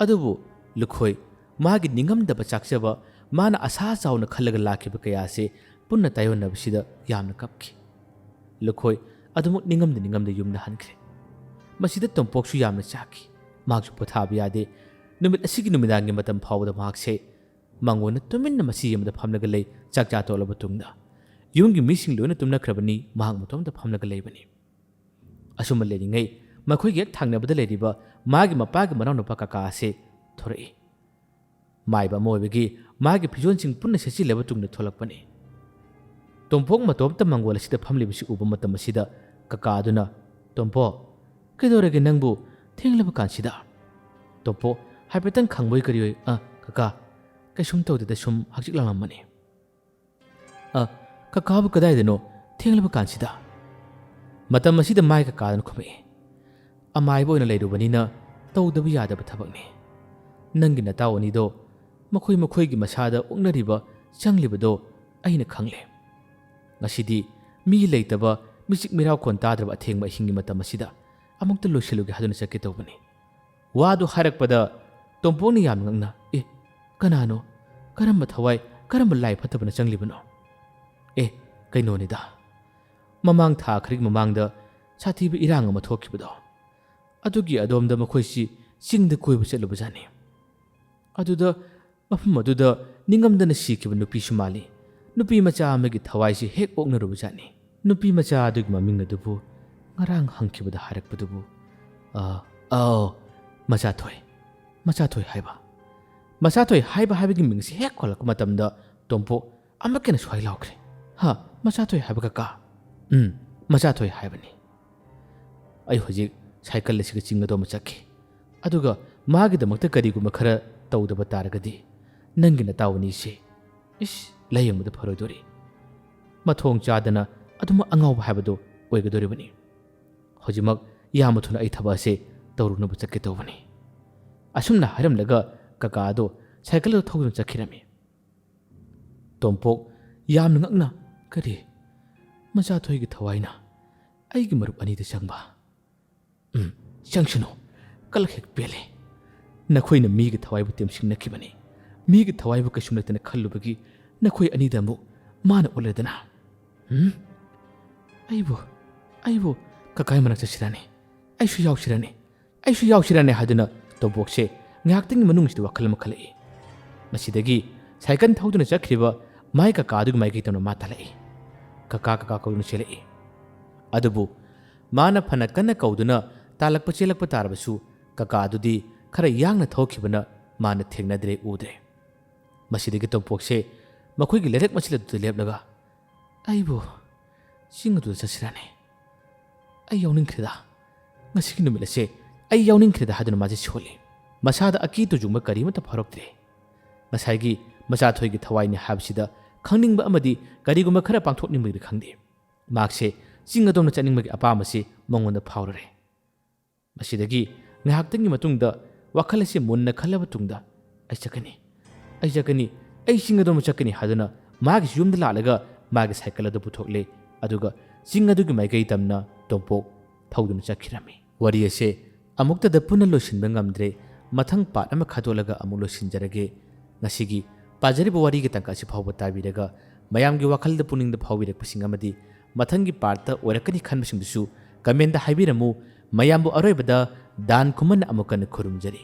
ꯑꯗꯨꯕꯨ ꯂꯨꯈꯣꯏ ꯃꯥꯒꯤ ꯅꯤꯡꯉꯝꯗꯕ ꯆꯥꯛꯆꯕ, ꯃꯥꯅ ꯑꯁꯥ ꯆꯥꯎꯅ ꯈꯜꯂꯒ ꯂꯥꯛꯈꯤꯕ ꯀꯌꯥꯁꯦ ꯄꯨꯟꯅ ꯇꯥꯏꯌꯣꯟꯅꯕꯁꯤꯗ ꯌꯥꯝꯅ ꯀꯞꯈꯤ꯫ ꯂꯨꯈꯣꯏ ꯑꯗꯨꯃꯛ ꯅꯤꯡꯉꯝꯗ ꯌꯨꯝꯗ ꯍꯟꯈ꯭ꯔꯦ꯫ ꯃꯁꯤꯗ ꯇꯣꯝꯄꯣꯛꯁꯨ ꯌꯥꯝꯅ ꯆꯥꯛꯈꯤ꯫ ꯃꯍꯥꯛꯁꯨ ꯄꯣꯊꯥꯕ ꯌꯥꯗꯦ꯫ ꯅꯨꯃꯤꯠ ꯑꯁꯤꯒꯤ ꯅꯨꯃꯤꯗꯥꯡꯒꯤ ꯃꯇꯝ ꯐꯥꯎꯕꯗ ꯃꯍꯥꯛꯁꯦ ꯃꯥꯡꯒꯣꯟꯗ ꯇꯨꯃꯤꯟꯅ ꯃꯁꯤ ꯑꯃꯗ ꯐꯝꯂꯒ ꯂꯩ꯫ ꯆꯥꯛꯆꯥ ꯇꯣꯛꯂꯕ ꯇꯨꯡꯗ ꯌꯨꯝꯒꯤ ꯃꯤꯁꯤꯡ ꯂꯣꯏꯅ ꯇꯨꯝꯅꯈ꯭ꯔꯕꯅꯤ, ꯃꯍꯥꯛ ꯃꯇꯣꯝꯇ ꯐꯝꯂꯒ ꯂꯩꯕꯅꯤ꯫ ꯑꯁꯨꯝꯅ ꯂꯩꯔꯤꯉꯩ ꯃꯈꯣꯏꯒꯤ ꯍꯦꯛ ꯊꯪꯅꯕꯗ ꯂꯩꯔꯤꯕ ꯃꯥꯒꯤ ꯃꯄꯥꯒꯤ ꯃꯅꯥꯎꯅꯨꯄꯥ ꯀꯀꯥ ꯑꯁꯦ ꯊꯣꯔꯛꯏ꯫ ꯃꯥꯏꯕ ꯑꯃ ꯑꯣꯏꯕꯒꯤ ꯃꯥꯒꯤ ꯐꯤꯖꯣꯜꯁꯤꯡ ꯄꯨꯟꯅ ꯁꯦꯠꯆꯤꯜꯂꯕ ꯇꯨꯡꯗ ꯊꯣꯛꯂꯛꯄꯅꯤ꯫ ꯇꯣꯝꯄꯣꯛ ꯃꯇꯣꯝꯇ ꯃꯥꯡꯒꯣꯜ ꯑꯁꯤꯗ ꯐꯝꯂꯤꯕꯁꯤ ꯎꯕ ꯃꯇꯝ ꯑꯁꯤꯗ ꯀꯀꯥ ꯑꯗꯨꯅ, "ꯇꯣꯝꯄꯣꯛ, ꯀꯩꯗꯧꯔꯒꯦ ꯅꯪꯕꯨ ꯊꯦꯡꯂꯕ ꯀꯥꯟꯁꯤꯗ?" ꯇꯣꯝꯄꯣꯛ ꯍꯥꯏꯐꯦꯠꯇꯪ ꯈꯪꯕꯣꯏ ꯀꯔꯤꯑꯣꯏ, ꯀꯀꯥ, ꯀꯩꯁꯨꯝ ꯇꯧꯗꯦꯗ, ꯁꯨꯝ ꯍꯛꯆꯤꯛ ꯂꯥꯡꯂꯝꯕꯅꯤ." "ꯀꯀꯥꯕꯨ ꯀꯗꯥꯏꯗꯅꯣ ꯊꯦꯡꯂꯕ ꯀꯥꯟꯁꯤꯗ?" ꯃꯇꯝ ꯑꯁꯤꯗ ꯃꯥꯏ ꯀꯀꯥꯗꯨꯅ ꯈꯨꯝꯃꯛꯏ, "ꯑꯃꯥꯏꯕ ꯑꯣꯏꯅ ꯂꯩꯔꯨꯕꯅꯤꯅ ꯇꯧꯗꯕ ꯌꯥꯗꯕ ꯊꯕꯛꯅꯤ꯫ ꯅꯪꯒꯤ ꯅꯇꯥꯎ ꯑꯅꯤꯗꯣ ꯃꯈꯣꯏꯒꯤ ꯃꯁꯥꯗ ꯑꯣꯛꯅꯔꯤꯕ ꯆꯪꯂꯤꯕꯗꯣ ꯑꯩꯅ ꯈꯪꯂꯦ꯫ ꯉꯁꯤꯗꯤ ꯃꯤ ꯂꯩꯇꯕ, ꯃꯤꯆꯤꯛ ꯃꯤꯔꯥꯎꯈꯣꯟ ꯇꯥꯗ꯭ꯔꯕ ꯑꯊꯦꯡꯕ ꯑꯍꯤꯡꯒꯤ ꯃꯇꯝ ꯑꯁꯤꯗ ꯑꯃꯨꯛꯇ ꯂꯣꯏꯁꯤꯜꯂꯨꯒꯦ ꯍꯥꯏꯗꯨꯅ ꯆꯠꯀꯦ ꯇꯧꯕꯅꯤ." ꯋꯥꯗꯨ ꯍꯥꯏꯔꯛꯄꯗ ꯇꯣꯝꯄꯣꯛꯅ ꯌꯥꯝꯅ ꯉꯛꯅ, "ꯀꯅꯥꯅꯣ? ꯀꯔꯝꯕ ꯊꯋꯥꯏ, ꯀꯔꯝꯕ ꯂꯥꯏ ꯐꯠꯇꯕꯅ ꯆꯪꯂꯤꯕꯅꯣ?" "ꯀꯩꯅꯣꯅꯤꯗ, ꯃꯃꯥꯡ ꯊꯥ ꯈꯔꯒꯤ ꯃꯃꯥꯡꯗ ꯁꯥꯊꯤꯕ ꯏꯔꯥꯡ ꯑꯃ ꯊꯣꯛꯈꯤꯕꯗꯣ, ꯑꯗꯨꯒꯤ ꯑꯗꯣꯝꯗ ꯃꯈꯣꯏꯁꯤ ꯆꯤꯡꯗ ꯀꯣꯏꯕ ꯆꯠꯂꯨꯕꯖꯥꯠꯅꯤ꯫ ꯑꯗꯨꯗ ꯃꯐꯝ ꯑꯗꯨꯗ ꯅꯤꯡꯉꯝꯗꯅ ꯁꯤꯈꯤꯕ ꯅꯨꯄꯤꯁꯨ ꯃꯥꯜꯂꯤ, ꯅꯨꯄꯤ ꯃꯆꯥ ꯑꯃꯒꯤ ꯊꯋꯥꯏꯁꯤ ꯍꯦꯛ ꯑꯣꯛꯅꯔꯨꯕꯖꯥꯠꯅꯤ꯫ ꯅꯨꯄꯤ ꯃꯆꯥ ꯑꯗꯨꯒꯤ ꯃꯃꯤꯡ ꯑꯗꯨꯕꯨ ꯉꯔꯥꯡ ꯍꯪꯈꯤꯕꯗ ꯍꯥꯏꯔꯛꯄꯗꯨꯕꯨ, ꯃꯆꯥꯊꯣꯏ ꯍꯥꯏꯕ." ꯃꯆꯥꯊꯣꯏ ꯍꯥꯏꯕꯒꯤ ꯃꯤꯡꯁꯤ ꯍꯦꯛ ꯈꯣꯜꯂꯛꯄ ꯃꯇꯝꯗ ꯇꯣꯝꯄꯣꯛ ꯑꯃꯨꯛ ꯍꯦꯟꯅ ꯁ꯭ꯋꯥꯏ ꯂꯥꯎꯈ꯭ꯔꯦ꯫ "ꯃꯆꯥꯊꯣꯏ ꯍꯥꯏꯕ ꯀꯀꯥ?" "ꯃꯆꯥꯊꯣꯏ ꯍꯥꯏꯕꯅꯤ꯫ ꯑꯩ ꯍꯧꯖꯤꯛ ꯁꯥꯏꯀꯜ ꯑꯁꯤꯒ ꯆꯤꯡ ꯑꯗꯣꯝꯗ ꯆꯠꯈꯤ꯫ ꯑꯗꯨꯒ ꯃꯥꯒꯤꯗꯃꯛꯇ ꯀꯔꯤꯒꯨꯝꯕ ꯈꯔ ꯇꯧꯗꯕ ꯇꯥꯔꯒꯗꯤ ꯅꯪꯒꯤ ꯅꯇꯥꯎ ꯑꯅꯤꯁꯤ ꯂꯥꯏꯌꯦꯡꯕꯗ ꯐꯔꯣꯏꯗꯣꯔꯤ꯫ ꯃꯊꯣꯡ ꯆꯥꯗꯅ ꯑꯗꯨꯃꯛ ꯑꯉꯥꯎꯕ ꯍꯥꯏꯕꯗꯣ ꯑꯣꯏꯒꯗꯣꯔꯤꯕꯅꯤ꯫ ꯍꯧꯖꯤꯛꯃꯛ ꯌꯥꯝꯅ ꯊꯨꯅ ꯑꯩ ꯊꯕꯛ ꯑꯁꯦ ꯇꯧꯔꯨꯅꯕ ꯆꯠꯀꯦ ꯇꯧꯕꯅꯤ." ꯑꯁꯨꯝꯅ ꯍꯥꯏꯔꯝꯂꯒ ꯀꯀꯥ ꯑꯗꯣ ꯁꯥꯏꯀꯜ ꯑꯗꯨ ꯊꯧꯗꯨꯅ ꯆꯠꯈꯤꯔꯝꯃꯤ꯫ ꯇꯣꯝꯄꯣꯛ ꯌꯥꯝꯅ ꯉꯛꯅ, "ꯀꯔꯤ? ꯃꯆꯥꯊꯣꯏꯒꯤ ꯊꯋꯥꯏꯅ ꯑꯩꯒꯤ ꯃꯔꯨꯞ ꯑꯅꯤꯗ ꯆꯪꯕ? ꯆꯪꯁꯅꯨ, ꯀꯂꯛ ꯍꯦꯛ ꯄꯦꯜꯂꯦ꯫ ꯅꯈꯣꯏꯅ ꯃꯤꯒꯤ ꯊꯋꯥꯏꯕꯨ ꯇꯦꯝꯁꯤꯟꯅꯈꯤꯕꯅꯤ꯫ ꯃꯤꯒꯤ ꯊꯋꯥꯏꯕꯨ ꯀꯩꯁꯨꯝ ꯂꯩꯇꯅ ꯈꯜꯂꯨꯕꯒꯤ ꯅꯈꯣꯏ ꯑꯅꯤꯗ ꯑꯃꯨꯛ ꯃꯥꯅ ꯑꯣꯜꯂꯗꯅ꯫ ꯑꯩꯕꯨ ꯀꯀꯥꯏ ꯃꯅꯥꯛ ꯆꯠꯁꯤꯔꯅꯦ? ꯑꯩꯁꯨ ꯌꯥꯎꯁꯤꯔꯅꯦ ꯍꯥꯏꯗꯨꯅ ꯇꯣꯝꯄꯣꯛꯁꯦ ꯉꯥꯏꯍꯥꯛꯇꯪꯒꯤ ꯃꯅꯨꯡꯁꯤꯗ ꯋꯥꯈꯜ ꯑꯃ ꯈꯜꯂꯛꯏ꯫ ꯃꯁꯤꯗꯒꯤ ꯁꯥꯏꯀꯜ ꯊꯧꯗꯨꯅ ꯆꯠꯈ꯭ꯔꯤꯕ ꯃꯥꯏ ꯀꯀꯥ ꯑꯗꯨꯒꯤ ꯃꯥꯏꯀꯩ ꯇꯧꯅ ꯃꯥ ꯇꯥꯜꯂꯛꯏ꯫ ꯀꯀꯥ ꯀꯧꯗꯨꯅ ꯆꯦꯜꯂꯛꯏ꯫ ꯑꯗꯨꯕꯨ ꯃꯥꯅ ꯐꯅ ꯀꯟꯅ ꯀꯧꯗꯨꯅ ꯆꯦꯜꯂꯛꯄ ꯇꯥꯔꯕꯁꯨ ꯀꯀꯥ ꯑꯗꯨꯗꯤ ꯈꯔ ꯌꯥꯡꯅ ꯊꯧꯈꯤꯕꯅ ꯃꯥꯅ ꯊꯦꯡꯅꯗ꯭ꯔꯦ, ꯎꯗ꯭ꯔꯦ꯫ ꯃꯁꯤꯗꯒꯤ ꯇꯣꯝꯄꯣꯛꯁꯦ ꯃꯈꯣꯏꯒꯤ ꯂꯩꯔꯛ ꯃꯆꯤꯜ ꯑꯗꯨꯗ ꯂꯦꯞꯂꯒ, "ꯑꯩꯕꯨ ꯆꯤꯡ ꯑꯗꯨꯗ ꯆꯠꯁꯤꯔꯅꯦ? ꯑꯩ ꯌꯥꯎꯅꯤꯡꯈ꯭ꯔꯦꯗ, ꯉꯁꯤꯒꯤ ꯅꯨꯃꯤꯠ ꯑꯁꯦ ꯑꯩ ꯌꯥꯎꯅꯤꯡꯈ꯭ꯔꯦꯗ" ꯍꯥꯏꯗꯨꯅ ꯃꯥꯁꯦ ꯁꯣꯜꯂꯤ꯫ ꯃꯁꯥꯗ ꯑꯀꯤ ꯇꯨꯖꯨꯡꯕ ꯀꯔꯤꯃꯠꯇ ꯐꯥꯎꯔꯛꯇ꯭ꯔꯦ꯫ ꯉꯁꯥꯏꯒꯤ ꯃꯆꯥꯊꯣꯏꯒꯤ ꯊꯋꯥꯏꯅꯤ ꯍꯥꯏꯕꯁꯤꯗ ꯈꯪꯅꯤꯡꯕ ꯑꯃꯗꯤ ꯀꯔꯤꯒꯨꯝꯕ ꯈꯔ ꯄꯥꯡꯊꯣꯛꯅꯤꯡꯕꯒꯤ ꯈꯪꯗꯦ, ꯃꯍꯥꯛꯁꯦ ꯆꯤꯡ ꯑꯗꯣꯝꯗ ꯆꯠꯅꯤꯡꯕꯒꯤ ꯑꯄꯥꯝꯕꯁꯤ ꯃꯉꯣꯟꯗ ꯐꯥꯎꯔꯔꯦ꯫ ꯃꯁꯤꯗꯒꯤ ꯉꯥꯏꯍꯥꯛꯇꯪꯒꯤ ꯃꯇꯨꯡꯗ ꯋꯥꯈꯜ ꯑꯁꯤ ꯃꯨꯟꯅ ꯈꯜꯂꯕ ꯇꯨꯡꯗ, "ꯑꯩ ꯆꯠꯀꯅꯤ, ꯑꯩ ꯆꯤꯡ ꯑꯗꯣꯝꯗ ꯆꯠꯀꯅꯤ" ꯍꯥꯏꯗꯨꯅ ꯃꯥꯒꯤꯁꯨ ꯌꯨꯝꯗ ꯂꯥꯛꯂꯒ ꯃꯥꯒꯤ ꯁꯥꯏꯀꯜ ꯑꯗꯨ ꯄꯨꯊꯣꯛꯂꯦ꯫ ꯑꯗꯨꯒ ꯆꯤꯡ ꯑꯗꯨꯒꯤ ꯃꯥꯏꯀꯩ ꯇꯝꯅ ꯇꯣꯝꯄꯣꯛ ꯊꯧꯗꯨꯅ ꯆꯠꯈꯤꯔꯝꯃꯤ꯫ ꯋꯥꯔꯤ ꯑꯁꯦ ꯑꯃꯨꯛꯇꯗ ꯄꯨꯟꯅ ꯂꯣꯏꯁꯤꯟꯕ ꯉꯝꯗ꯭ꯔꯦ꯫ ꯃꯊꯪ ꯄꯥꯔꯠ ꯑꯃ ꯈꯥꯗꯣꯛꯂꯒ ꯑꯃꯨꯛ ꯂꯣꯏꯁꯤꯟꯖꯔꯒꯦ꯫ ꯉꯁꯤꯒꯤ ꯄꯥꯖꯔꯤꯕ ꯋꯥꯔꯤꯒꯤ ꯇꯥꯡꯀꯛ ꯑꯁꯤ ꯐꯥꯎꯕ ꯇꯥꯕꯤꯔꯒ ꯃꯌꯥꯝꯒꯤ ꯋꯥꯈꯜꯗ ꯄꯨꯛꯅꯤꯡꯗ ꯐꯥꯎꯕꯤꯔꯛꯄꯁꯤꯡ ꯑꯃꯗꯤ ꯃꯊꯪꯒꯤ ꯄꯥꯔꯠꯇ ꯑꯣꯏꯔꯛꯀꯅꯤ ꯈꯟꯕꯁꯤꯡꯗꯨꯁꯨ ꯀꯃꯦꯟꯗ ꯍꯥꯏꯕꯤꯔꯝꯃꯨ꯫ ꯃꯌꯥꯝꯕꯨ ꯑꯔꯣꯏꯕꯗ ꯗꯥꯟ ꯈꯨꯃꯟꯅ ꯑꯃꯨꯛ ꯍꯟꯅ ꯈꯨꯔꯨꯝꯖꯔꯤ꯫